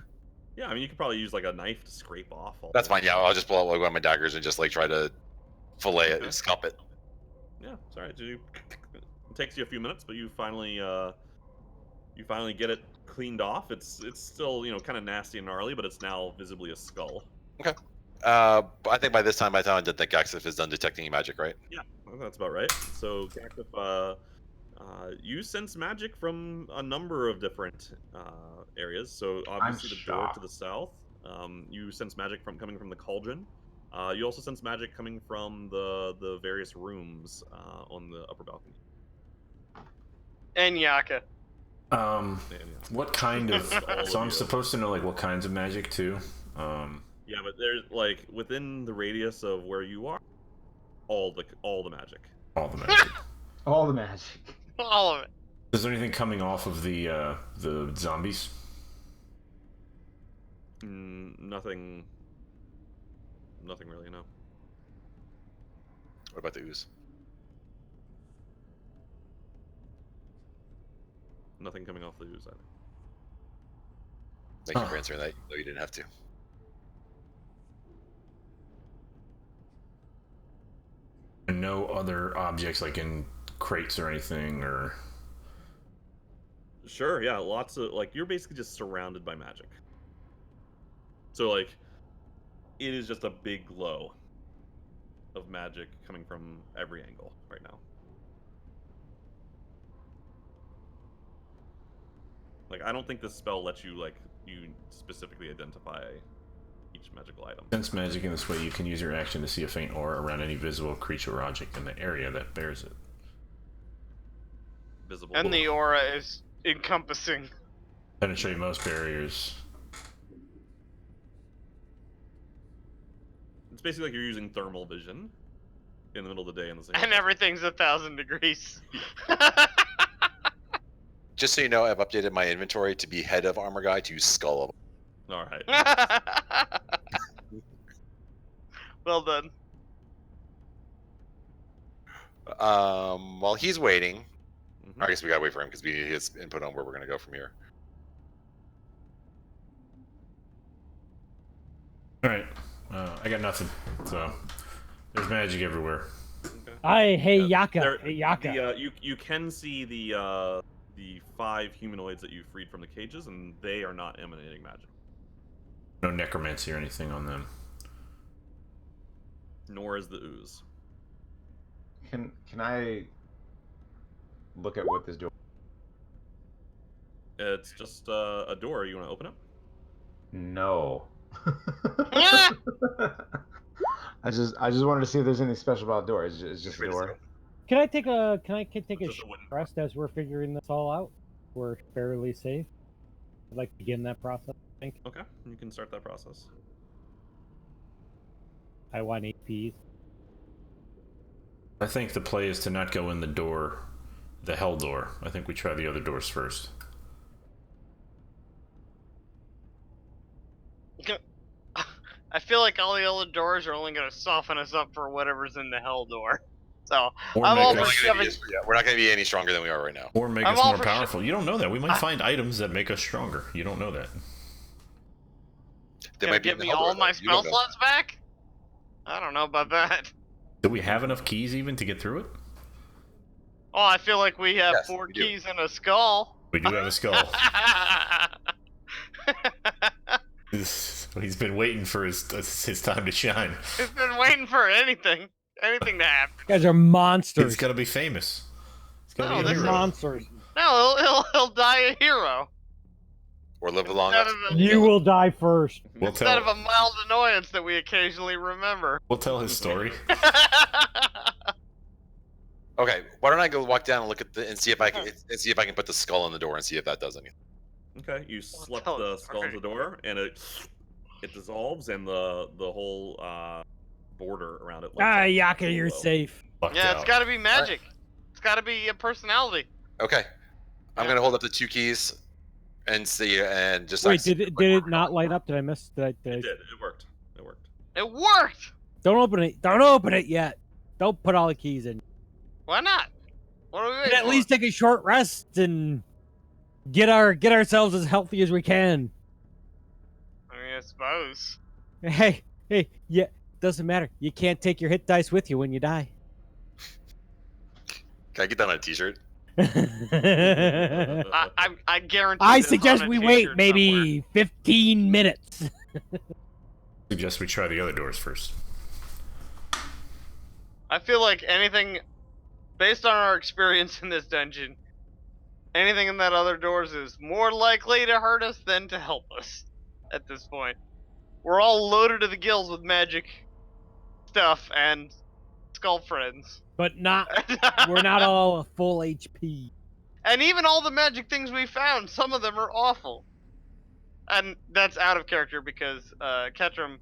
Yeah, I mean, you could probably use like a knife to scrape off all That's the- fine. Yeah, I'll just pull out like one of my daggers and just like try to fillet it Okay. and scalp it. Yeah, it's alright. It takes you a few minutes, but you finally get it cleaned off. It's still kind of nasty and gnarly, but it's now visibly a skull. I think by the time I did think Gaxif is done detecting magic, right? Yeah, that's about right. So, Gaxif, you sense magic from a number of different areas. So, obviously, the door to shocked. the south. You sense magic coming from the cauldron. You also sense magic coming from the various rooms on the upper balcony. And Yaka. And, What kind of? All So of I'm you. supposed to know like what kinds of magic too. Yeah, but there's like within the radius of where you are, all the magic. All the magic. All the magic. All of it. Is there anything coming off of the zombies? Nothing really, no. What about the ooze? Nothing coming off the ooze either. Thank you for answering that, though you didn't have to. And no other objects like in crates or anything, or Sure, yeah, lots of like you're basically just surrounded by magic. So like it is just a big glow of magic coming from every angle right now. Like I don't think this spell lets you you specifically identify each magical item. sense magic in this way. You can use your action to see a faint aura around any visible creature or object in the area that bears it. Visible. And the aura is encompassing. Penetrate most barriers. It's basically like you're using thermal vision in the middle of the day in the same. And everything's 1,000 degrees. Just so you know, I've updated my inventory to be head of armor guy to skull of. All right. Well done. While he's waiting, Mhm. I guess we gotta wait for him because we need his input on where we're gonna go from here. All right, I got nothing. So there's magic everywhere. Okay. Hey Yeah, Yaka. there- Hey Yaka. You can see the 5 humanoids that you freed from the cages, and they are not emanating magic. No necromancy or anything on them. Nor is the ooze. Can I look at what this door? It's just a door. You want to open it? No. I just wanted to see if there's anything special about doors. It's just a Wait a door. second. Can I take a Just a wooden- rest as we're figuring this all out? We're fairly safe. I'd like to begin that process. I think Okay, you can start that process. I want APs. I think the play is to not go in the door, the hell door. I think we try the other doors first. I feel like all the other doors are only going to soften us up for whatever's in the hell door. So, Or I'm make all We're for us, not gonna be shoving. we're not gonna be any stronger than we are right now. or make I'm us all more for powerful. You don't know that. We might I- find items that make us stronger. You don't know that. They Gonna might be give in the me hell all door, my though. You don't spell know. slots back? I don't know about that. Do we have enough keys even to get through it? Oh, I feel like we have Yes, 4 we do. keys and a skull. We do have a skull. He's been waiting for his time to shine. He's been waiting for anything to happen. You guys are monsters. He's gonna be famous. He's gonna No, be a this is hero. Monsters. No, he'll die a hero. Or live long Instead enough. of You will die first. We'll Instead of tell. a mild annoyance that we occasionally remember. We'll tell his story. Okay, why don't I go walk down and look at and see if I can put the skull in the door and see if that does anything. Okay, you slip tell the us, skull into the door, and it dissolves, and the whole border around it. lights up. Yaka, you're Glow. safe. Fucked Yeah, it's out. got to be magic. It's got to be a personality. Okay, I'm Yeah. gonna hold up the 2 keys and see and just. Wait, did it not light up? Did I miss? Did I? It did. It worked. It worked. It worked. Don't open it. Don't open it yet. Don't put all the keys in. Why not? What are we And waiting at for? least take a short rest and get ourselves as healthy as we can. I mean, I suppose. Hey, yeah, doesn't matter. You can't take your hit dice with you when you die. Can I get that on a T-shirt? I guarantee. I this suggest on a we t-shirt wait maybe 15 minutes. Suggest we try the other doors first. somewhere. I feel like anything, based on our experience in this dungeon, anything in that other doors is more likely to hurt us than to help us. At this point, we're all loaded to the gills with magic stuff and skull friends. But we're not all full HP. And even all the magic things we found, some of them are awful. And that's out of character because Ketram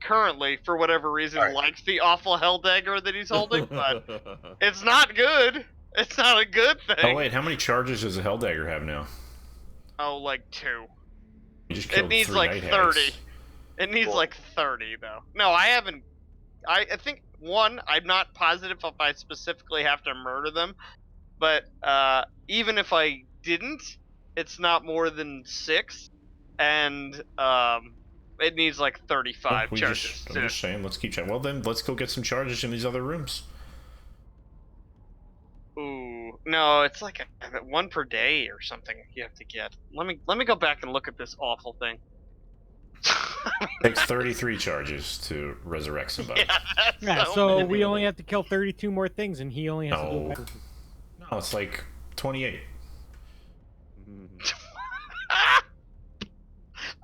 currently, for whatever reason, Alright. likes the awful hell dagger that he's holding, but it's not good. It's not a good thing. Oh wait, how many charges does a Helldagger have now? Oh, like 2. You just It killed needs 3 like night 30. hags. It needs Cool. like 30, though. No, I haven't. I think, one, I'm not positive if I specifically have to murder them, but even if I didn't, it's not more than 6, and it needs like 35 I'm charges. just saying, let's keep checking. Well then, let's go get some charges in these other rooms. Ooh, no, it's like 1 per day or something you have to get. Let me go back and look at this awful thing. Takes 33 charges to resurrect somebody. Yeah, that's Yeah, so so many. we only have to kill 32 more things, and he only has to do No. it. No, it's like 28.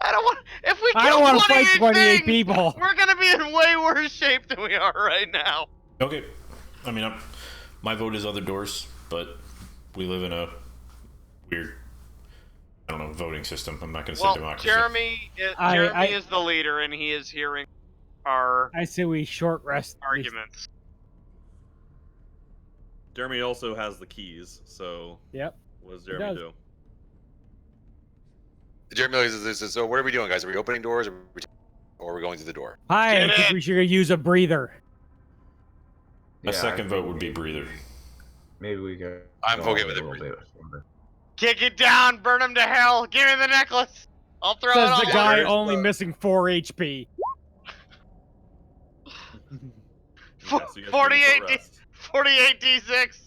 I don't want. If we I don't want to fight 28 things, people. we're gonna be in way worse shape than we are right now. Okay. I mean, my vote is other doors, but we live in a weird, I don't know, voting system. I'm not going to say Well, democracy. Jeremy is the leader, and he is hearing our I say we short rest. arguments. Jeremy also has the keys, so Yep. what does He Jeremy does. do? Jeremy says, so what are we doing, guys? Are we opening doors or are we going through the door? Hi, I Get think in. we should use a breather. A Yeah, I second think vote would be breather. Maybe we could. I'm go okay with a it. little bit longer. Kick it down, burn him to hell. Give me the necklace. I'll throw it Says on the the guy there's only the- missing 4 HP. Yeah, so you guys do 48 the rest. 48 d6.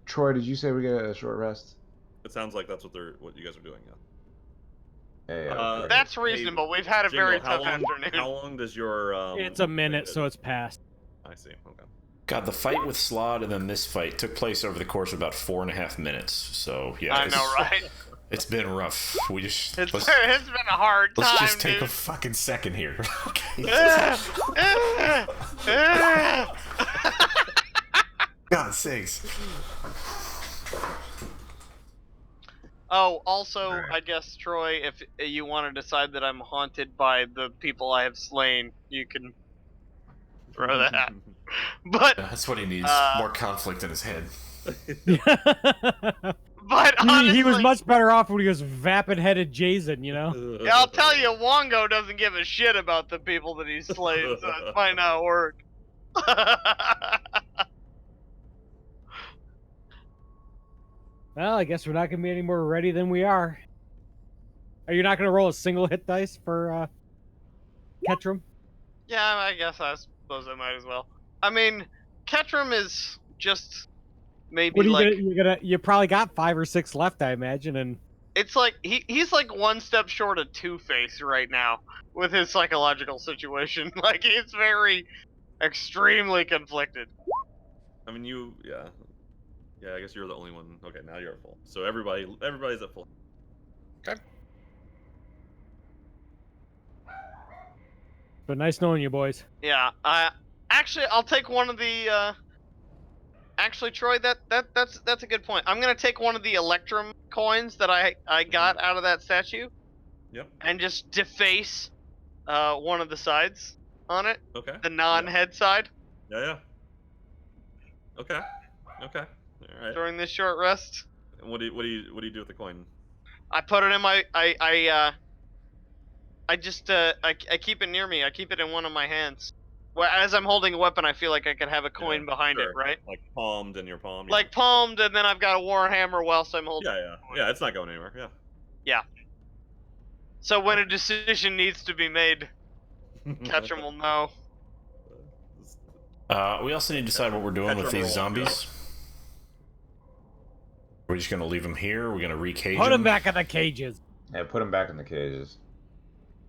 Troy, did you say we get a short rest? It sounds like that's what you guys are doing. Yeah. Hey, Uh, That's Hey, reasonable. We've had a Jingle, very how tough long? afternoon. How long does your? It's a minute, so it's past. I see. Okay. God, the fight with Slaad and then this fight took place over the course of about 4.5 minutes. So yeah, I know, right? It's been rough. We just It's let's been a hard time, let's just take a dude. fucking second here. Okay. God sakes. Oh, also, I guess, Troy, if you want to decide that I'm haunted by the people I have slain, you can throw that. But, That's what he needs. More conflict in his head. but honestly, he was much better off when he was vapid-headed Jason, you know? yeah, I'll tell you, Wongo doesn't give a shit about the people that he's slain, so it might not work. Well, I guess we're not going to be any more ready than we are. Are you not going to roll a single hit dice for Ketram? Yeah, I suppose I might as well. I mean, Ketchum is just maybe What are you like you probably got 5 or 6 left, I imagine, and it's like he's like one step short of Two-Face right now with his psychological situation. Like he's very extremely conflicted. I mean, yeah. I guess you're the only one. Okay, now you're at full. So everybody's at full. Okay. but nice knowing you, boys. Yeah, I'll take one of the actually, Troy, that's a good point. I'm gonna take one of the Electrum coins that I got out of that statue. Yep. And just deface one of the sides on it, Okay. the non-head side. Yeah. Okay. All right. During this short rest. And what do you do with the coin? I put it in my I just I keep it near me. I keep it in one of my hands. Well, as I'm holding a weapon, I feel like I could have a coin behind it, right? Like palmed in your palm. Like palmed, and then I've got a warhammer whilst I'm holding. Yeah. It's not going anywhere. Yeah. So when a decision needs to be made, Ketchum will know. We also need to decide what we're doing with these zombies. We're just gonna leave them here. We're gonna recage Put them back in the cages. Yeah, put them back in the cages.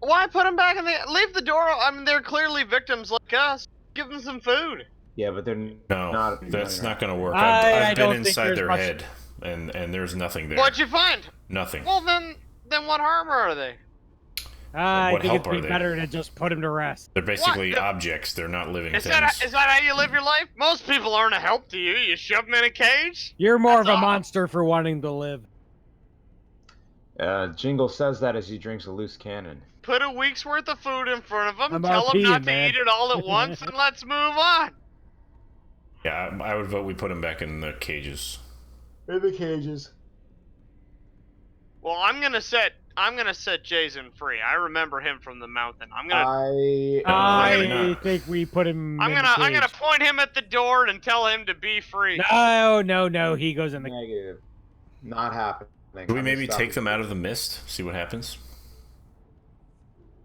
Why put them back in the? Leave the door. I mean, they're clearly victims like us. Give them some food. Yeah, but they're not. That's not gonna work. I I've don't been think inside there's their much- head, and there's nothing there. What'd you find? Nothing. Well, then what harm are they? I What think help it'd be are they? better to just put him to rest. They're basically What? objects. They're not living Is things. that how you live your life? Most people aren't a help to you. You shove them in a cage. You're more That's of a all. monster for wanting to live. Jingle says that as he drinks a loose cannon. Put a week's worth of food in front of them. I'm Tell them not RPing, to man. eat it all at once, and let's move on. Yeah, I would vote we put them back in the cages. In the cages. Well, I'm gonna set Jason free. I remember him from the mountain. I'm gonna I think we put him. I'm in the gonna cage. point him at the door and tell him to be free. No. He goes in the. Negative. Not happening. Can we maybe take them out of the mist? See what happens.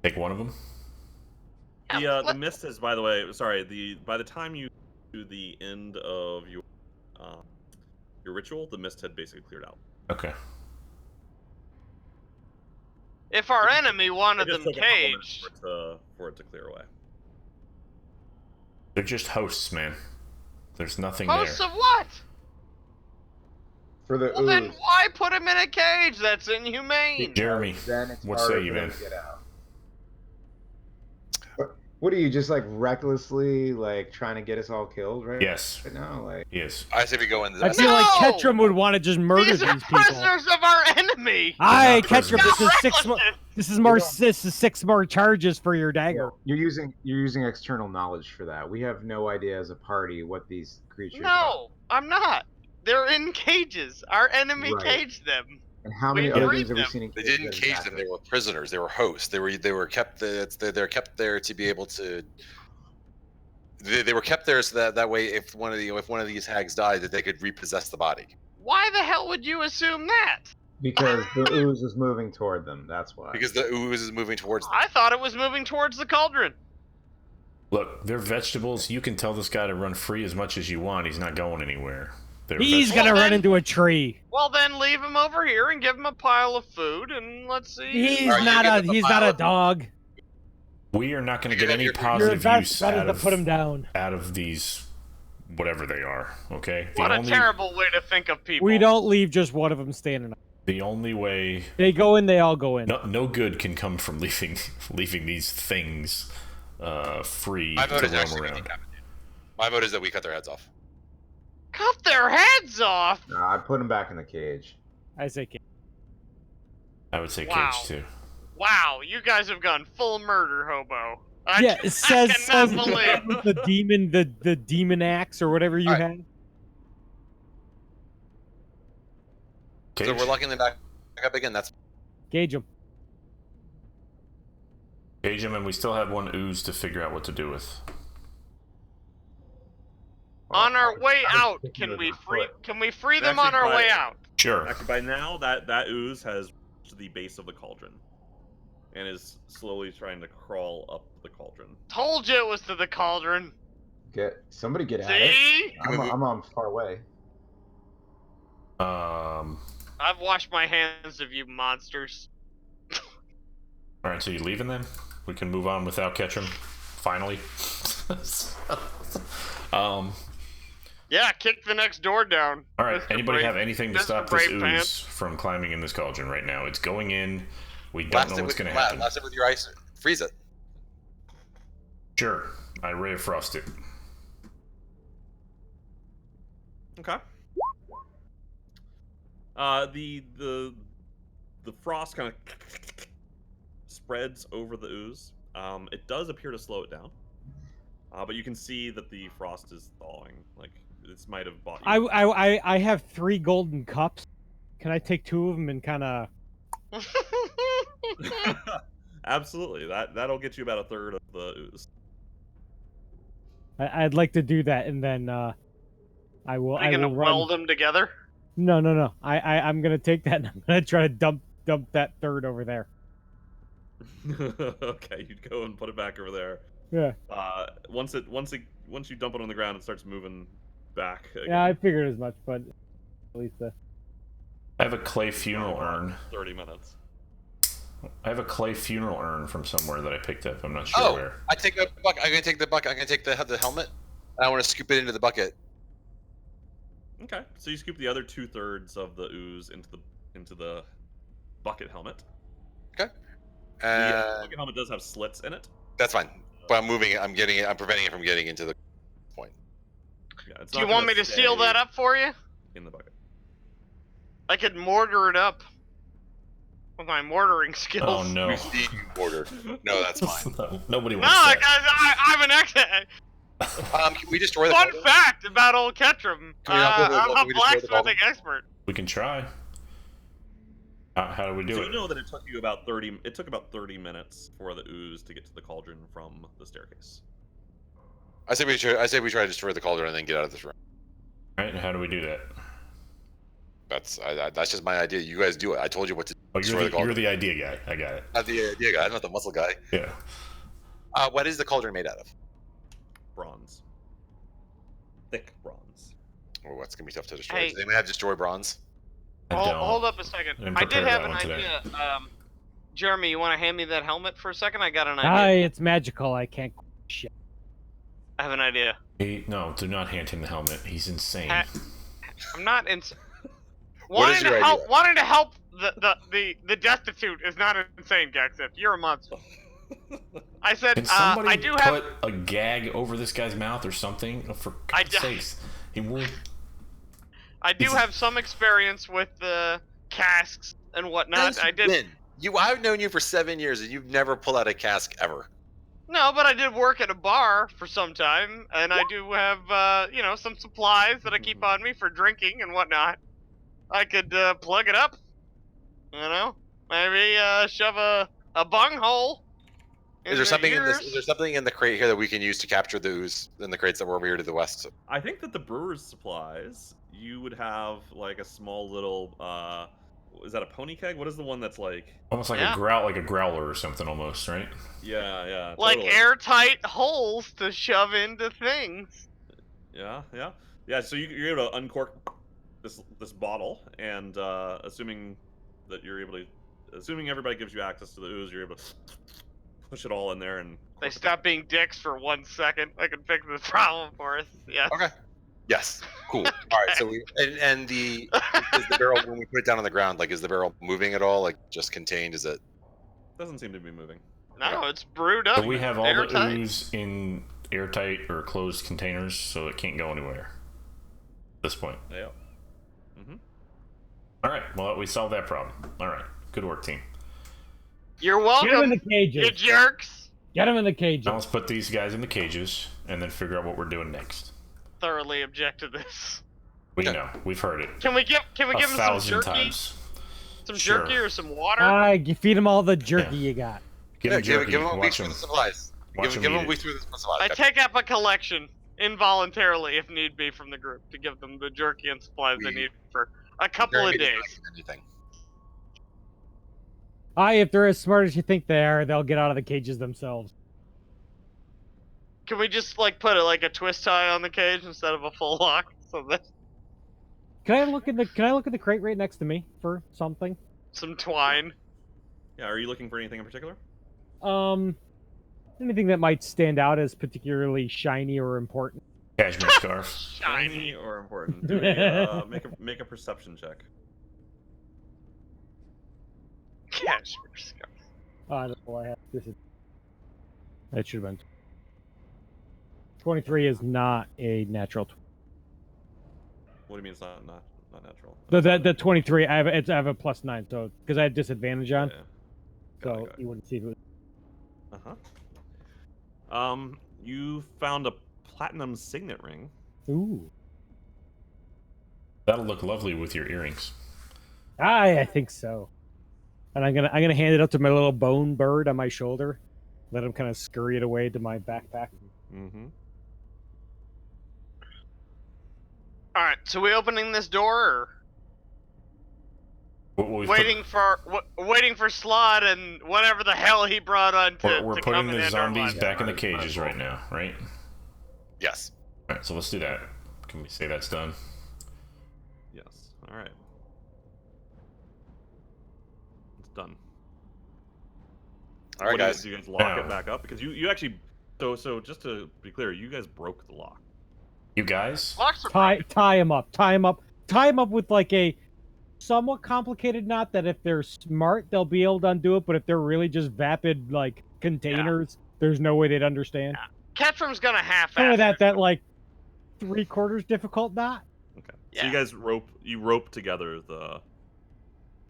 Take one of them. The mist is, by the way, sorry. By the time you do the end of your ritual, the mist had basically cleared out. Okay. If our enemy wanted It just them took a couple minutes caged, for it to clear away. They're just hosts, man. There's nothing hosts there. of what? For the Well, then why put him in a cage? That's inhumane. Jeremy, Then it's what harder say you, for them man? to get out. What are you just like recklessly like trying to get us all killed right now? Like Yes. I say we go in. I feel like No! Ketchum would want to just murder These are these people. prisoners of our enemy. Aye, not Ketchum. prisoners. This is six. Recklessness. This is 6 more charges for your dagger. you're using external knowledge for that. We have no idea as a party what these creatures are. No, I'm not. They're in cages. Our enemy Right. caged them. And how many We other freed things have we them. seen in They cages didn't that cage have them. happened? They were prisoners. They were hosts. They were kept. They're kept there to be able to. They were kept there so that way, if one of these hags died, that they could repossess the body. Why the hell would you assume that? Because the ooze is moving toward them. That's why. Because the ooze is moving towards them. I thought it was moving towards the cauldron. Look, they're vegetables. You can tell this guy to run free as much as you want. He's not going anywhere. They're He's vegetables. gonna Well, run then- into a tree. Well, then leave him over here and give him a pile of food, and let's see. He's Are you not giving a. He's the not a pilot- dog. We are not going to You're get any gonna- you're- Your positive best use bet out is to put him of, down. out of these, whatever they are. Okay. What a terrible way to think of people. We don't leave just one of them standing up. The only way. They go in. They all go in. No good can come from leaving these things free My vote to is roam actually around. decapitated. My vote is that we cut their heads off. Cut their heads off. No, I put him back in the cage. I say. I would say Wow. cage too. Wow, you guys have gone full murder hobo. Yeah, it says I cannot believe. the demon axe or whatever you All right. had. Cage. So we're locking them back up again. That's Gauge him. Cage him, and we still have one ooze to figure out what to do with. On our way I was out, thinking can of we my free? foot. Can we free them Actually, on our by- way out? Sure. Actually, by now that ooze has reached the base of the cauldron. and is slowly trying to crawl up the cauldron. Told you it was to the cauldron. Somebody get at it. See? I'm on far away. I've washed my hands of you monsters. All right, so you leaving then? We can move on without Ketchum. Finally. Yeah, kick the next door down. All right. Mr. Anybody Brave- have anything to Mr. stop this Brave ooze Pants? from climbing in this cauldron right now? It's going in. We don't Blast know it what's with- going to happen. Blast it with your ice. Freeze it. Sure. I ray of frost it. Okay. The frost kind of spreads over the ooze. It does appear to slow it down. But you can see that the frost is thawing. Like this might have bought you. I have 3 golden cups. Can I take 2 of them and kind of? Absolutely. That'll get you about a third of the ooze. I'd like to do that, and then I will. Are you gonna weld them together? No. I'm gonna take that and I'm gonna try to dump that third over there. Okay, you'd go and put it back over there. Yeah. Once you dump it on the ground, it starts moving back. Again. Yeah, I figured as much, but at least I have a clay funeral urn. 30 minutes. I have a clay funeral urn from somewhere that I picked up. I'm not sure where. I take a bucket. I'm gonna take the bucket. I'm gonna take the helmet. And I want to scoop it into the bucket. Okay, so you scoop the other 2/3 of the ooze into the bucket helmet. Okay. The bucket helmet does have slits in it. That's fine. But I'm moving it. I'm preventing it from getting into the point. Yeah, it's Do not you want me gonna to seal stay that up for you? in the bucket? I could mortar it up with my mortaring skills. Oh no. We've seen you order. No, that's fine. Nobody No, wants because that. I'm an expert. Can we destroy the Fun cauldron? fact about old Ketchum. Can we not go to the- I'm can a we destroy the blacksmithing expert. We can try. How do we do So it? you know that it took you about 30. It took about 30 minutes for the ooze to get to the cauldron from the staircase. I say we try to destroy the cauldron and then get out of this room. All right, how do we do that? That's just my idea. You guys do it. I told you what to Oh, destroy the you're cauldron. the idea guy. I got it. Not the idea guy. I'm not the muscle guy. Yeah. What is the cauldron made out of? Bronze. Thick bronze. Oh, that's gonna be tough to destroy. Hey. Does anyone have destroy bronze? I don't. Hold up a second. didn't I did prepare have that an one today. idea. Jeremy, you want to hand me that helmet for a second? I got an Aye, idea. it's magical. I can't. Shit. I have an idea. No, do not hand him the helmet. He's insane. I'm not in. What is your idea? Wanting to help the destitute is not insane, Gexif. You're a monster. I said, Can somebody I do have. put a gag over this guy's mouth or something? Oh, for God's sakes. He won't. I do have some experience with the casks and whatnot. I did. Lynn, I've known you for 7 years and you've never pulled out a cask ever. No, but I did work at a bar for some time, and I do have, some supplies that I keep on me for drinking and whatnot. I could plug it up, maybe shove a bung hole. Is there something in this? Is there something in the crate here that we can use to capture the ooze in the crates that were over here to the west? I think that the brewer's supplies, you would have like a small little. Is that a pony keg? What is the one that's like? Almost like Yeah. a growler or something, almost, right? Yeah. Like totally. airtight holes to shove into things. Yeah. So you're able to uncork this bottle, and assuming everybody gives you access to the ooze, you're able to push it all in there and. They stop being dicks for 1 second. I can fix this problem for us. Yeah. Okay. Yes. Cool. All right. So is the barrel, when we put it down on the ground, like, is the barrel moving at all? Like, just contained? Is it? Doesn't seem to be moving. No, it's brewed up. So we have all the airtight. ooze in airtight or closed containers, so it can't go anywhere. At this point. Yeah. All right. Well, we solved that problem. All right. Good work, team. You're Get him in welcome, the cages. you jerks. Get him in the cages. Now let's put these guys in the cages and then figure out what we're doing next. Thoroughly object to this. We know. We've heard it Can we give him some 1,000 jerky? times. Some Sure. jerky or some water? You feed him all the jerky you got. Give Yeah, him jerky. give him a week Watch worth him. of supplies. Watch Give him him eat a week it. worth of supplies. I Gotcha. take up a collection involuntarily if need be from the group to give them the jerky and supplies they need for a couple of Jeremy doesn't days. like anything. If they're as smart as you think they are, they'll get out of the cages themselves. Can we just like put a twist tie on the cage instead of a full lock? So that Can I look in the crate right next to me for something? some twine. Yeah, are you looking for anything in particular? Anything that might stand out as particularly shiny or important. Cashmere scarf. Shiny or important? Do make a perception check. Cashmere scarf. That's all I have. That should have been 23 is not a natural. What do you mean it's not natural? The 23 I have a +9, so because I had disadvantage on, Yeah. so you wouldn't see it. You found a platinum signet ring. Ooh. That'll look lovely with your earrings. I think so. And I'm gonna hand it up to my little bone bird on my shoulder. Let him kind of scurry it away to my backpack. Mm-hmm. All right, so we opening this door, or waiting for Slaad and whatever the hell he brought on to We're to putting come and the end our zombies lives. back in the cages right now, right? Yes. All right, so let's do that. Can we say that's done? Yes. All right. It's done. All right, guys. Do you guys lock it back up? Because you actually. So just to be clear, you guys broke the lock. You guys? Locks are Tie him up with like a somewhat complicated knot that if they're smart they'll be able to undo it, but if they're really just vapid like containers, there's no way they'd understand. Ketchum's gonna half-ass Kind of it. that like 3/4 difficult knot. Okay. So Yeah. you guys rope together the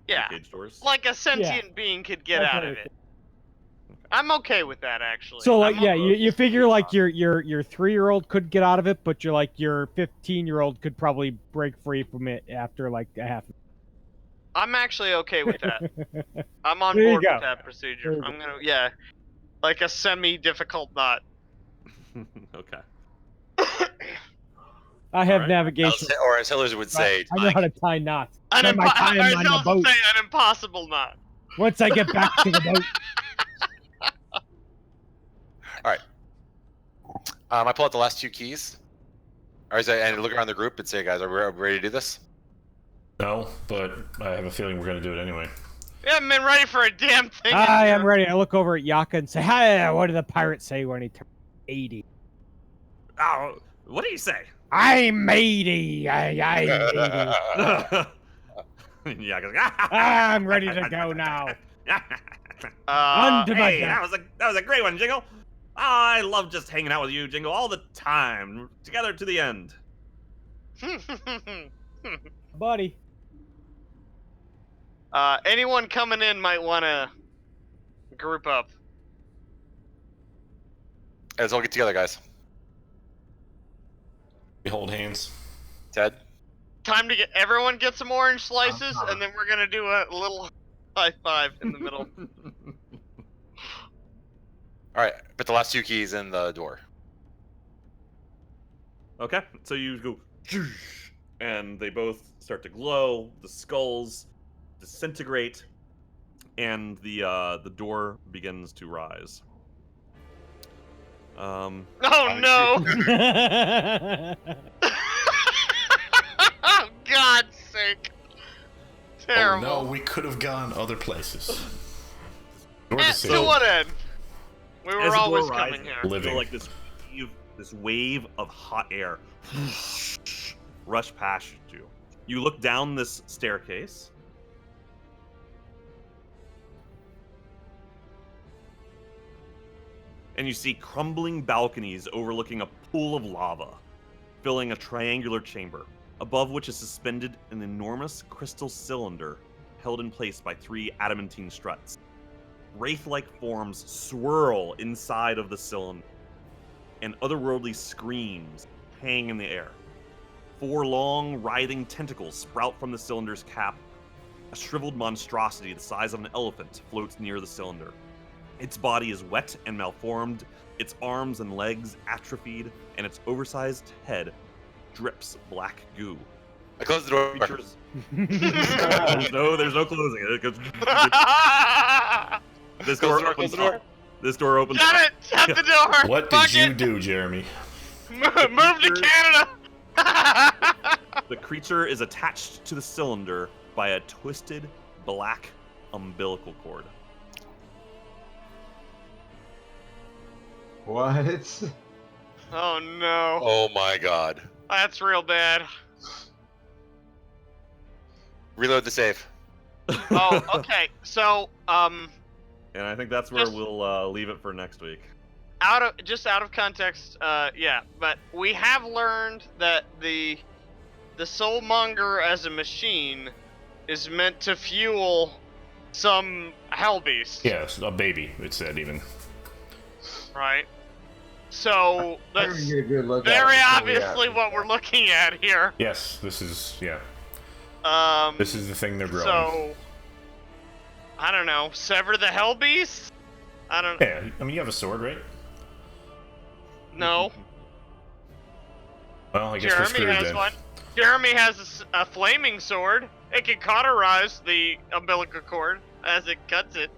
cage doors. Like a sentient being could get out of it. I'm okay with that, actually. So like, I'm yeah, okay. you figure like your 3-year-old could get out of it, but your 15-year-old could probably break free from it after like a half. I'm actually okay with that. I'm on There you board go. with that procedure. I'm gonna, like a semi-difficult knot. Okay. I have Alright. navigation. Or as Hillers would say, I know how to tie knots. An I might tie them on the boat. an impossible knot. Once I get back to the boat. all right. I pull out the last 2 keys. And look around the group and say, guys, are we ready to do this? No, but I have a feeling we're going to do it anyway. We haven't been ready for a damn thing. I am ready. I look over at Yaka and say, "Hi, what did the pirate say when he turned 80? Oh, what do you say? I'm 80. I'm 80. Yeah, I'm ready to go now. Onto my Hey, deck. that was a great one, Jingle. I love just hanging out with you, Jingle, all the time, together to the end. Buddy. Anyone coming in might want to group up. Let's all get together, guys. We hold hands. Ted? Time to everyone get some orange slices, and then we're gonna do a little high five in the middle. All right, put the last 2 keys in the door. Okay, so you go, and they both start to glow. The skulls disintegrate, and the door begins to rise. Oh no! Oh, God's sake! Terrible. Oh no, we could have gone other places. To what end? We were As the door always rises, coming here. you Living. feel like this wave of hot air rush past you. You look down this staircase. And you see crumbling balconies overlooking a pool of lava, filling a triangular chamber, above which is suspended an enormous crystal cylinder held in place by 3 adamantine struts. Wraith-like forms swirl inside of the cylinder, and otherworldly screams hang in the air. 4 long, writhing tentacles sprout from the cylinder's cap. A shriveled monstrosity the size of an elephant floats near the cylinder. Its body is wet and malformed, its arms and legs atrophied, and its oversized head drips black goo. I closed the door. Creatures. there's no closing it. 'Cause this Close door the door, opens close the door. up. This door opens Shut up. it! Shut the door! What Fuck did you it. do, Jeremy? Move to Canada! The creature is attached to the cylinder by a twisted black umbilical cord. What? Oh no. Oh my god. That's real bad. Reload the save. Oh, okay. So, And I think that's where Just- we'll leave it for next week. out of context, yeah, but we have learned that the soulmonger as a machine is meant to fuel some hell beast, Yes, a baby. It said even. right? So I that's didn't get a good look very at it before we obviously got- what we're looking at here. Yes, this is This is the thing they're growing. So I don't know. Sever the hell beast? I don't Yeah, I mean you have a sword, right? know. Well, I guess we're Jeremy screwed has then. one. Jeremy has a flaming sword. It can cauterize the umbilical cord as it cuts it.